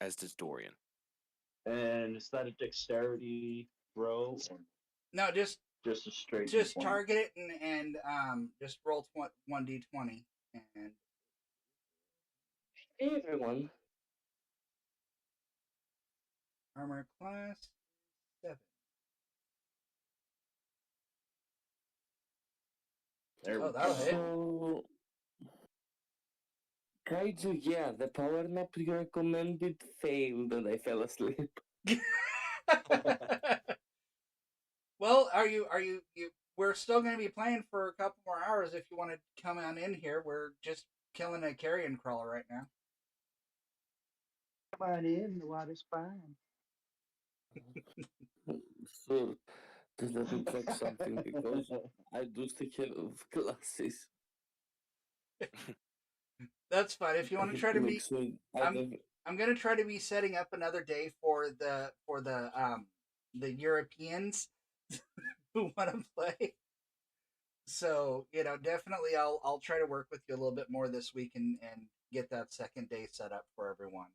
As does Dorian. And is that a dexterity throw? No, just a straight. Just target it and just roll 1d20 and. Hey everyone. Armor class 7. That'll hit. So, Kaiju, yeah, the power nap you recommended failed and I fell asleep. Well, we're still going to be playing for a couple more hours if you want to come on in here. We're just killing a carrion crawler right now. Come on in, the water's fine. So, does that look like something? Because I do take care of classes. That's fine. If you want to try to meet, I'm going to try to be setting up another day for the Europeans who want to play. So definitely, I'll try to work with you a little bit more this week and get that second day set up for everyone.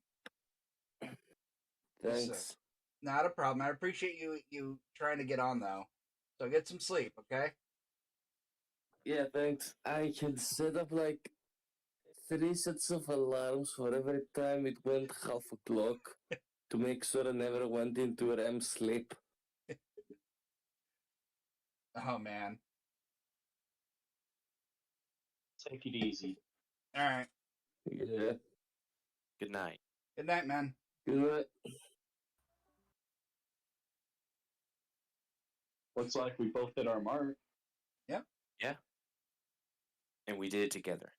Thanks. So, not a problem. I appreciate you trying to get on though. So get some sleep, okay? Yeah, thanks. I can set up like 3 sets of alarms for every time it went half o'clock to make sure I never went into REM sleep. Oh man. Take it easy. All right. Yeah. Good night. Good night, man. Good night. Looks like we both hit our mark. Yep. Yeah. And we did it together.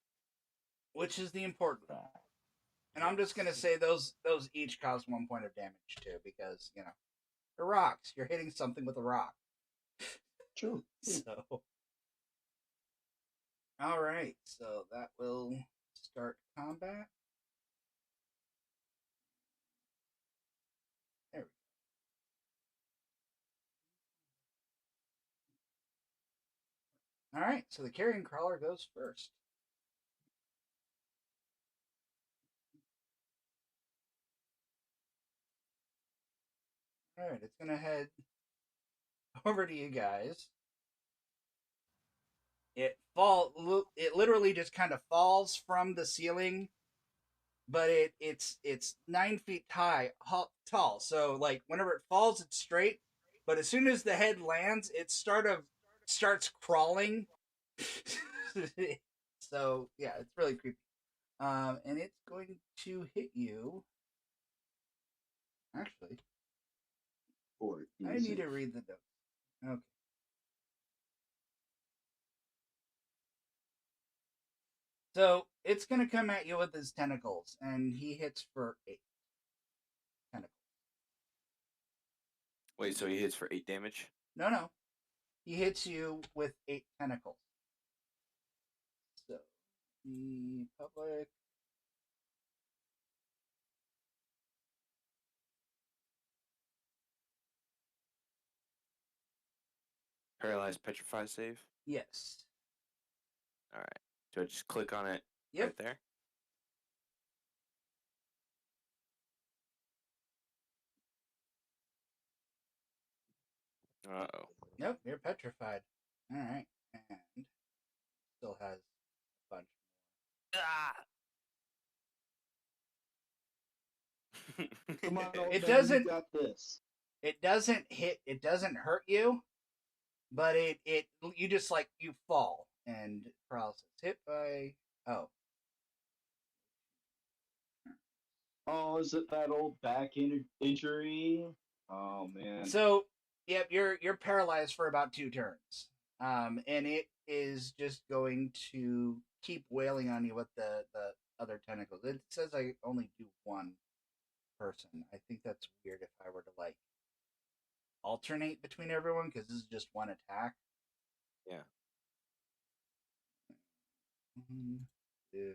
Which is the important thing. And I'm just gonna say those each cause 1 point of damage too, because they're rocks. You're hitting something with a rock. True. So. All right. So that will start combat. There we go. All right. So the carrion crawler goes first. All right. It's gonna head over to you guys. It literally just kind of falls from the ceiling, but it's 9 feet tall. So like whenever it falls, it's straight. But as soon as the head lands, it starts crawling. So yeah, it's really creepy. And it's going to hit you. Actually, I need to read the notes. Okay. So it's going to come at you with his tentacles, and he hits for 8 tentacles. Wait, so he hits for 8 damage? No. He hits you with 8 tentacles. So, the public. Paralyzed petrify save? Yes. All right. Do I just click on it right there? Uh-oh. Nope, you're petrified. All right. And still has a bunch more. Come on, it doesn't. You got this. It doesn't hit. It doesn't hurt you, but you just you fall and paralysis. Hit by Oh, is it that old back injury? Oh man. So, yep, you're paralyzed for about 2 turns. and it is just going to keep wailing on you with the other tentacles. It says I only do one person. I think that's weird if I were to like alternate between everyone because this is just one attack. Yeah. 1, 2.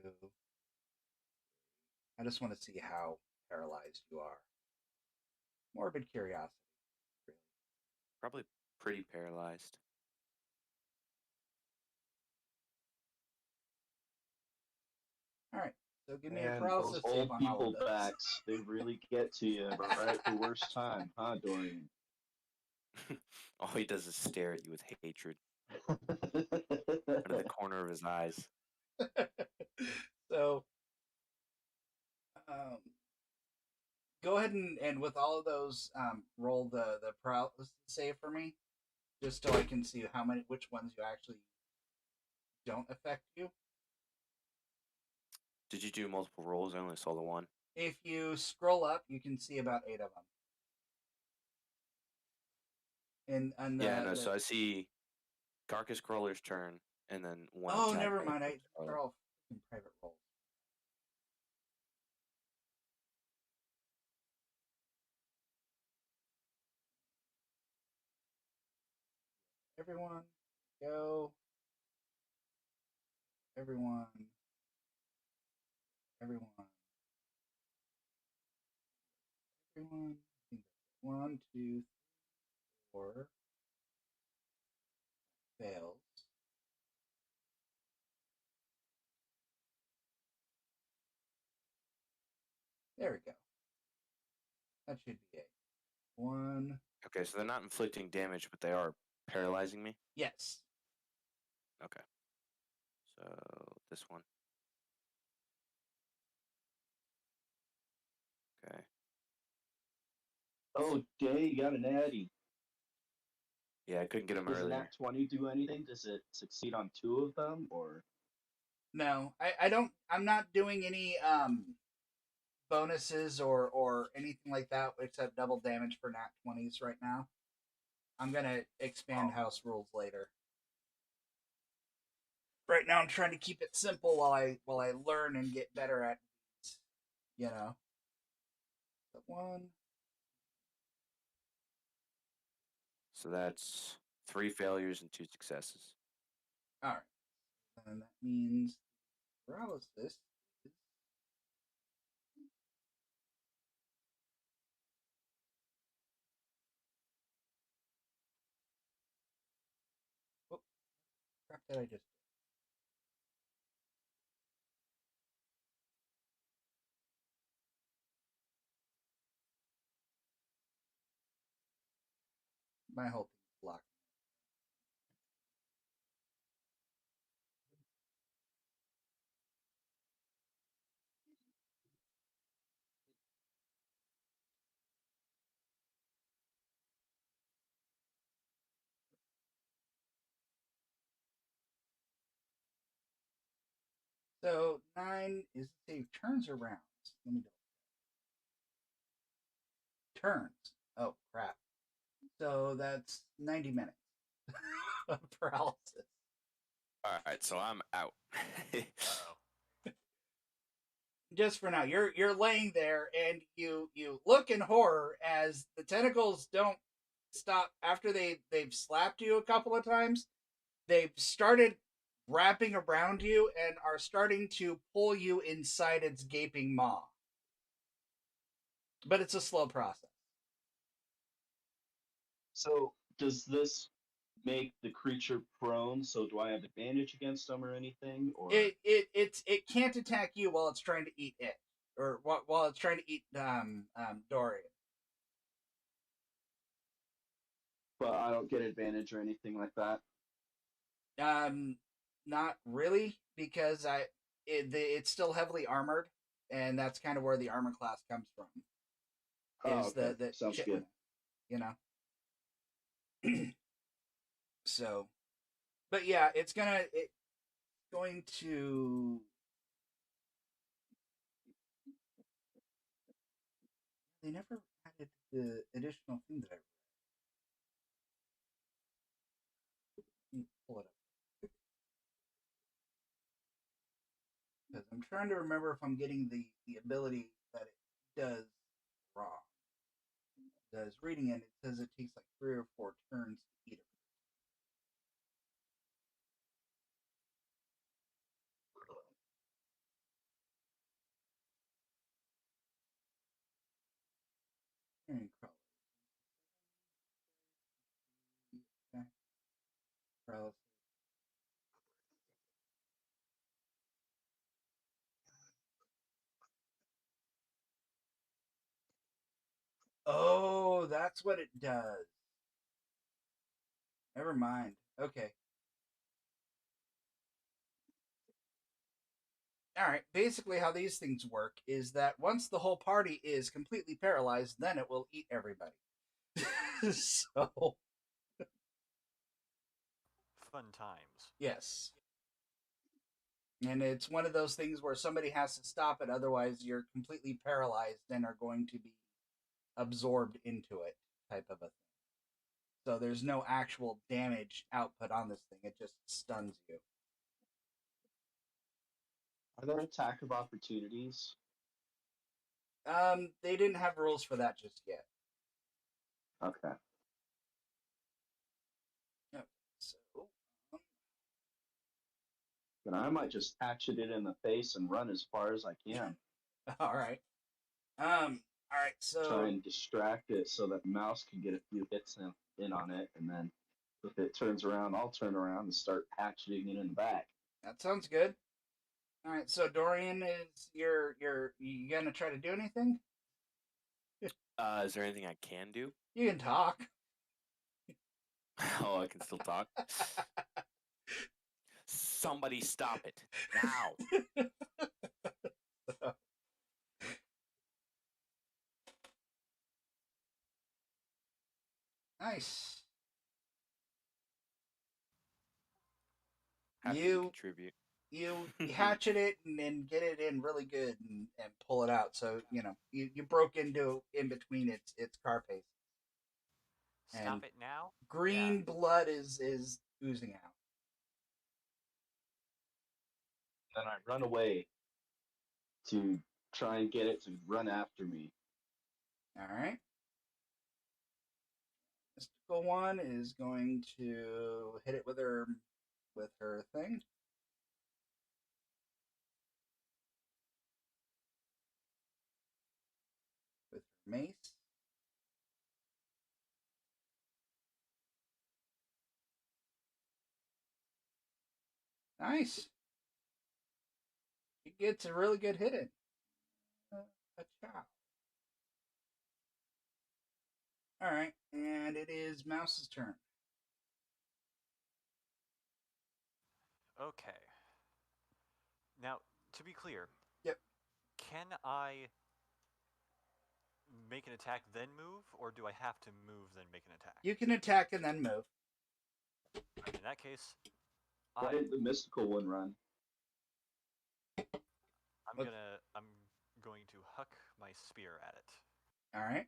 I just want to see how paralyzed you are. Morbid curiosity, really. Probably pretty paralyzed. All right, so give me a Man, paralysis those save old on all people of those. backs, they really get to you right at the worst time, huh, Dorian? All he does is stare at you with hatred out of the corner of his eyes. So, um, go ahead and with all of those, roll the paralysis save for me, just so I can see which ones you actually don't affect you. Did you do multiple rolls? I only saw the one. If you scroll up, you can see about 8 of them. So I see Carcass Crawler's turn, and then one. Oh, attack never by mind. Carcass Crawler. They're all private rolls. Everyone, go. Everyone. Everyone. Everyone. I think that's 1, 2, 3, 4. Fails. There we go. That should be it. 1. Okay, so they're not inflicting damage, but they are paralyzing me? Yes. Okay. So this one. Okay. Oh, Day, you got an Addy. Yeah, I couldn't get him Does an earlier. Nat 20 do anything? Does it succeed on 2 of them, or? No, I don't. I'm not doing any bonuses or anything like that except double damage for nat 20s right now. I'm gonna expand house rules later. Right now, I'm trying to keep it simple while I learn and get better at these. You know. But 1. So that's 3 failures and 2 successes. All right, and that means paralysis is. Oh, crap! That I just. My whole thing's blocked. So 9 is save turns or rounds. Let me turns. Oh crap! So that's 90 minutes of paralysis. Alright, so I'm out. Uh-oh. Just for now, you're laying there and you look in horror as the tentacles don't stop after they've slapped you a couple of times. They've started wrapping around you and are starting to pull you inside its gaping maw. But it's a slow process. So, does this make the creature prone? So, do I have advantage against them or anything? Or It can't attack you while it's trying to eat it, or while it's trying to eat Dorian. but I don't get advantage or anything like that. Not really, because it's still heavily armored, and that's kind of where the armor class comes from. Oh, Is okay. the Sounds good. You know. So, but yeah, it's going to. They never added the additional thing that I I'm trying to remember if I'm getting the ability that it does wrong. I was reading it. It says it takes like 3 or 4 turns to eat it. Oh, that's what it does. Never mind. Okay. All right. Basically, how these things work is that once the whole party is completely paralyzed, then it will eat everybody. So. Fun times. Yes. And it's one of those things where somebody has to stop it, otherwise you're completely paralyzed and are going to be absorbed into it, type of a thing. So there's no actual damage output on this thing, it just stuns you. Are there attack of opportunities? They didn't have rules for that just yet. Okay. Okay, so Then I might just hatchet it in the face and run as far as I can. all right. All right, so Try and distract it so that Mouse can get a few hits in on it, and then if it turns around, I'll turn around and start hatcheting it in the back. that sounds good. All right, so Dorian, is you gonna try to do anything? Is there anything I can do? You can talk. Oh, I can still talk. Somebody stop it now! Nice. Happy to contribute. You hatchet it and then get it in really good and pull it out. So you broke into in between its carapace. Stop it now. Green blood is oozing out. Then I run away to try and get it to run after me. All right. Mystical one is going to hit it with her thing. With her mace. Nice. He gets a really good hit in. A chow. All right, and it is Mouse's turn. Okay. Now, to be clear. Yep. Can I make an attack then move, or do I have to move then make an attack? You can attack and then move. In that case, Why didn't the mystical one run? I'm going to huck my spear at it. All right.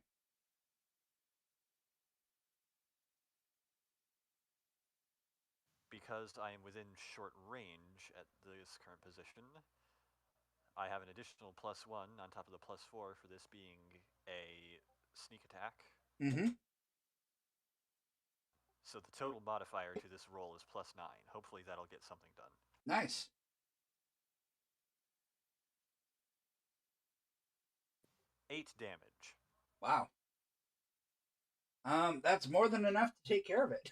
Because I am within short range at this current position, I have an additional +1 on top of the +4 for this being a sneak attack. Mm-hmm. So the total modifier to this roll is +9. Hopefully that'll get something done. Nice. 8 damage. Wow. That's more than enough to take care of it.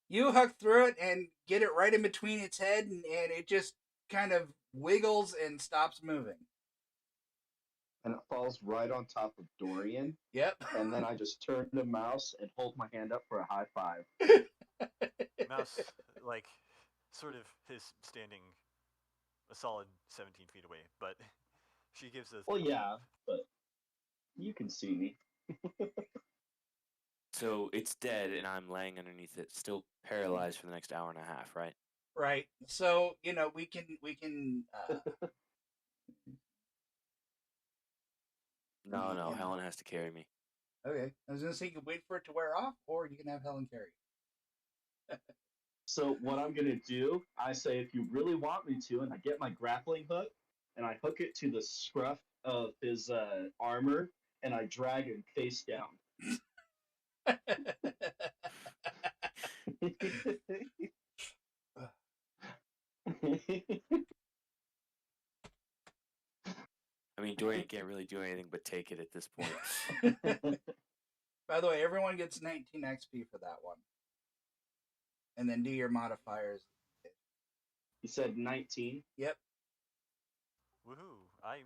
You huck through it and get it right in between its head, and it just kind of wiggles and stops moving. And it falls right on top of Dorian. Yep. And then I just turn to Mouse and hold my hand up for a high five. Mouse, sort of is standing a solid 17 feet away, but she gives a... Well, yeah, but you can see me. So it's dead, and I'm laying underneath it, still paralyzed for the next hour and a half, right? Right. So we can. No, Helen has to carry me. Okay, I was gonna say you can wait for it to wear off, or you can have Helen carry. So what I'm gonna do, I say if you really want me to, and I get my grappling hook and I hook it to the scruff of his armor and I drag him face down. I mean, Dorian can't really do anything but take it at this point. By the way, everyone gets 19 XP for that one. And then do your modifiers. You said 19? Yep. Woohoo! I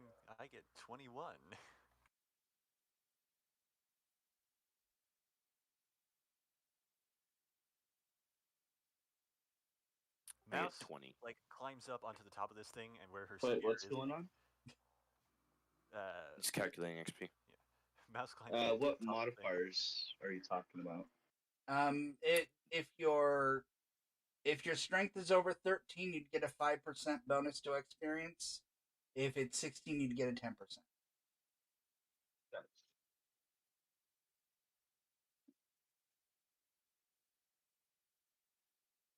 get 21. I get Mouse 20. like climbs up onto the top of this thing, and where her Wait, spear what's is. going on? Just calculating XP. Yeah. Mouse climbs up to the What top of the thing. modifiers are you talking about? If your strength is over 13, you'd get a 5% bonus to experience. If it's 16, you'd get a 10%.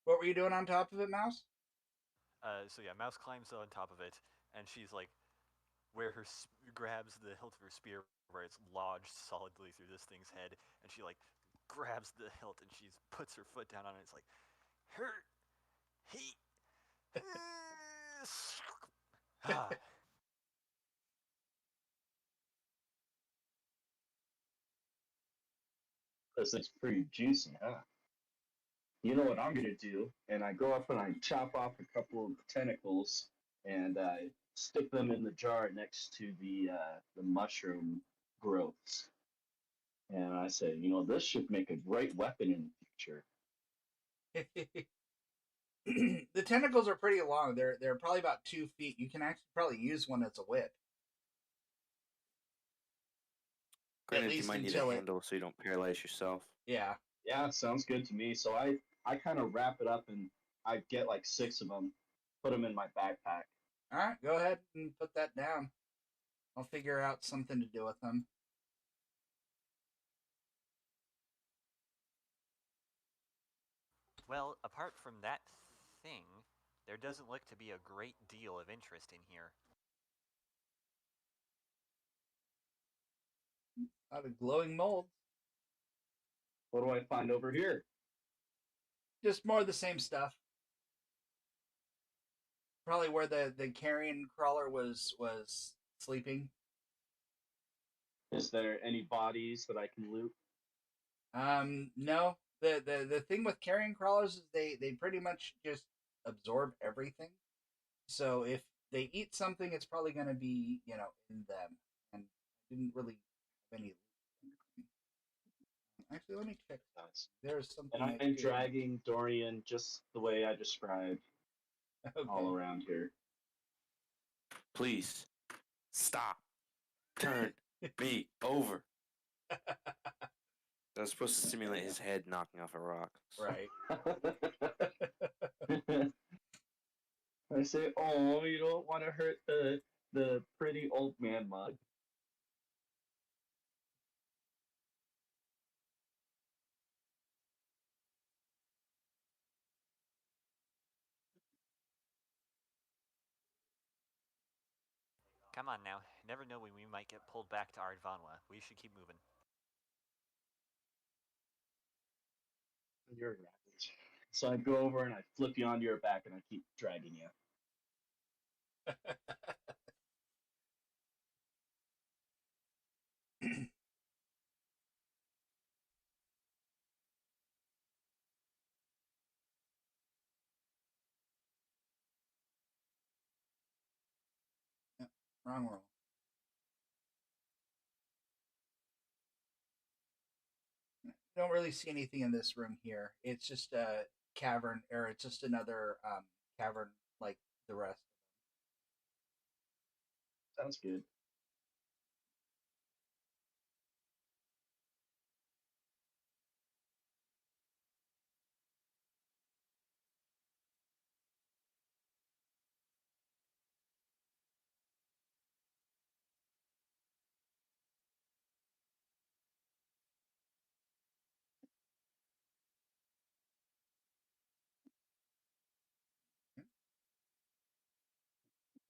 What were you doing on top of it, Mouse? So yeah, Mouse climbs on top of it, and she's like, where her grabs the hilt of her spear, where it's lodged solidly through this thing's head, and she like grabs the hilt and she puts her foot down on it. It's like, hurt, heat. This thing's pretty juicy, huh? You know what I'm gonna do? And I go up and I chop off a couple of tentacles and I stick them in the jar next to the mushroom growths. And I say, you know, this should make a great weapon in the future. The tentacles are pretty long. They're probably about 2 feet. You can actually probably use one as a whip. Granted, you might need a handle so you don't paralyze yourself. Yeah. Yeah, sounds good to me. So I kind of wrap it up and I get like 6 of them, put them in my backpack. All right, go ahead and put that down. I'll figure out something to do with them. Well, apart from that thing, there doesn't look to be a great deal of interest in here. Out of glowing molds. What do I find over here? Just more of the same stuff. Probably where the carrion crawler was sleeping. Is there any bodies that I can loot? No. The thing with carrion crawlers is they pretty much just absorb everything. So if they eat something, it's probably going to be, in them. And I didn't really have any. Actually, let me check. There's something. And I'm dragging Dorian just the way I described all around here. Please stop. Turn me over. That was supposed to simulate his head knocking off a rock. Right. I say, oh, you don't want to hurt the pretty old man mug. Come on now. Never know when we might get pulled back to Ard'Vanwa. We should keep moving. You're right. So I go over and I flip you onto your back and I keep dragging you. Wrong roll. Don't really see anything in this room here. It's just a cavern, or it's just another cavern like the rest. Sounds good.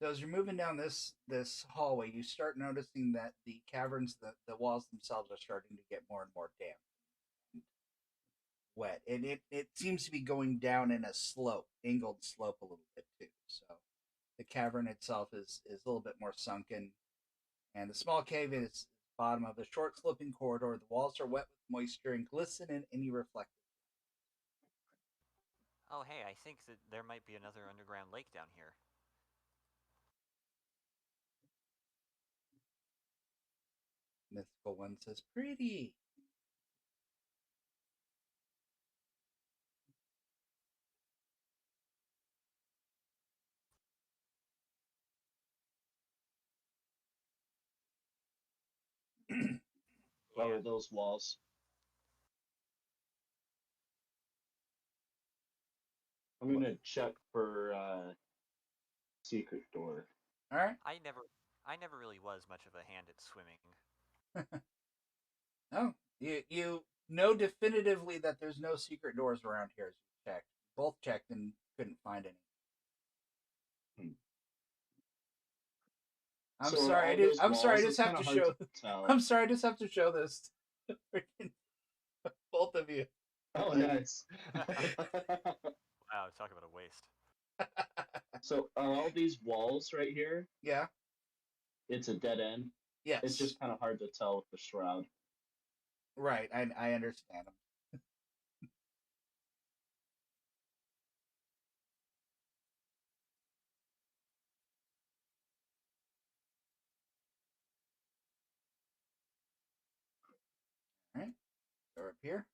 So as you're moving down this hallway, you start noticing that the caverns, the walls themselves, are starting to get more and more damp and wet, and it seems to be going down in a angled slope a little bit too. So the cavern itself is a little bit more sunken, and the small cave is bottom of a short sloping corridor. The walls are wet with moisture and glisten in any reflective. Oh, hey, I think that there might be another underground lake down here. Mythical one says, "Pretty." What Yeah. are those walls? I'm gonna check for secret door. All right. I never really was much of a hand at swimming. Oh, you know definitively that there's no secret doors around here. As you checked, both checked and couldn't find any. Hmm. I'm So are sorry. all those I'm sorry. I walls? just It's have kind to of hard show. to tell. I'm sorry. I just have to show this. To freaking both of you. Oh, nice. Wow, talk about a waste. So are all these walls right here? Yeah. It's a dead end. It's Yes. just kind of hard to tell with the shroud. Right. I understand. All right. Door up here.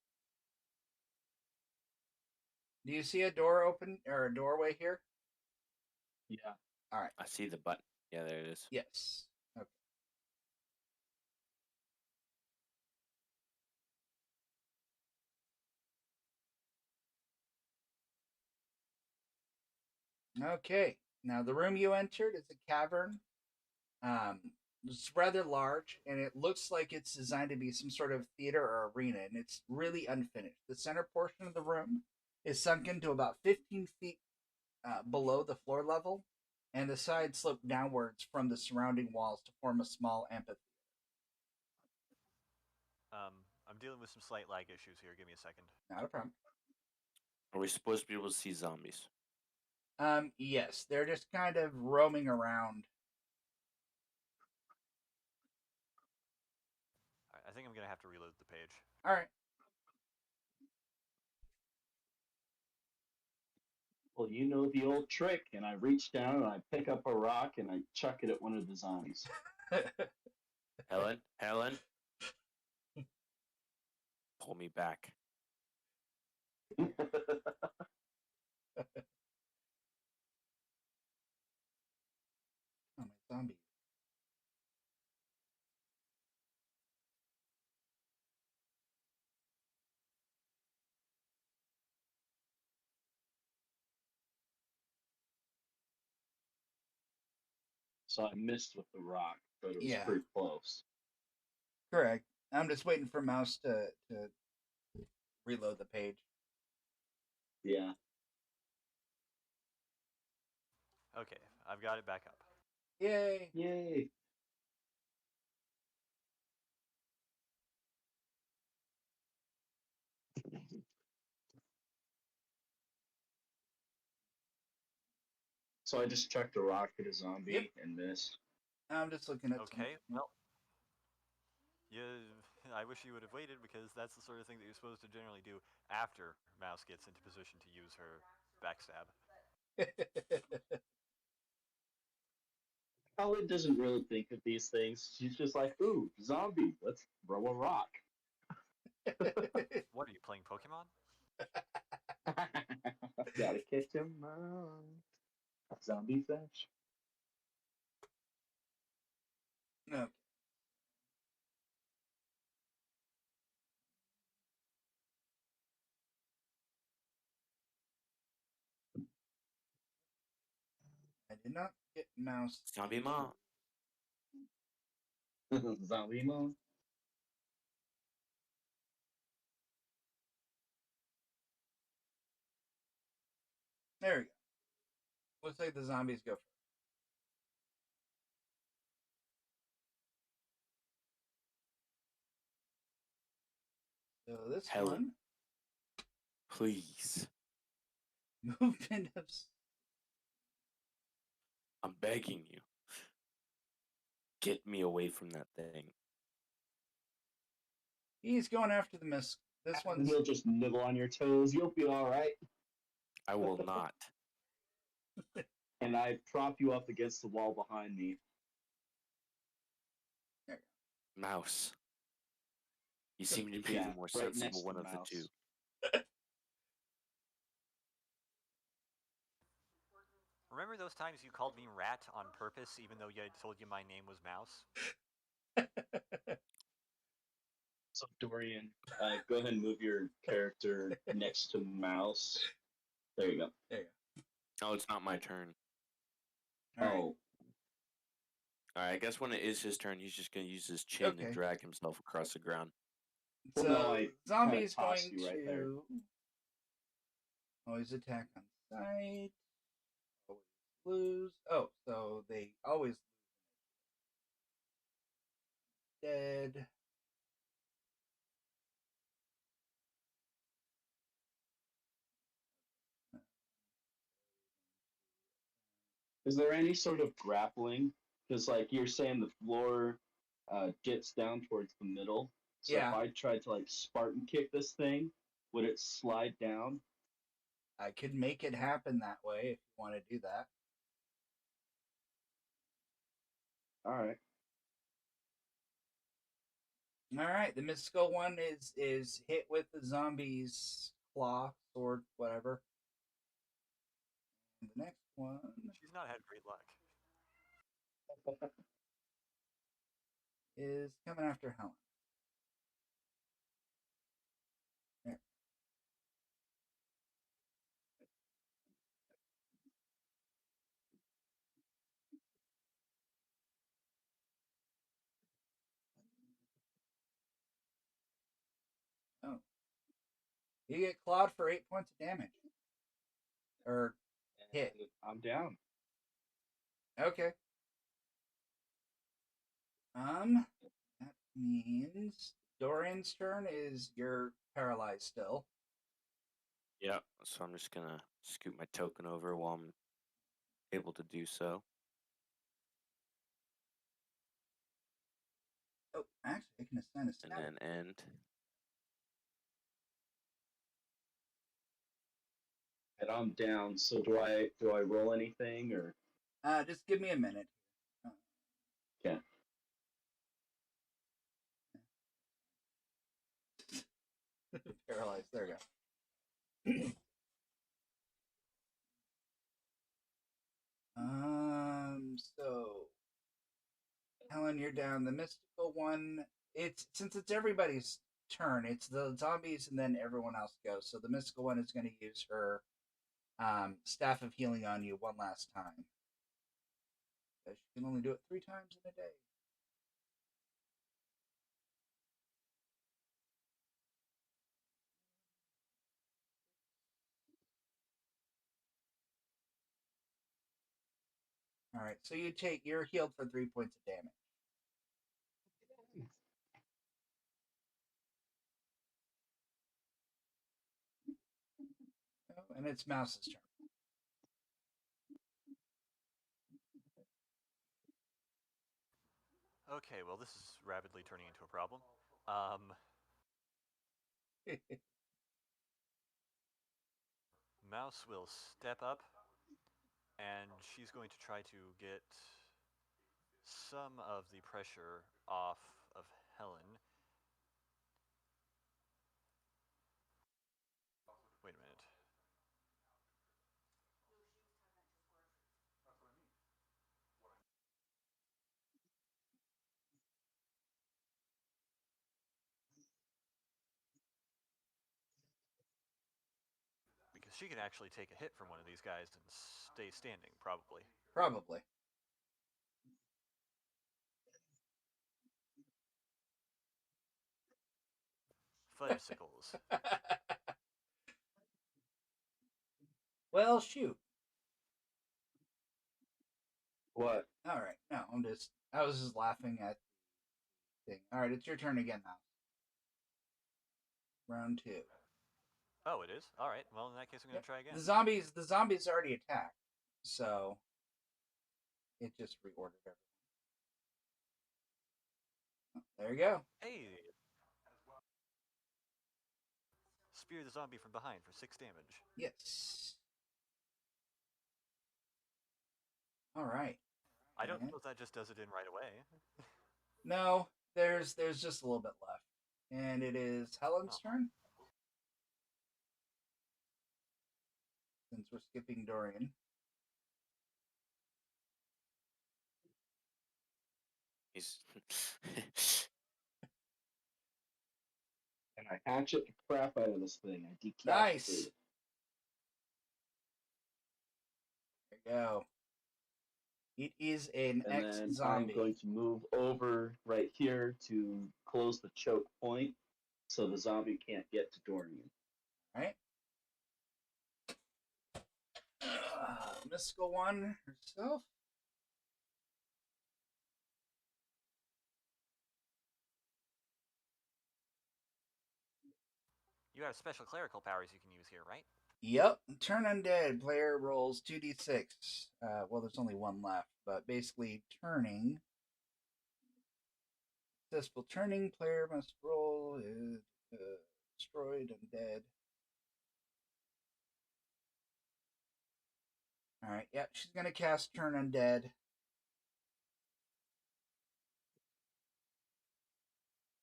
Do you see a door open or a doorway here? Yeah. All right. I see the button. Yeah, there it is. Yes. Okay. Okay. Now the room you entered is a cavern. It's rather large, and it looks like it's designed to be some sort of theater or arena, and it's really unfinished. The center portion of the room is sunken to about 15 feet below the floor level, and the sides slope downwards from the surrounding walls to form a small amphitheater. I'm dealing with some slight lag issues here. Give me a second. Not a problem. Are we supposed to be able to see zombies? Yes, they're just kind of roaming around. All right, I think I'm gonna have to reload the page. All right. Well, you know the old trick, and I reach down and I pick up a rock and I chuck it at one of the zombies. Helen? Pull me back. Oh, my zombie. So I missed with the rock, but it was Yeah. pretty close. Correct. I'm just waiting for Mouse to reload the page. Yeah. Okay, I've got it back up. Yay! Yay. So I just chucked a rock at a zombie Yep. and missed. I'm just looking at. Okay, well, I wish you would have waited because that's the sort of thing that you're supposed to generally do after Mouse gets into position to use her backstab. Holly doesn't really think of these things. She's just like, ooh, zombie, let's throw a rock. What are you playing, Pokemon? Gotta catch him. Zombie fetch. No. I did not get Mouse. Zombie mom. Zombie mode. There we go. Looks like the zombies go first. So this Helen, please. movement of. I'm begging you. Get me away from that thing. He's going after the miss. This one. He'll just nibble on your toes. You'll be all right. I will not. And I prop you up against the wall behind me. Mouse. You seem to be Yeah, the more right sensible next to one of Mouse. the two. Remember those times you called me Rat on purpose, even though I told you my name was Mouse? So Dorian, go ahead and move your character next to Mouse. There you go. There you Oh, it's not my turn. go. All right. Oh, Alright, I guess when it is his turn, he's just going to use his chin Okay. and drag himself across the ground. So Well, no, I zombie's kinda tossed going you right there. to always attack on sight. Always lose. Oh, so they always lose. Dead. Is there any sort of grappling? Because, like, you're saying the floor dips down towards the middle. So Yeah. if I tried to, like, Spartan kick this thing, would it slide down? I could make it happen that way if you want to do that. All right. All right, the mystical one is hit with the zombie's claw, sword, whatever. And the next one She's not had great luck. is coming after Helen. There. Oh. You get clawed for 8 points of damage. Or hit. And I'm down. Okay. That means Dorian's turn is you're paralyzed still. Yeah, so I'm just going to scoot my token over while I'm able to do so. Oh, actually, I can assign a stat. And then end. And I'm down. So do I roll anything or? Just give me a minute. Okay. Paralyzed. There we go. So Helen, you're down. The mystical one. Since it's everybody's turn. It's the zombies and then everyone else goes. So the mystical one is going to use her staff of healing on you one last time. She can only do it 3 times in a day. All right, so you're healed for 3 points of damage. Oh, and it's Mouse's turn. Okay, well, this is rapidly turning into a problem. Mouse will step up, and she's going to try to get some of the pressure off of Helen. Wait a minute. Because she can actually take a hit from one of these guys and stay standing, probably. Probably. Fudgesicles. Well, shoot. What? All right. No, I was just laughing at the thing. All right, it's your turn again now. Round 2. Oh, it is? All right. Well, in that case, I'm going to try again. The zombies already attacked, so it just reordered everything. There you go. Hey! Spear the zombie from behind for 6 damage. Yes. All right. I don't know if that just does it in right away. No, there's just a little bit left. And it is Helen's turn. Since we're skipping Dorian. He's. And I hatchet the crap out of this thing. I decapitate Nice. it. There you go. It is an And then I'm ex-zombie. going to move over right here to close the choke point so the zombie can't get to Dorian. Right? Mystical one herself. You have special clerical powers you can use here, right? Yep. Turn undead. Player rolls 2d6. Well, there's only one left, but basically turning. Successful turning. Player must roll destroyed undead. All right. Yep. She's gonna cast Turn Undead,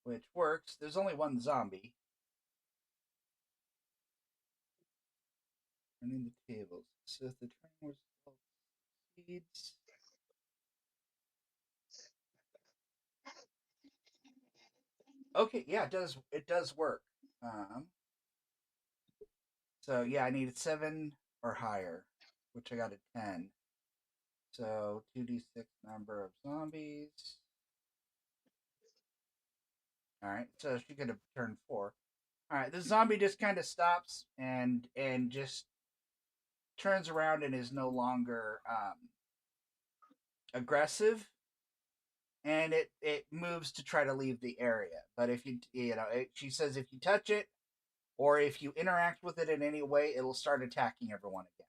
which works. There's only one zombie. Turning the tables. So if the turning result succeeds. Okay, yeah, it does work. So yeah, I needed 7 or higher, which I got a 10. So 2d6 number of zombies. All right, so she could have turned 4. All right, the zombie just kind of stops and just turns around and is no longer aggressive, and it moves to try to leave the area. But if she says if you touch it or if you interact with it in any way, it'll start attacking everyone again.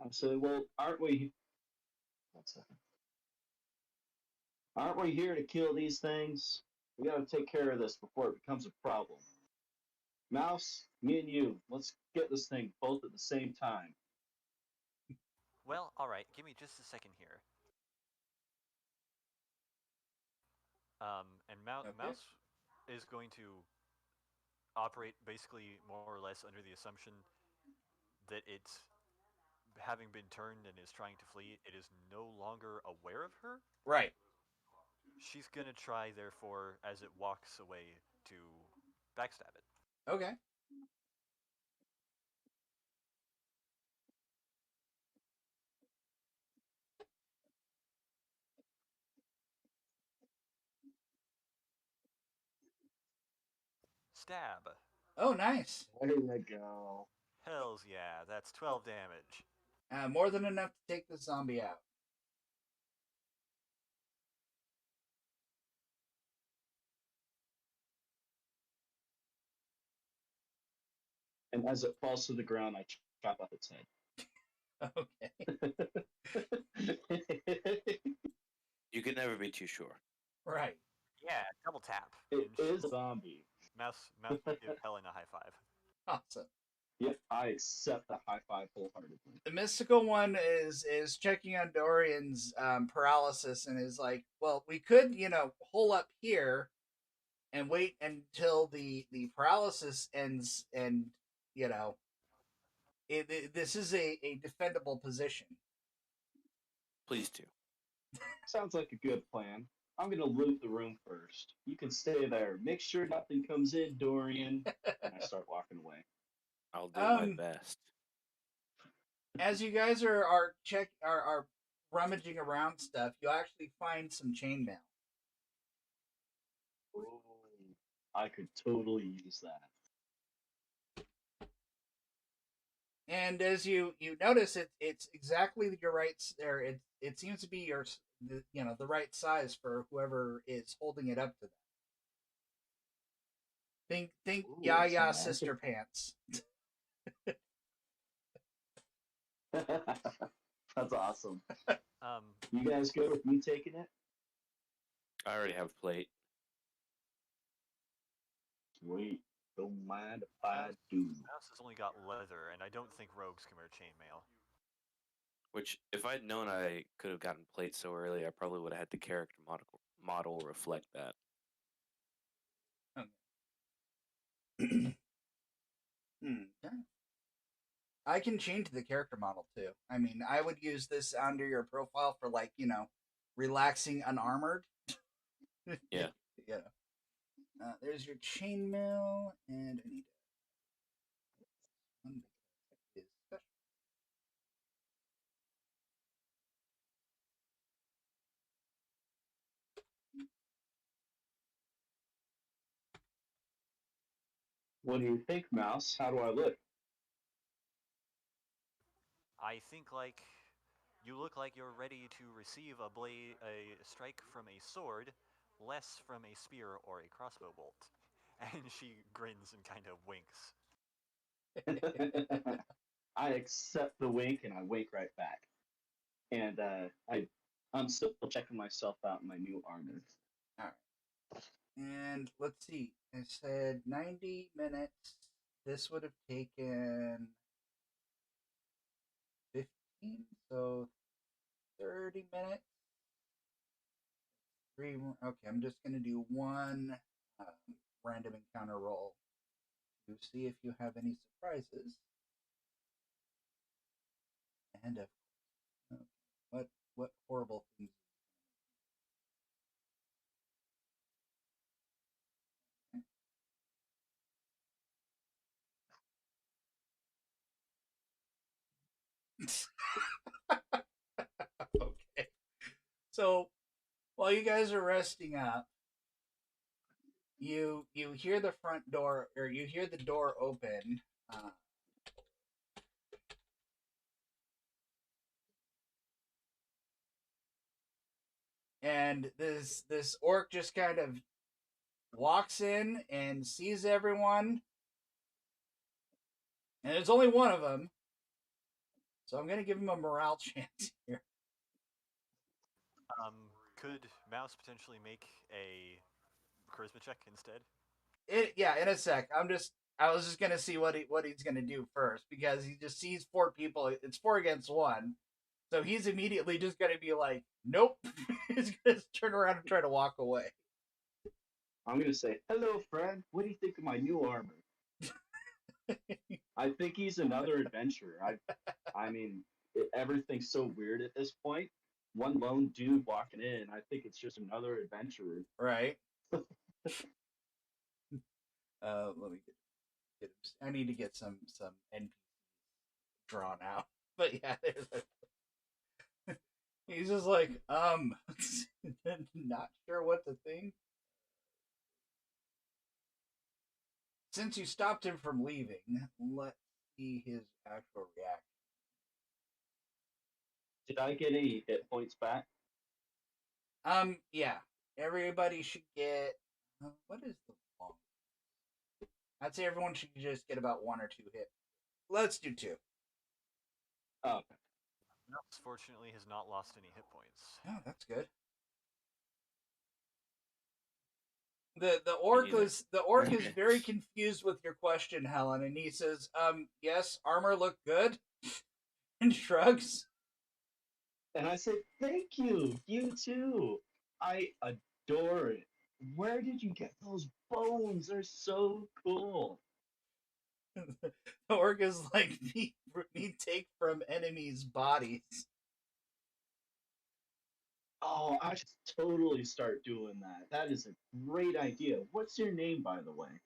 I say, well, aren't we? 1 second. Aren't we here to kill these things? We got to take care of this before it becomes a problem. Mouse, me and you, let's get this thing both at the same time. Well, all right. Give me just a second here. And Mouse is going to operate basically more or less under the assumption that it's having been turned and is trying to flee. It is no longer aware of her. Right. She's gonna try, therefore, as it walks away, to backstab it. Okay. Stab. Oh, nice. There you go. Hells yeah, that's 12 damage. More than enough to take the zombie out. And as it falls to the ground, I chop off its head. Okay. You can never be too sure. Right. Yeah, double tap. It is a zombie. Mouse will give Helen a high five. Awesome. Yep, I accept the high five wholeheartedly. The mystical one is checking on Dorian's paralysis and is like, well, we could, hole up here and wait until the paralysis ends, and this is a defendable position. Please do. Sounds like a good plan. I'm gonna loot the room first. You can stay there. Make sure nothing comes in, Dorian. And I start walking away. I'll do my best. As you guys are rummaging around stuff, you actually find some chainmail. Oh, I could totally use that. And as you notice, it's exactly your right there. It seems to be the right size for whoever is holding it up to them. Think Ooh, Yaya some sister magic. pants. That's awesome. Um, You guys good with me taking it? I already have a plate. Sweet. Don't mind if I Mouse, do. Mouse has only got leather, and I don't think rogues can wear chainmail. Which, if I'd known I could have gotten plate so early, I probably would have had the character model reflect that. Okay. I can change the character model too. I mean, I would use this under your profile for like, relaxing unarmored. Yeah. Yeah. There's your chainmail, and I need one because it is special. What do you think, Mouse? How do I look? I think you look like you're ready to receive a strike from a sword, less from a spear or a crossbow bolt. And she grins and kind of winks. I accept the wink and I wink right back. And I'm still checking myself out in my new armor. All right. And let's see. I said 90 minutes. This would have taken 15, so 30 minutes. Three more. Okay, I'm just going to do one random encounter roll to see if you have any surprises. And of course, okay, what horrible things. Okay. So while you guys are resting up, you hear the front door, or you hear the door open. And this orc just kind of walks in and sees everyone, and there's only one of them, so I'm gonna give him a morale chance here. Could Mouse potentially make a charisma check instead? Yeah, in a sec. I was just gonna see what he's gonna do first, because he just sees four people. It's 4 against 1, so he's immediately just gonna be like, "Nope." He's gonna turn around and try to walk away. I'm gonna say, "Hello, friend. What do you think of my new armor?" I think he's another adventurer. I mean, everything's so weird at this point. One lone dude walking in, I think it's just another adventurer. Right. Let me get. I need to get some NPCs drawn out. But yeah, there's a. He's just like, not sure what to think. Since you stopped him from leaving, let's see his actual reaction. Did I get any hit points back? Yeah. Everybody should get. What is the long? I'd say everyone should just get about 1 or 2 hit. Let's do 2. Oh, okay. Mouse, fortunately, has not lost any hit points. Oh, that's good. The orc is very confused with your question, Helen, and he says, yes, armor looked good," and shrugs. And I say, "Thank you. You too. I adore it. Where did you get those bones? They're so cool." The orc is like, me take from enemies' bodies. Oh, I should totally start doing that. That is a great idea. What's your name, by the way?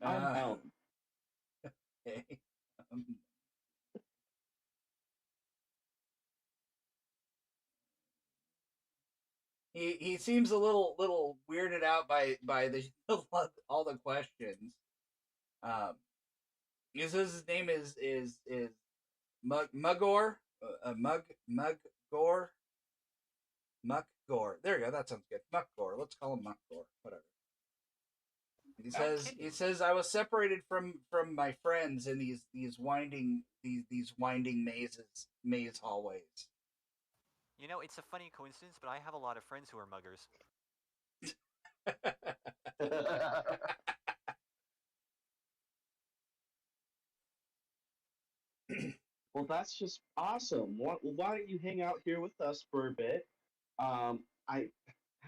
I'm Helen. Okay. Um, he seems a little weirded out by the all the questions. He says his name is Mugor, Muggor, Muckgore. There you go. That sounds good. Muckgore. Let's call him Muckgore. Whatever. He says I was separated from my friends in these winding maze hallways. You know, it's a funny coincidence, but I have a lot of friends who are muggers. Well, that's just awesome. Why don't you hang out here with us for a bit? I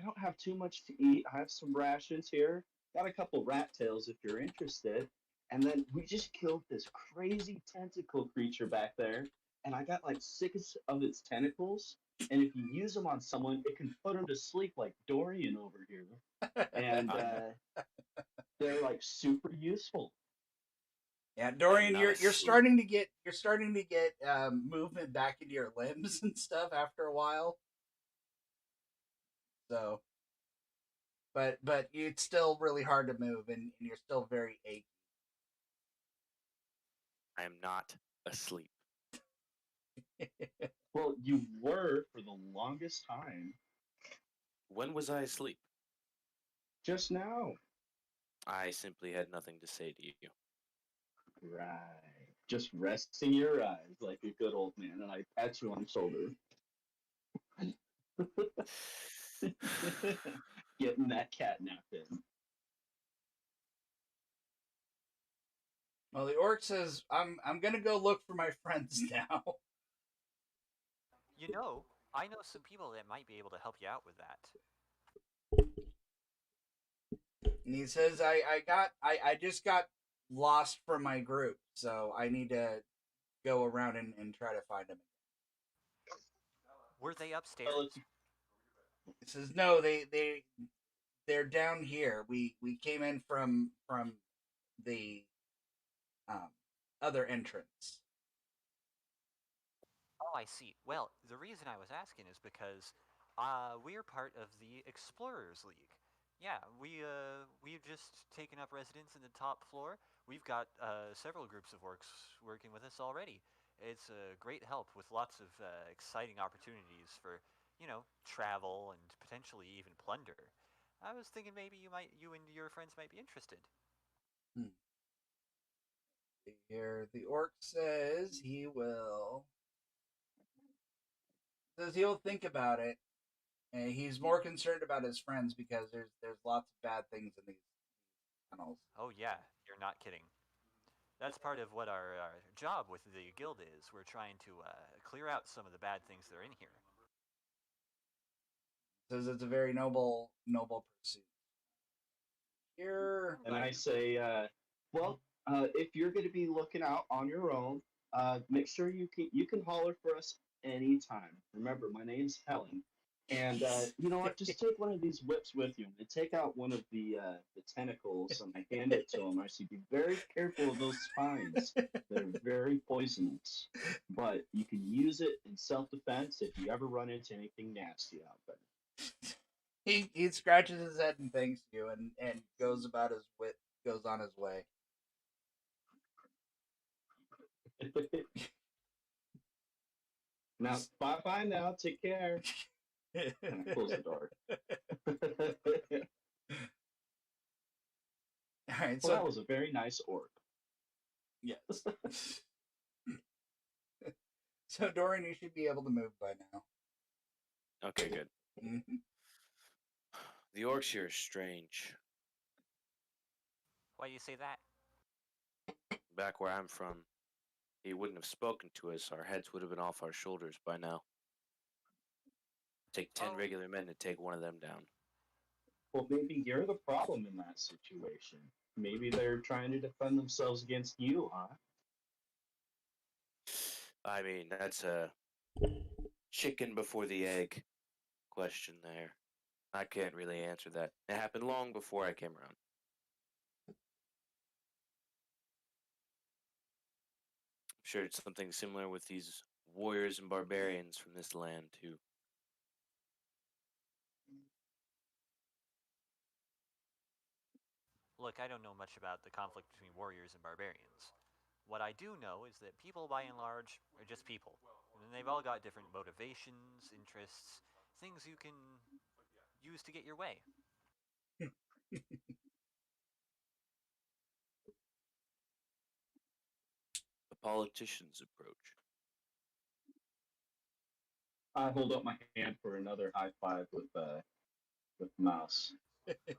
don't have too much to eat. I have some rations here. Got a couple rat tails if you're interested. And then we just killed this crazy tentacle creature back there, and I got like six of its tentacles. And if you use them on someone, it can put them to sleep like Dorian over here. And they're like super useful. Yeah, Dorian, you're starting to get movement back into your limbs and stuff after a while. So, but it's still really hard to move, and you're still very achy. I am not asleep. Well, you were for the longest time. When was I asleep? Just now. I simply had nothing to say to you. Right. Just resting your eyes like a good old man, and I pat you on the shoulder. Getting that cat nap in. Well, the orc says, I'm gonna go look for my friends now. You know, I know some people that might be able to help you out with that. And he says, I just got lost from my group, so I need to go around and try to find them. Were they upstairs? He says, no, they're down here. We came in from the other entrance. Oh, I see. Well, the reason I was asking is because we're part of the Explorers League. Yeah, we've just taken up residence in the top floor. We've got several groups of orcs working with us already. It's a great help with lots of exciting opportunities for, travel and potentially even plunder. I was thinking maybe you and your friends might be interested. Here, the orc says he'll think about it, and he's more concerned about his friends because there's lots of bad things in these tunnels. Oh yeah, you're not kidding. That's part of what our job with the guild is. We're trying to clear out some of the bad things that are in here. Says it's a very noble pursuit. Here, and I say, if you're going to be looking out on your own, make sure you can holler for us anytime. Remember, my name's Helen, and you know what? Just take one of these whips with you, and take out one of the tentacles, and I hand it to him. I say, be very careful of those spines. They're very poisonous, but you can use it in self-defense if you ever run into anything nasty out there. He scratches his head and thanks you, and goes on his way. Now, bye now. Take care. And I close the door. All right, so that was a very nice orc. Yes. So Dorian, you should be able to move by now. Okay, good. Mm-hmm. The orcs here are strange. Why do you say that? Back where I'm from, he wouldn't have spoken to us. Our heads would have been off our shoulders by now. Take 10 regular men to take one of them down. Well, maybe you're the problem in that situation. Maybe they're trying to defend themselves against you, huh? I mean, that's a chicken before the egg question there. I can't really answer that. It happened long before I came around. I'm sure it's something similar with these warriors and barbarians from this land, too. Look, I don't know much about the conflict between warriors and barbarians. What I do know is that people, by and large, are just people. And they've all got different motivations, interests, things you can use to get your way. politician's approach. I hold up my hand for another high five with Mouse.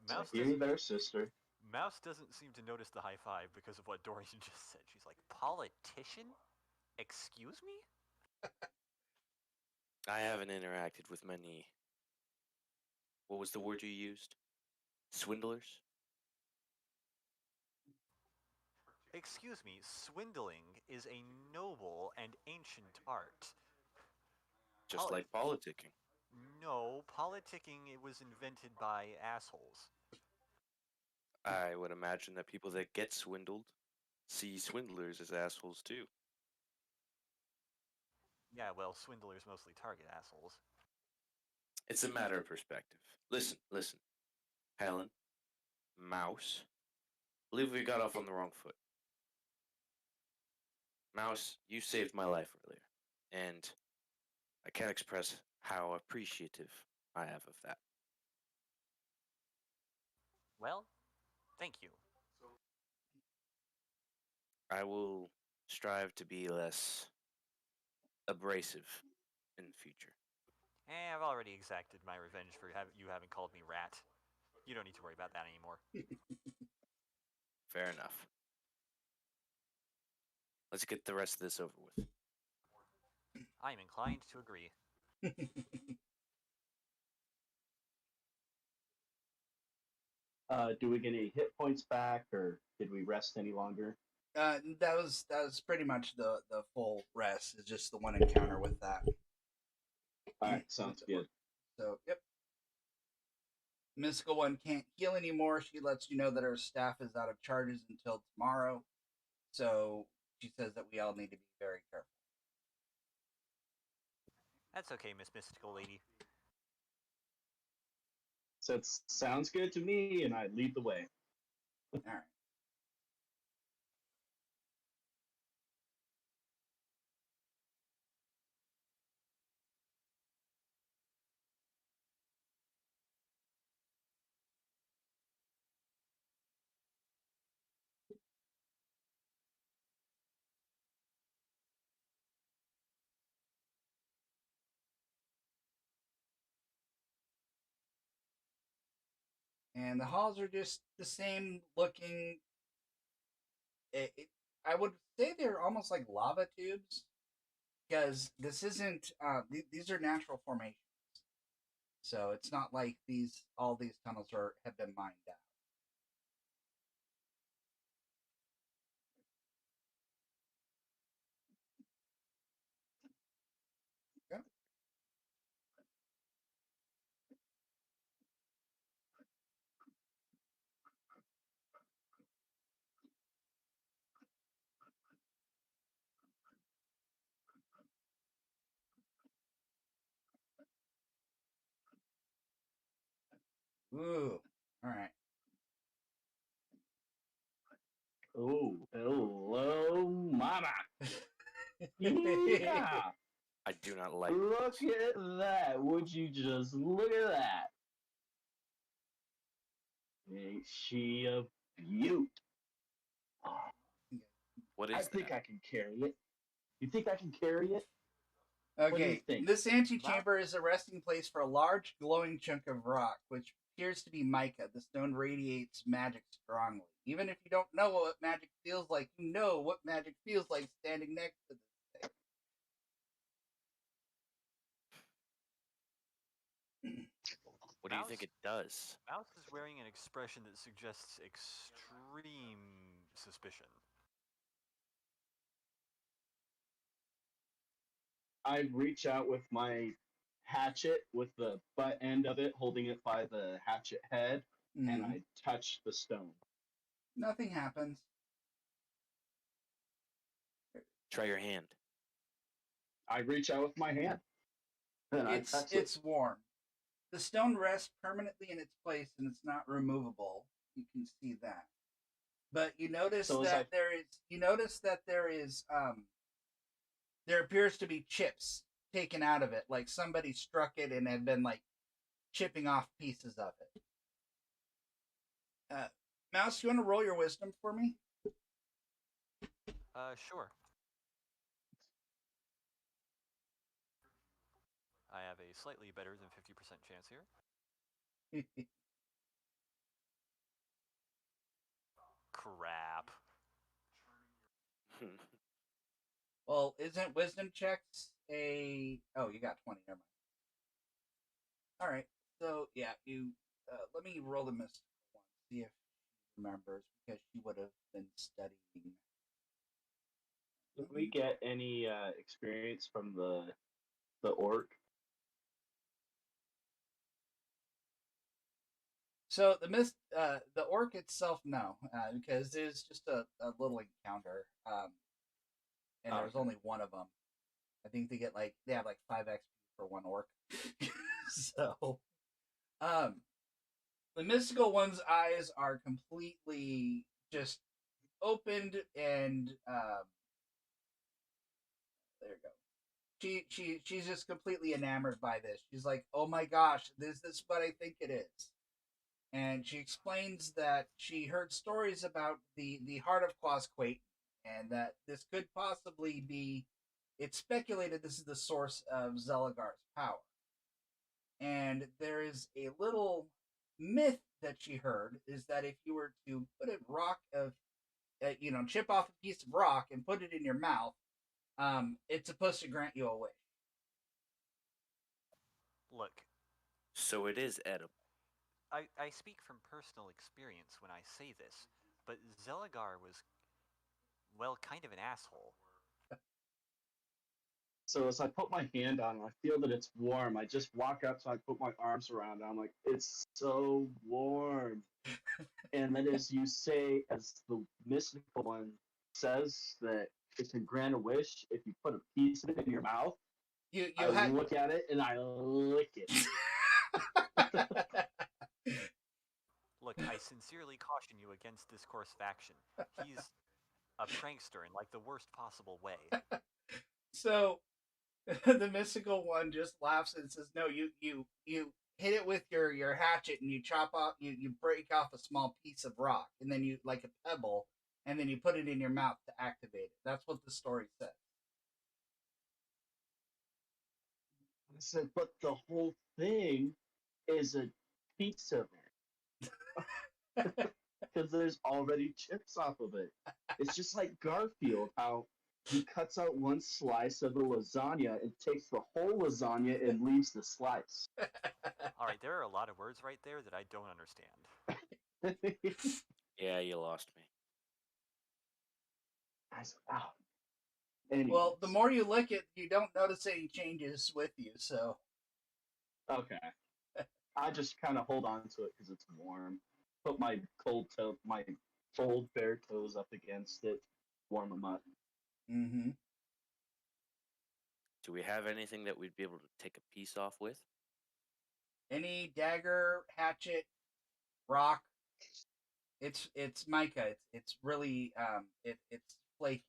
Mouse Here you doesn't, there, sister. Mouse doesn't seem to notice the high five because of what Dorian just said. She's like, politician? Excuse me? I haven't interacted with many. What was the word you used? Swindlers? Excuse me, swindling is a noble and ancient art. Just like politicking. No, politicking it was invented by assholes. I would imagine that people that get swindled see swindlers as assholes too. Yeah, well, swindlers mostly target assholes. It's a matter of perspective. Listen. Helen, Mouse. I believe we got off on the wrong foot. Mouse, you saved my life earlier, and I can't express how appreciative I have of that. Well, thank you. I will strive to be less abrasive in the future. I've already exacted my revenge for you having called me rat. You don't need to worry about that anymore. Fair enough. Let's get the rest of this over with. I'm inclined to agree. Do we get any hit points back, or did we rest any longer? That was pretty much the full rest. Is just the one encounter with that. All right, sounds good. So yep. Mystical One can't heal anymore. She lets you know that her staff is out of charges until tomorrow. So she says that we all need to be very careful. That's okay, Miss Mystical Lady. So it sounds good to me, and I lead the way. All right. And the halls are just the same looking. I would say they're almost like lava tubes because this isn't. These are natural formations, so it's not like all these tunnels have been mined out. Okay. Ooh. All right. Oh, hello, mama. Yeah. I do not like Look this. at that. Would you just look at that? Ain't she a beaut? What is I think that? I can carry it. You think I can carry it? What do you Okay, think? this antechamber is a resting place for a large glowing chunk of rock, which appears to be mica. The stone radiates magic strongly. Even if you don't know what magic feels like, you know what magic feels like standing next to this thing. What do you think it does? Mouse is wearing an expression that suggests extreme suspicion. I reach out with my hatchet, with the butt end of it, holding it by the hatchet head, and I touch the stone. Nothing happens. Try your hand. I reach out with my hand, and I touch it. It's warm. The stone rests permanently in its place and it's not removable. You can see that. But you notice that there appears to be chips taken out of it, like somebody struck it and had been like chipping off pieces of it. Mouse, you want to roll your wisdom for me? Sure. slightly better than 50% chance here. Crap. Well, isn't wisdom checks a... Oh, you got 20, never mind. Alright, so yeah, you... let me roll the mystical one, see if she remembers, because she would have been studying. Did we get any experience from the orc? So the orc itself, no, because it's just a little encounter, and there's only one of them. I think they have like 5 XP for one orc. So, the mystical one's eyes are completely just opened, and there you go. She's just completely enamored by this. She's like, "Oh my gosh, this is what I think it is." And she explains that she heard stories about the heart of Quasqueaton, and that this could possibly be. It's speculated this is the source of Zelagar's power. And there is a little myth that she heard is that if you were to put chip off a piece of rock and put it in your mouth, it's supposed to grant you a wish. Look, So it is edible. I speak from personal experience when I say this, but Zelagar was, well, kind of an asshole. So as I put my hand on it, I feel that it's warm. I just walk up, so I put my arms around it. I'm like, it's so warm. And then as you say, as the mystical one says that it can grant a wish if you put a piece of it in your mouth, I look at it and I lick it. Look, I sincerely caution you against this course of action. He's a prankster in like the worst possible way. So the mystical one just laughs and says, "No, you hit it with your hatchet and you chop off you break off a small piece of rock, and then you like a pebble, and then you put it in your mouth to activate it." That's what the story says. I said, but the whole thing is a piece of it. Because there's already chips off of it. It's just like Garfield, how he cuts out one slice of the lasagna and takes the whole lasagna and leaves the slice. All right, there are a lot of words right there that I don't understand. Yeah, you lost me. I said, oh. Anyways. Well, the more you lick it, you don't notice any changes with you, so. Okay. I just kind of hold on to it because it's warm. Put my cold bare toes up against it, warm them up. Mm-hmm. Do we have anything that we'd be able to take a piece off with? Any dagger, hatchet, rock. It's mica. It's really it's flaky.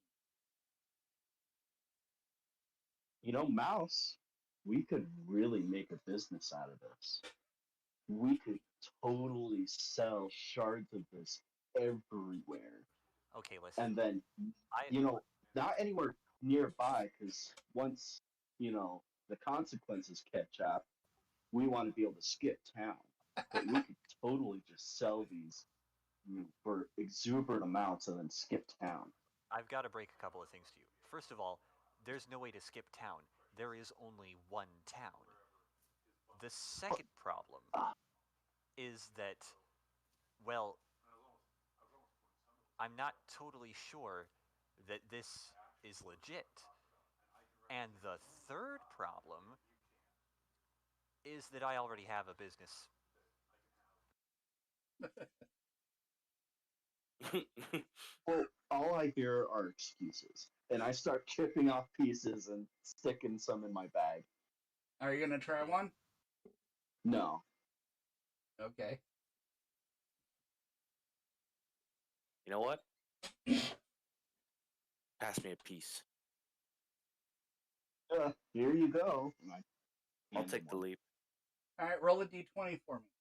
Mouse, we could really make a business out of this. We could totally sell shards of this everywhere. Okay, listen. And then, not anywhere nearby, because once, the consequences catch up, we want to be able to skip town. But we could totally just sell these for exuberant amounts and then skip town. I've got to break a couple of things to you. First of all, there's no way to skip town. There is only one town. The second problem is that, well, I'm not totally sure that this is legit. And the third problem is that I already have a business. Well, all I hear are excuses. And I start chipping off pieces and sticking some in my bag. Are you gonna try one? No. Okay. You know what? Pass me a piece. Here you go. I'll take the leap. All right, roll a d20 for me.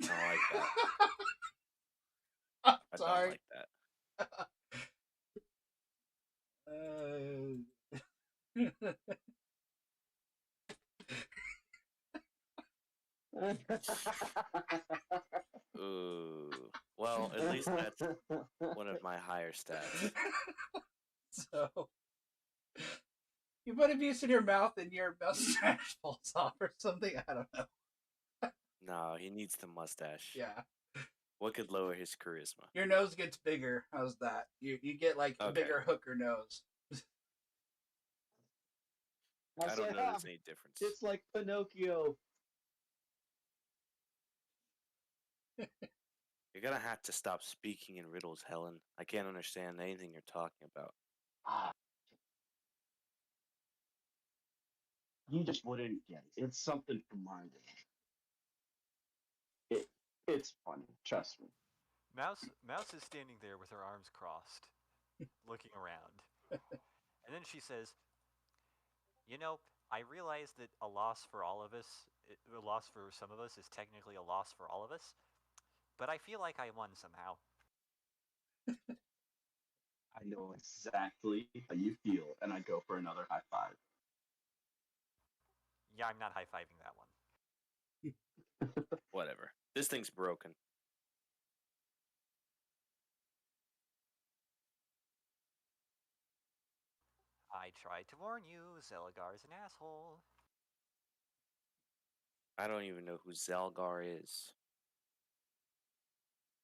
I like that. I'm I sorry. don't like that. Ooh. Well, at least that's one of my higher stats. So, you put a piece in your mouth and your mustache falls off or something. I don't know. No, he needs the mustache. Yeah. What could lower his charisma? Your nose gets bigger. How's that? You get like a bigger hooker nose. I don't notice any difference. It's like Pinocchio. You're gonna have to stop speaking in riddles, Helen. I can't understand anything you're talking about. You just wouldn't get it. It's something from my day. It's funny, trust me. Mouse is standing there with her arms crossed, looking around. And then she says, "You know, I realize that a loss for all of us, a loss for some of us is technically a loss for all of us, but I feel like I won somehow." I know exactly how you feel, and I go for another high five. Yeah, I'm not high-fiving that one. Whatever. This thing's broken. I tried to warn you, Zeligar's an asshole. I don't even know who Zelgar is.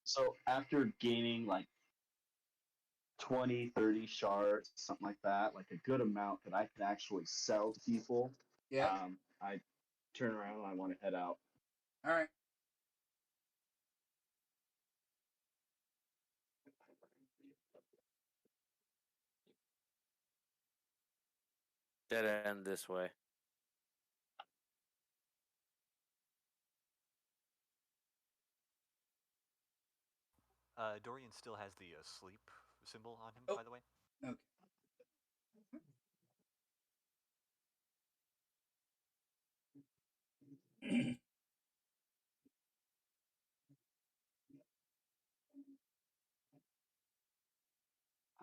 So after gaining like 20, 30 shards, something like that, like a good amount that I could actually sell to people, I turn around and I want to head out. All right. Dead end this way. Dorian still has the sleep symbol on him, by the way. Okay.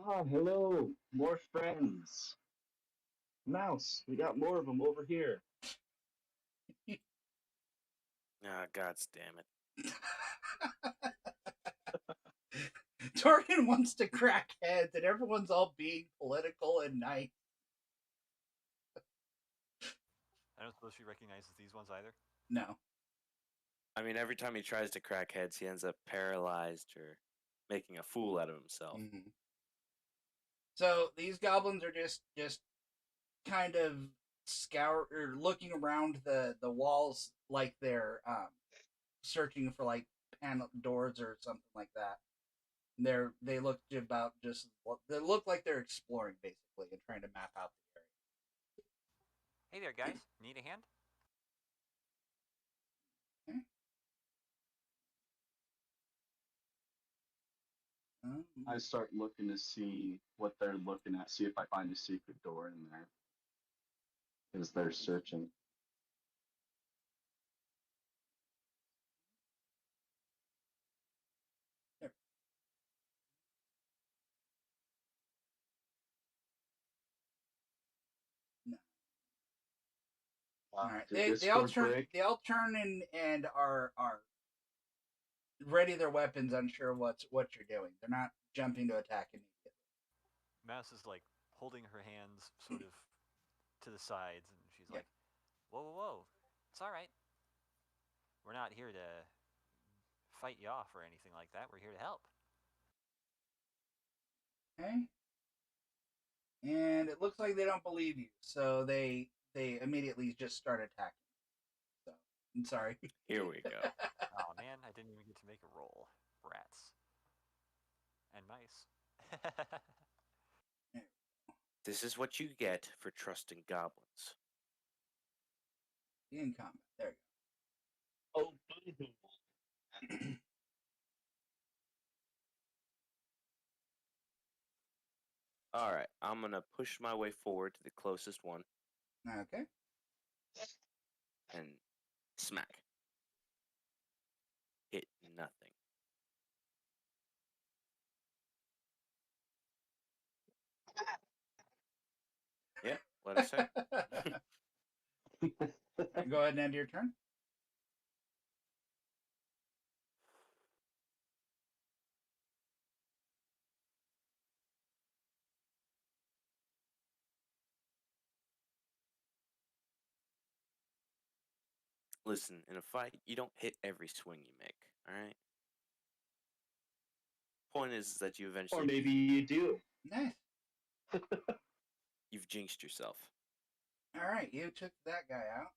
Oh, hello, more friends. Mouse, we got more of them over here. Ah, God damn it. Dorian wants to crack heads, and everyone's all being political and nice. I don't suppose she recognizes these ones either? No. I mean, every time he tries to crack heads, he ends up paralyzed or making a fool out of himself. Mm-hmm. So these goblins are just kind of looking around the walls like they're searching for like panel doors or something like that. They look about they look like they're exploring basically and trying to map out the area. Hey there, guys. Need a hand? Okay. I start looking to see what they're looking at, see if I find a secret door in there. Because they're searching. There. No. All right. They all turn and are ready their weapons, unsure what you're doing. They're not jumping to attack immediately. Mouse is like holding her hands sort of to the sides, and she's like, "Whoa, whoa, whoa! It's all right. We're not here to fight you off or anything like that. We're here to help." Okay. And it looks like they don't believe you, so they immediately just start attacking. So I'm sorry. Here we go. Oh man, I didn't even get to make a roll. Rats and mice. This is what you get for trusting goblins. In combat. There Oh, you go. All right, I'm gonna push my way forward to the closest one. Okay. And smack. Hit nothing. Yeah, let us say. Go ahead and end your turn. Listen, in a fight, you don't hit every swing you make, alright? Point is that you eventually... Or maybe you do. Nice. You've jinxed yourself. Alright, you took that guy out.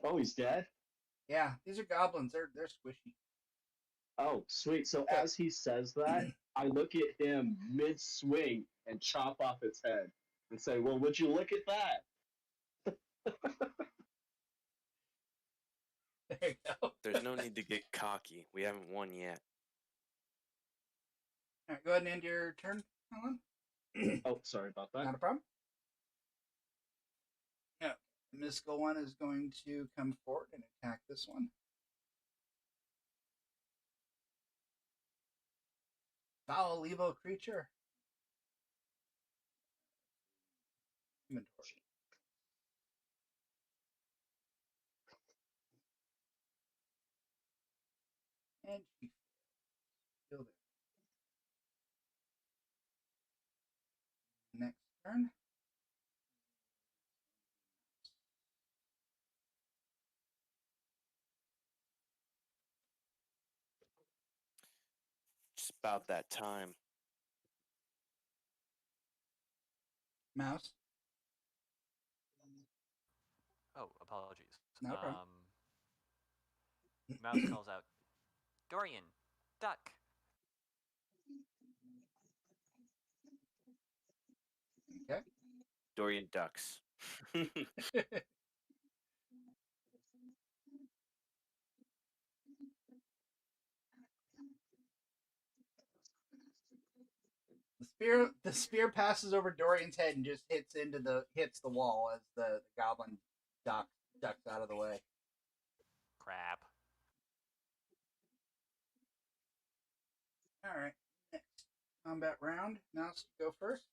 Oh, he's dead? Yeah, these are goblins. They're squishy. Oh, sweet. So as he says that, I look at him mid-swing and chop off its head and say, well, would you look at that? There you go. There's no need to get cocky. We haven't won yet. Alright, go ahead and end your turn, Alan. Oh, sorry about that. Not a problem. No. The mystical one is going to come forward and attack this one. Foul evil creature. Inventory. And she killed it. Next turn. Just about that time. Mouse. Oh, apologies. No problem. Mouse calls out, Dorian, duck. Okay. Dorian ducks. The spear passes over Dorian's head and just hits the wall as the goblin ducks out of the way. Crap. All right. Next combat round. Mouse, go first.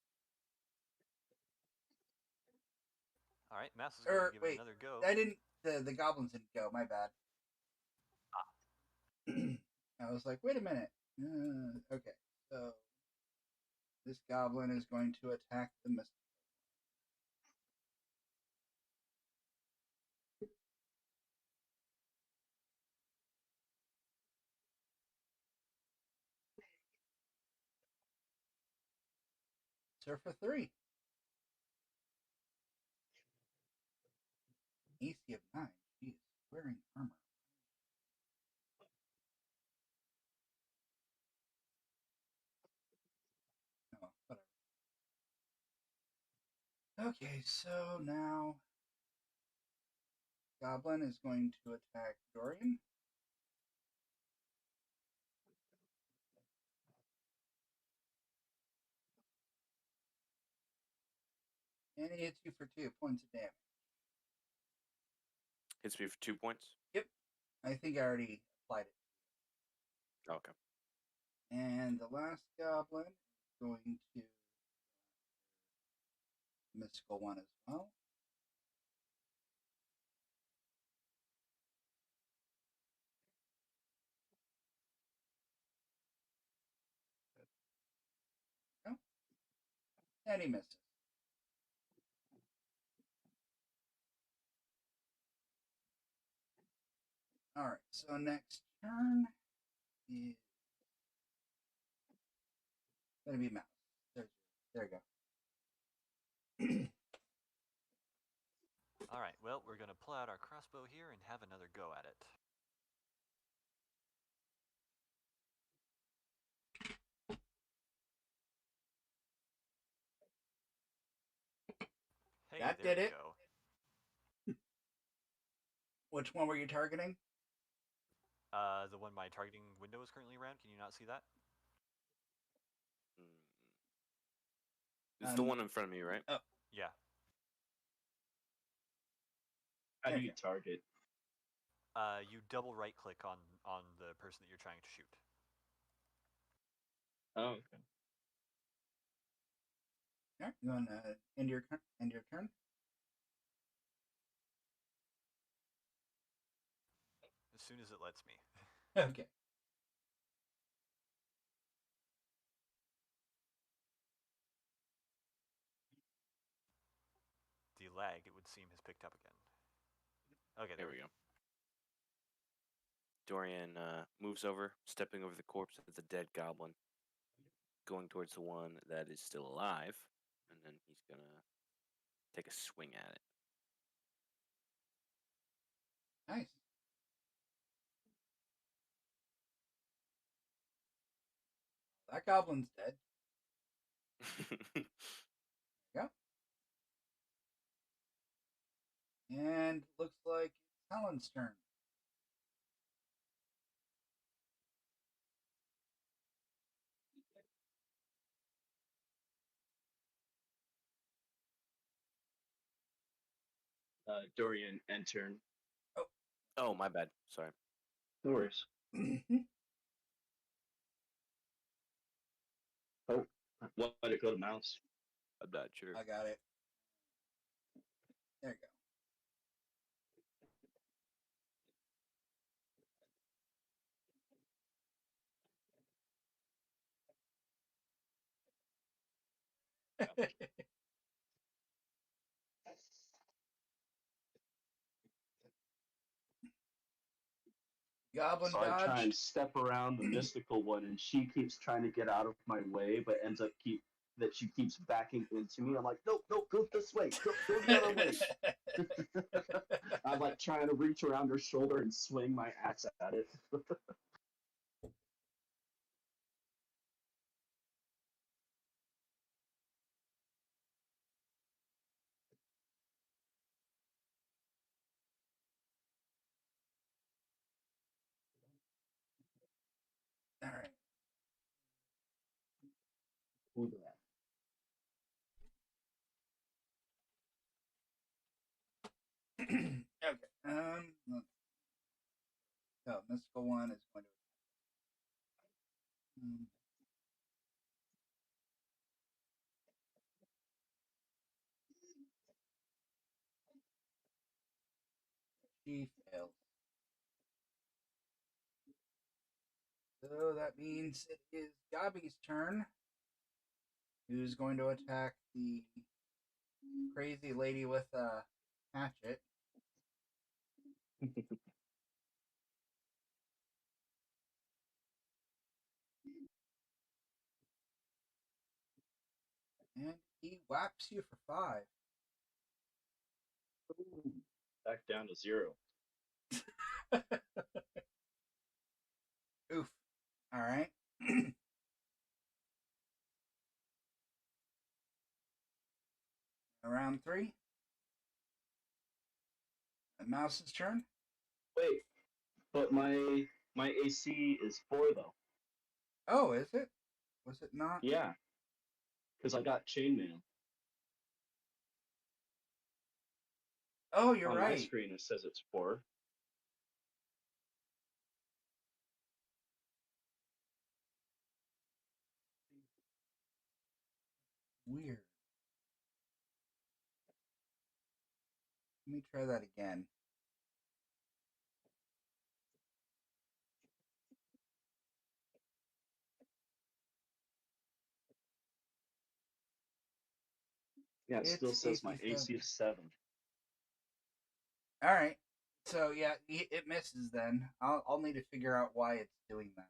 All right, Mouse is going to give it another go. I didn't. The goblins didn't go. My bad. I was like, wait a minute. Okay, so this goblin is going to attack the mystic. Sir for 3. AC of 9. She is wearing armor. Oh, whatever. Okay, so now Goblin is going to attack Dorian. And he hits you for 2 points of damage. Hits me for 2 points? Yep. I think I already applied it. Okay. And the last goblin is going to mystical one as well. And he misses. Alright, so next turn is going to be Mouse. There you go. All right, well, we're going to pull out our crossbow here and have another go at it. Hey, that there did we it. Go. Which one were you targeting? The one my targeting window is currently around. Can you not see that? It's the one in front of me, right? Oh. Yeah. How do you target? You double right click on the person that you're trying to shoot. Oh, okay. Alright, you want to end your turn? As soon as it lets me. Okay. The lag, it would seem, has picked up again. Okay, there we go. Dorian moves over, stepping over the corpse of the dead goblin, going towards the one that is still alive, and then he's gonna take a swing at it. Nice. That goblin's dead. Yeah. And looks like it's Helen's turn. Dorian enter. Oh, my bad. Sorry. No worries. Oh, why did it go to mouse? I'm not sure. I got it. There you go. Goblin So I try dodge. and step around the mystical one, and she keeps trying to get out of my way, but ends up she keeps backing into me. I'm like, nope, go this way, go the other way. I'm like trying to reach around her shoulder and swing my axe at it. All right. Okay. So mystical one is going to. She fails. So that means it is Gabi's turn, who's going to attack the crazy lady with a hatchet. And he whaps you for 5. Back down to 0. Oof. All right. Round 3. Mouse's turn. Wait, but my AC is 4 though. Oh, is it? Was it not? Yeah, because I got chainmail. Oh, you're On right. my screen it says it's 4. Weird. Let me try that again. Yeah, it It's still says my AC AC is 7. All right. So yeah, it misses. Then I'll need to figure out why it's doing that,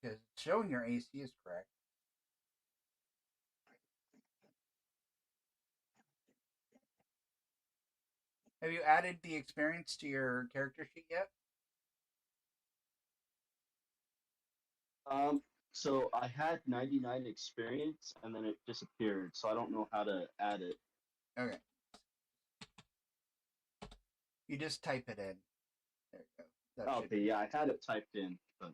because it's showing your AC is correct. Have you added the experience to your character sheet yet? So I had 99 experience and then it disappeared, so I don't know how to add it. Okay. You just type it in. There you go. Okay, yeah, I had it typed in, but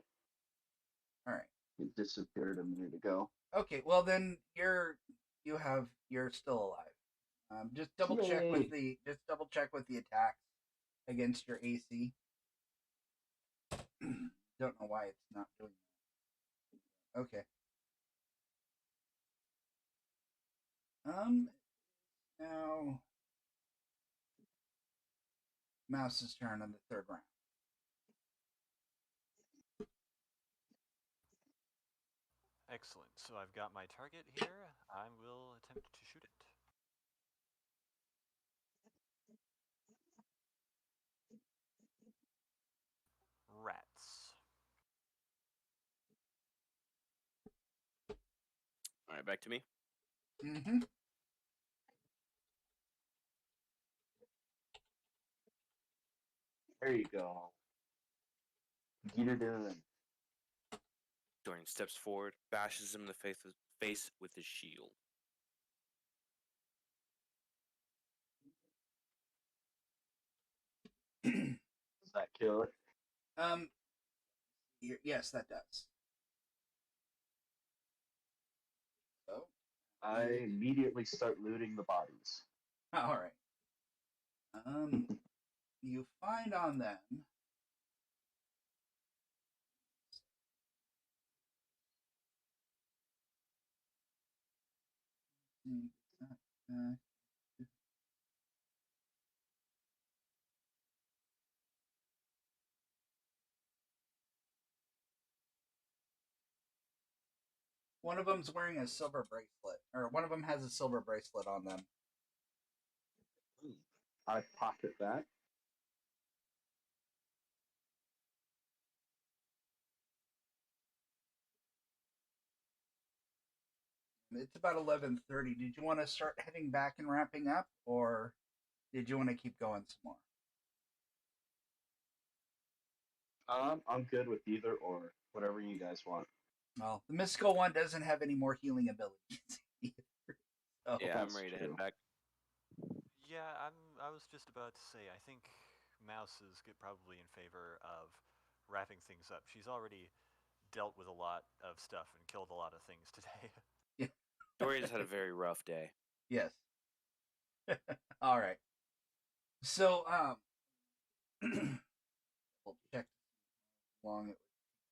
All right. it disappeared a minute ago. Okay. Well, then you're still alive. Just double check with the attacks against your AC. Don't know why it's not doing that. Okay. Now Mouse's turn on the third round. Excellent. So I've got my target here. I will attempt to shoot it. Rats. All right, back to me. Mm-hmm. There you go. Get it done. Dorian steps forward, bashes him in the face with his shield. Does that kill it? Yes, that does. So, I immediately start looting the bodies. all right. You find on them. One of them's wearing a silver bracelet, or one of them has a silver bracelet on them. I pocket that. It's about 11:30. Did you want to start heading back and wrapping up, or did you want to keep going some more? I'm good with either or, whatever you guys want. Well, the mystical one doesn't have any more healing abilities either. So. Yeah, I'm ready to head back. Yeah, I was just about to say, I think Mouse is probably in favor of wrapping things up. She's already dealt with a lot of stuff and killed a lot of things today. Yeah. Dorian's had a very rough day. Yes. All right. So, we'll check how long it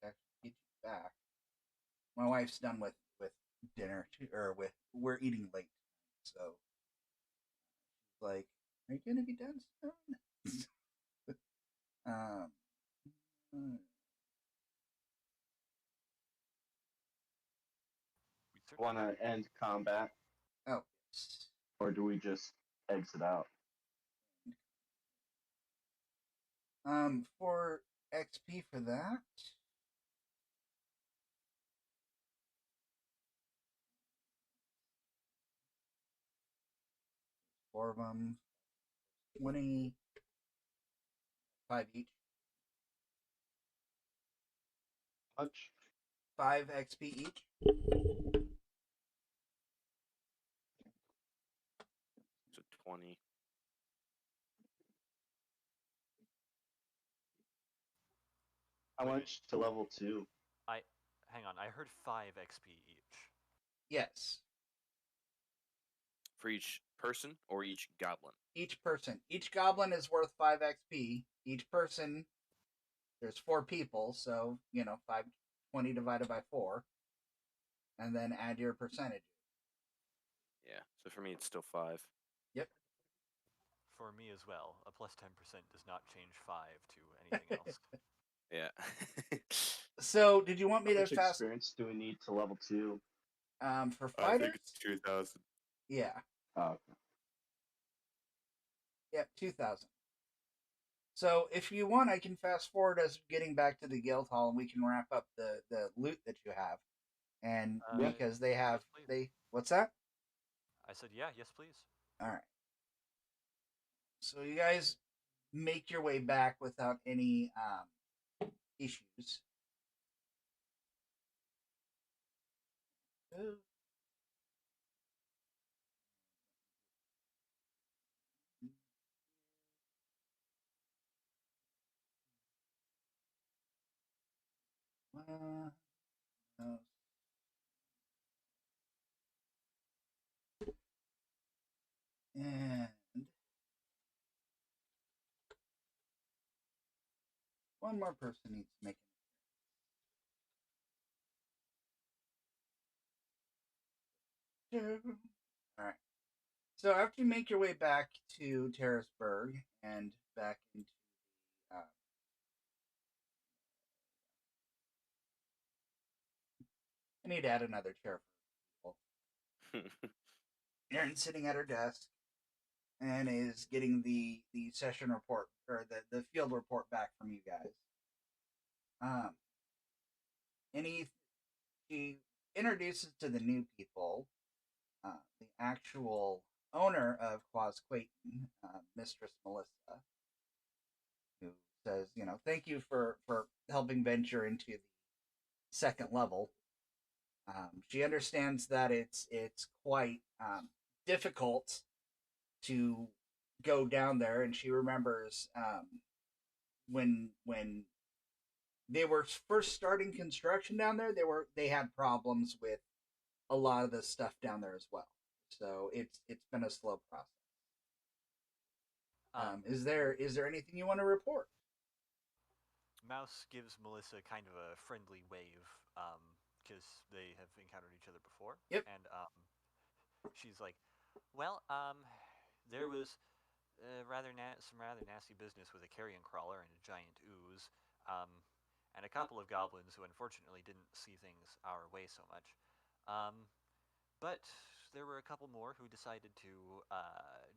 would actually get you back. My wife's done with dinner, or we're eating late, so she's like, "Are you gonna be done soon?" Want to end combat? Oh, yes. Or do we just exit out? For XP for that. Four of them. 25 each. Much? 5 XP each. So 20. How much to level 2? Hang on, I heard 5 XP each. Yes. For each person or each goblin? Each person. Each goblin is worth 5 XP. Each person, there's 4 people, so, 520 divided by 4. And then add your percentage. Yeah, so for me it's still 5. Yep. For me as well. A plus 10% does not change 5 to anything else. Yeah. So, did you want me How to much fast? experience do we need to level 2? For fighters? I think it's 2,000. Yeah. Oh, okay. Yep, 2,000. So, if you want, I can fast forward us getting back to the guild hall, and we can wrap up the loot that you have. And because they have what's that? I said, yeah, yes, please. All right. So you guys make your way back without any issues. And one more person needs to make an appearance. All right. So after you make your way back to Terraceburg and back into I need to add another chair for people. Erin's sitting at her desk and is getting the session report or the field report back from you guys. And she introduces to the new people the actual owner of Quasqueaton, Mistress Melissa, who says, thank you for helping venture into the second level. She understands that it's quite difficult to go down there, and she remembers when they were first starting construction down there, they had problems with a lot of the stuff down there as well. So it's been a slow process. Is there anything you want to report? Mouse gives Melissa kind of a friendly wave, because they have encountered each other before. Yep. And she's like, "Well, there was some rather nasty business with a carrion crawler and a giant ooze, and a couple of goblins who unfortunately didn't see things our way so much. But there were a couple more who decided to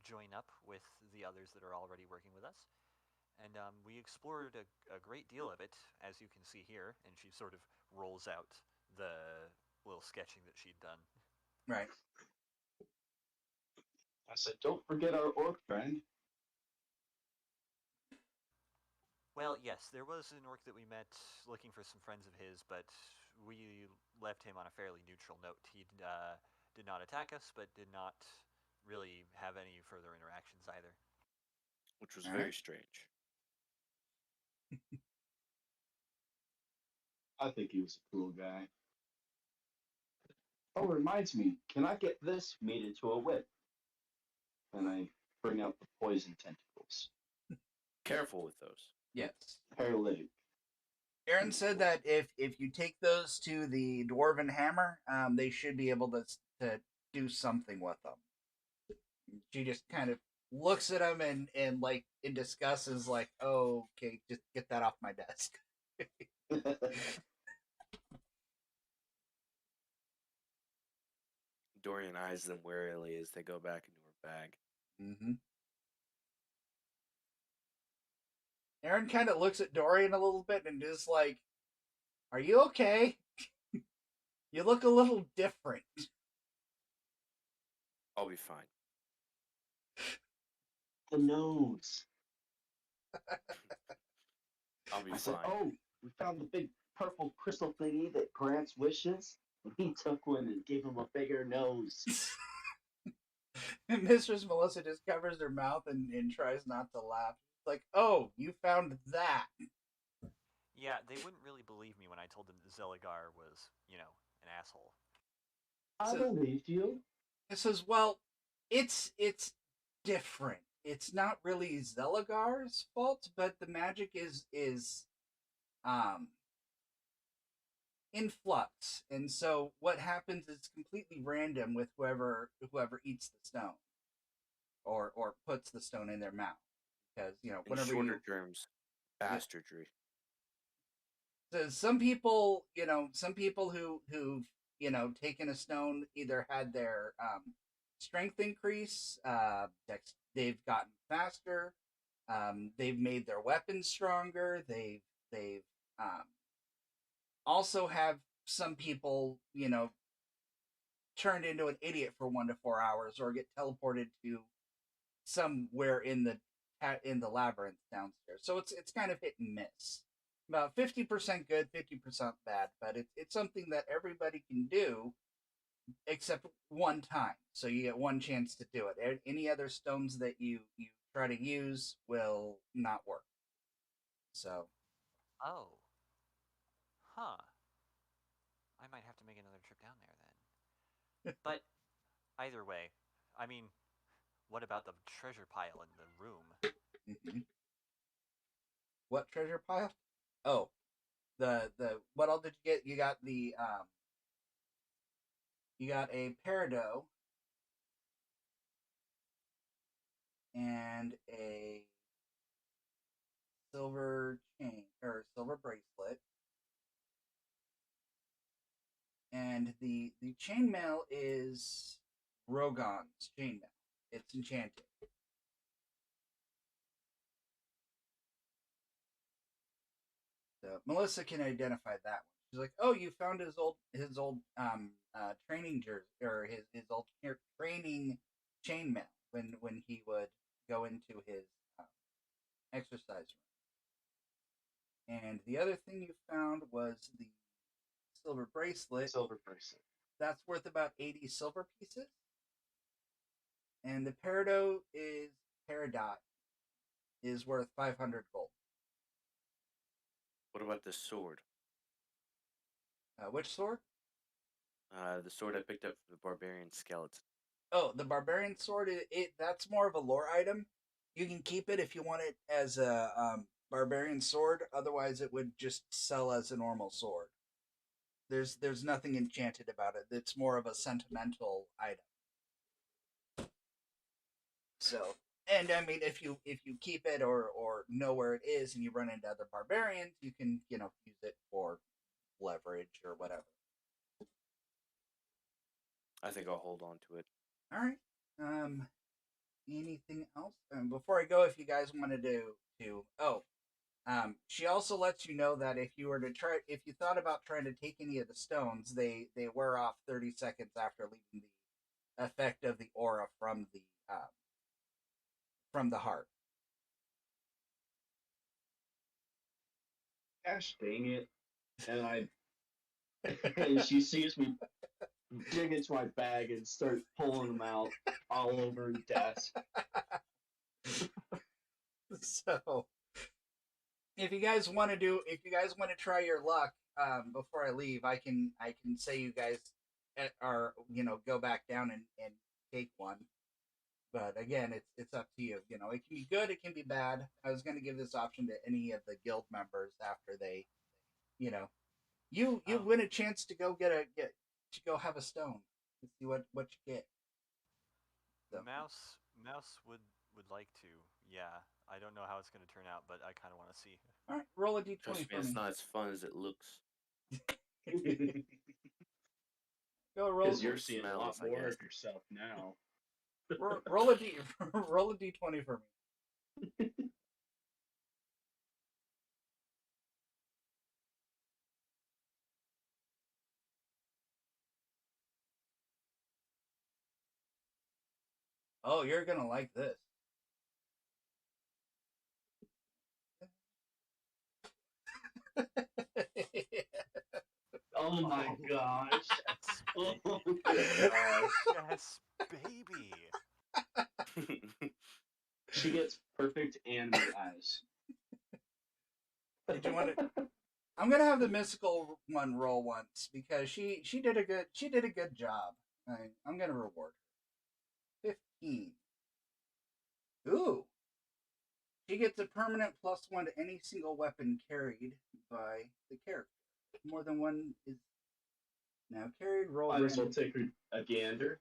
join up with the others that are already working with us. And we explored a great deal of it, as you can see here." And she sort of rolls out the little sketching that she'd done. Right. I said, don't forget our orc friend. Well, yes, there was an orc that we met looking for some friends of his, but we left him on a fairly neutral note. He did not attack us, but did not really have any further interactions either. Which was very strange. I think he was a cool guy. Oh, reminds me, can I get this made into a whip? And I bring out the poison tentacles. Careful with those. Yes. Paralytic. Erin said that if you take those to the Dwarven Hammer, they should be able to do something with them. She just kind of looks at them and like in disgust is like, oh, okay, just get that off my desk. Dorian eyes them warily as they go back into her bag. Mm-hmm. Aaron kind of looks at Dorian a little bit and is like, "Are you okay? You look a little different." I'll be fine. The nose. I'll be I fine. said, oh, we found the big purple crystal thingy that grants wishes. And he took one and gave him a bigger nose. And Mistress Melissa just covers her mouth and tries not to laugh. Like, oh, you found that. Yeah, they wouldn't really believe me when I told them that Zeligar was, an asshole. I believed you. It says, well, it's different. It's not really Zeligar's fault, but the magic is in flux, and so what happens is completely random with whoever eats the stone or puts the stone in their mouth, because whenever in shorter you terms, bastardry. So some people who've taken a stone either had their strength increase, they've gotten faster, they've made their weapons stronger, they've also have some people turned into an idiot for 1 to 4 hours or get teleported to somewhere in the labyrinth downstairs. So it's kind of hit and miss. About 50% good, 50% bad, but it's something that everybody can do except one time. So you get one chance to do it. Any other stones that you try to use will not work. So. Oh. Huh. I might have to make another trip down there then. But either way, I mean, what about the treasure pile in the room? Mm-hmm. What treasure pile? Oh, the what all did you get? You got you got a peridot, and a silver chain or silver bracelet. And the chainmail is Rogon's chainmail. It's enchanted. So Melissa can identify that one. She's like, "Oh, you found his old training jersey or his old training chainmail when he would go into his exercise room." And the other thing you found was the silver bracelet. Silver bracelet. That's worth about 80 silver pieces. And the peridot is worth 500 gold. What about the sword? Which sword? The sword I picked up from the barbarian skeleton. Oh, the barbarian sword. That's more of a lore item. You can keep it if you want it as a barbarian sword. Otherwise, it would just sell as a normal sword. There's nothing enchanted about it. It's more of a sentimental item. So, and I mean, if you keep it or know where it is, and you run into other barbarians, you can use it for leverage or whatever. I think I'll hold on to it. All right. Anything else? Before I go, if you guys wanted she also lets you know that if you thought about trying to take any of the stones, they wear off 30 seconds after leaving the effect of the aura from the heart. Gosh dang it! And she sees me dig into my bag and start pulling them out all over her desk. So, if you guys want to try your luck, before I leave, I can say you guys are go back down and take one. But again, it's up to you. It can be good, it can be bad. I was going to give this option to any of the guild members after they, you win a chance to go go have a stone to see what you get. So. Mouse would like to. Yeah, I don't know how it's going to turn out, but I kind of want to see. All right, roll a d20 Trust me, for it's me. not as fun as it looks. Go roll. Because you're seeing a lot smells, I more guess. of yourself now. roll a d20 for me. Oh, you're gonna like this. Oh my gosh. Oh my gosh. Yes, baby. She gets perfect anime eyes. Did you want to? I'm gonna have the mystical one roll once because she did a good job. I'm gonna reward her. 15. Ooh. She gets a permanent +1 to any single weapon carried by the character. More than one is now carried. Roll. Might as well take a gander.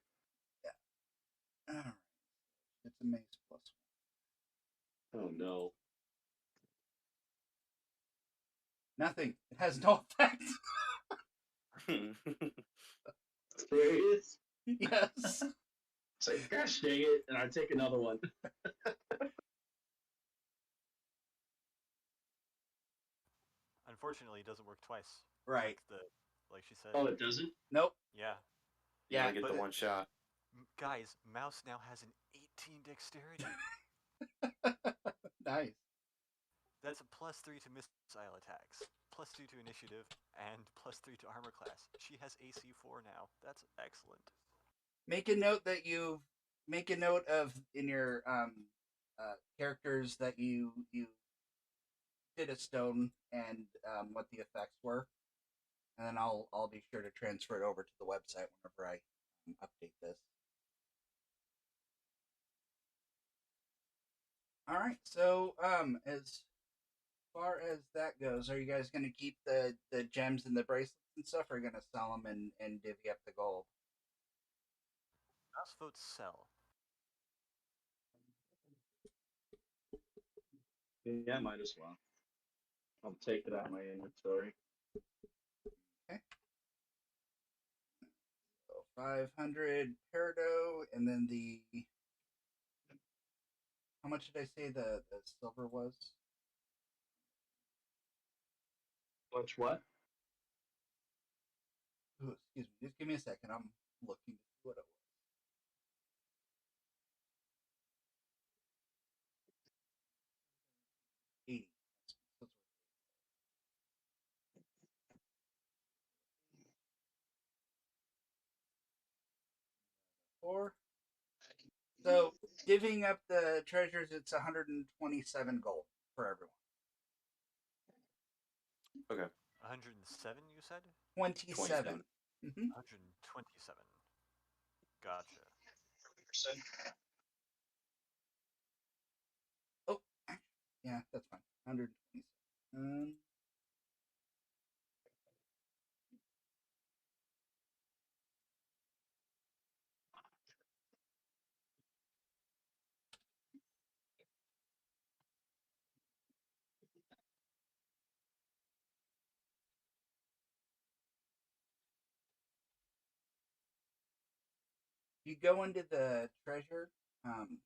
Yeah. All right. It's a mace +1. Oh no. Nothing. It has no effect. Serious? Yes. It's like, gosh dang it, and I take another one. Unfortunately, it doesn't work twice. Right. Like she said. Oh, it doesn't? Nope. Yeah. You only get the one shot. Guys, Mouse now has an 18 dexterity. Nice. That's a +3 to missile attacks, +2 to initiative, and +3 to armor class. She has AC 4 now. That's excellent. Make a note of in your characters that you did a stone and what the effects were, and then I'll be sure to transfer it over to the website whenever I update this. All right. So as far as that goes, are you guys going to keep the gems and the bracelets and stuff, or are you going to sell them and divvy up the gold? Mouse votes sell. Yeah, might as well. I'll take it out of my inventory. Okay. So 500 peridot, and then the. How much did I say the silver was? Which what? Ooh, excuse me. Just give me a second. I'm looking to see what it was. 80. That's four. So divvying up the treasures, it's 127 gold for everyone. Okay. 107, you said? 27. Mm-hmm. 127. Gotcha. Oh, yeah, that's fine. 127. You go into the treasure, or um,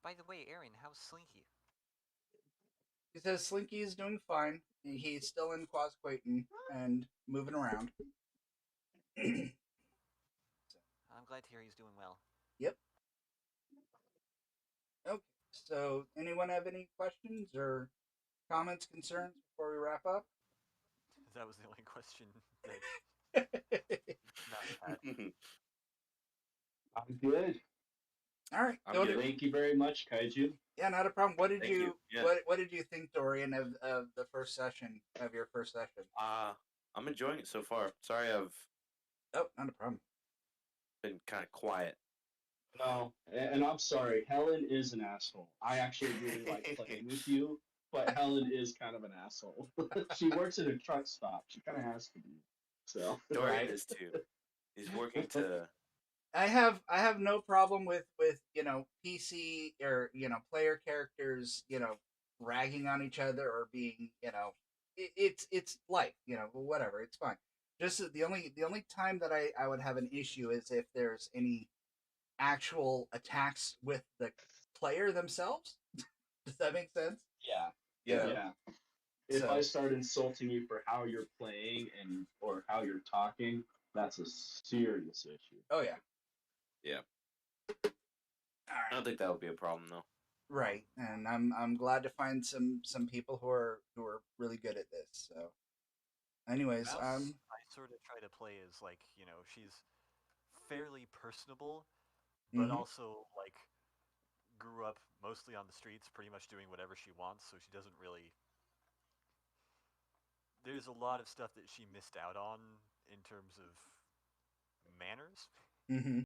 By the way, Aaron, how's Slinky? he says Slinky is doing fine. He's still in Quasqueaton and moving around. I'm glad to hear he's doing well. Yep. Okay. So, anyone have any questions or comments, concerns before we wrap up? That was the only question that Matt had. I'm good. All right. I'm good. Thank you very much, Kaiju. Yeah, not a problem. What did Thank you. Yeah. what did you think, Dorian, of the first session of your first session? I'm enjoying it so far. Sorry, I've Oh, not a problem. been kind of quiet. No, and I'm sorry. Helen is an asshole. I actually really like playing with you, but Helen is kind of an asshole. She works at a truck stop. She kind of has to be. So. Dorian is too. He's working to. I have no problem with PC or player characters ragging on each other or being it's life, whatever, it's fine. Just the only time that I would have an issue is if there's any actual attacks with the player themselves. Does that make sense? Yeah. Yeah. Yeah. If I start insulting you for how you're playing or how you're talking, that's a serious issue. Oh yeah. Yeah. All I right. don't think that would be a problem though. Right, and I'm glad to find some people who are really good at this. So, anyways, Mouse, I sort of try to play as like, she's fairly personable, but mhm. also like grew up mostly on the streets, pretty much doing whatever she wants, so she doesn't really. There's a lot of stuff that she missed out on in terms of manners. Mhm.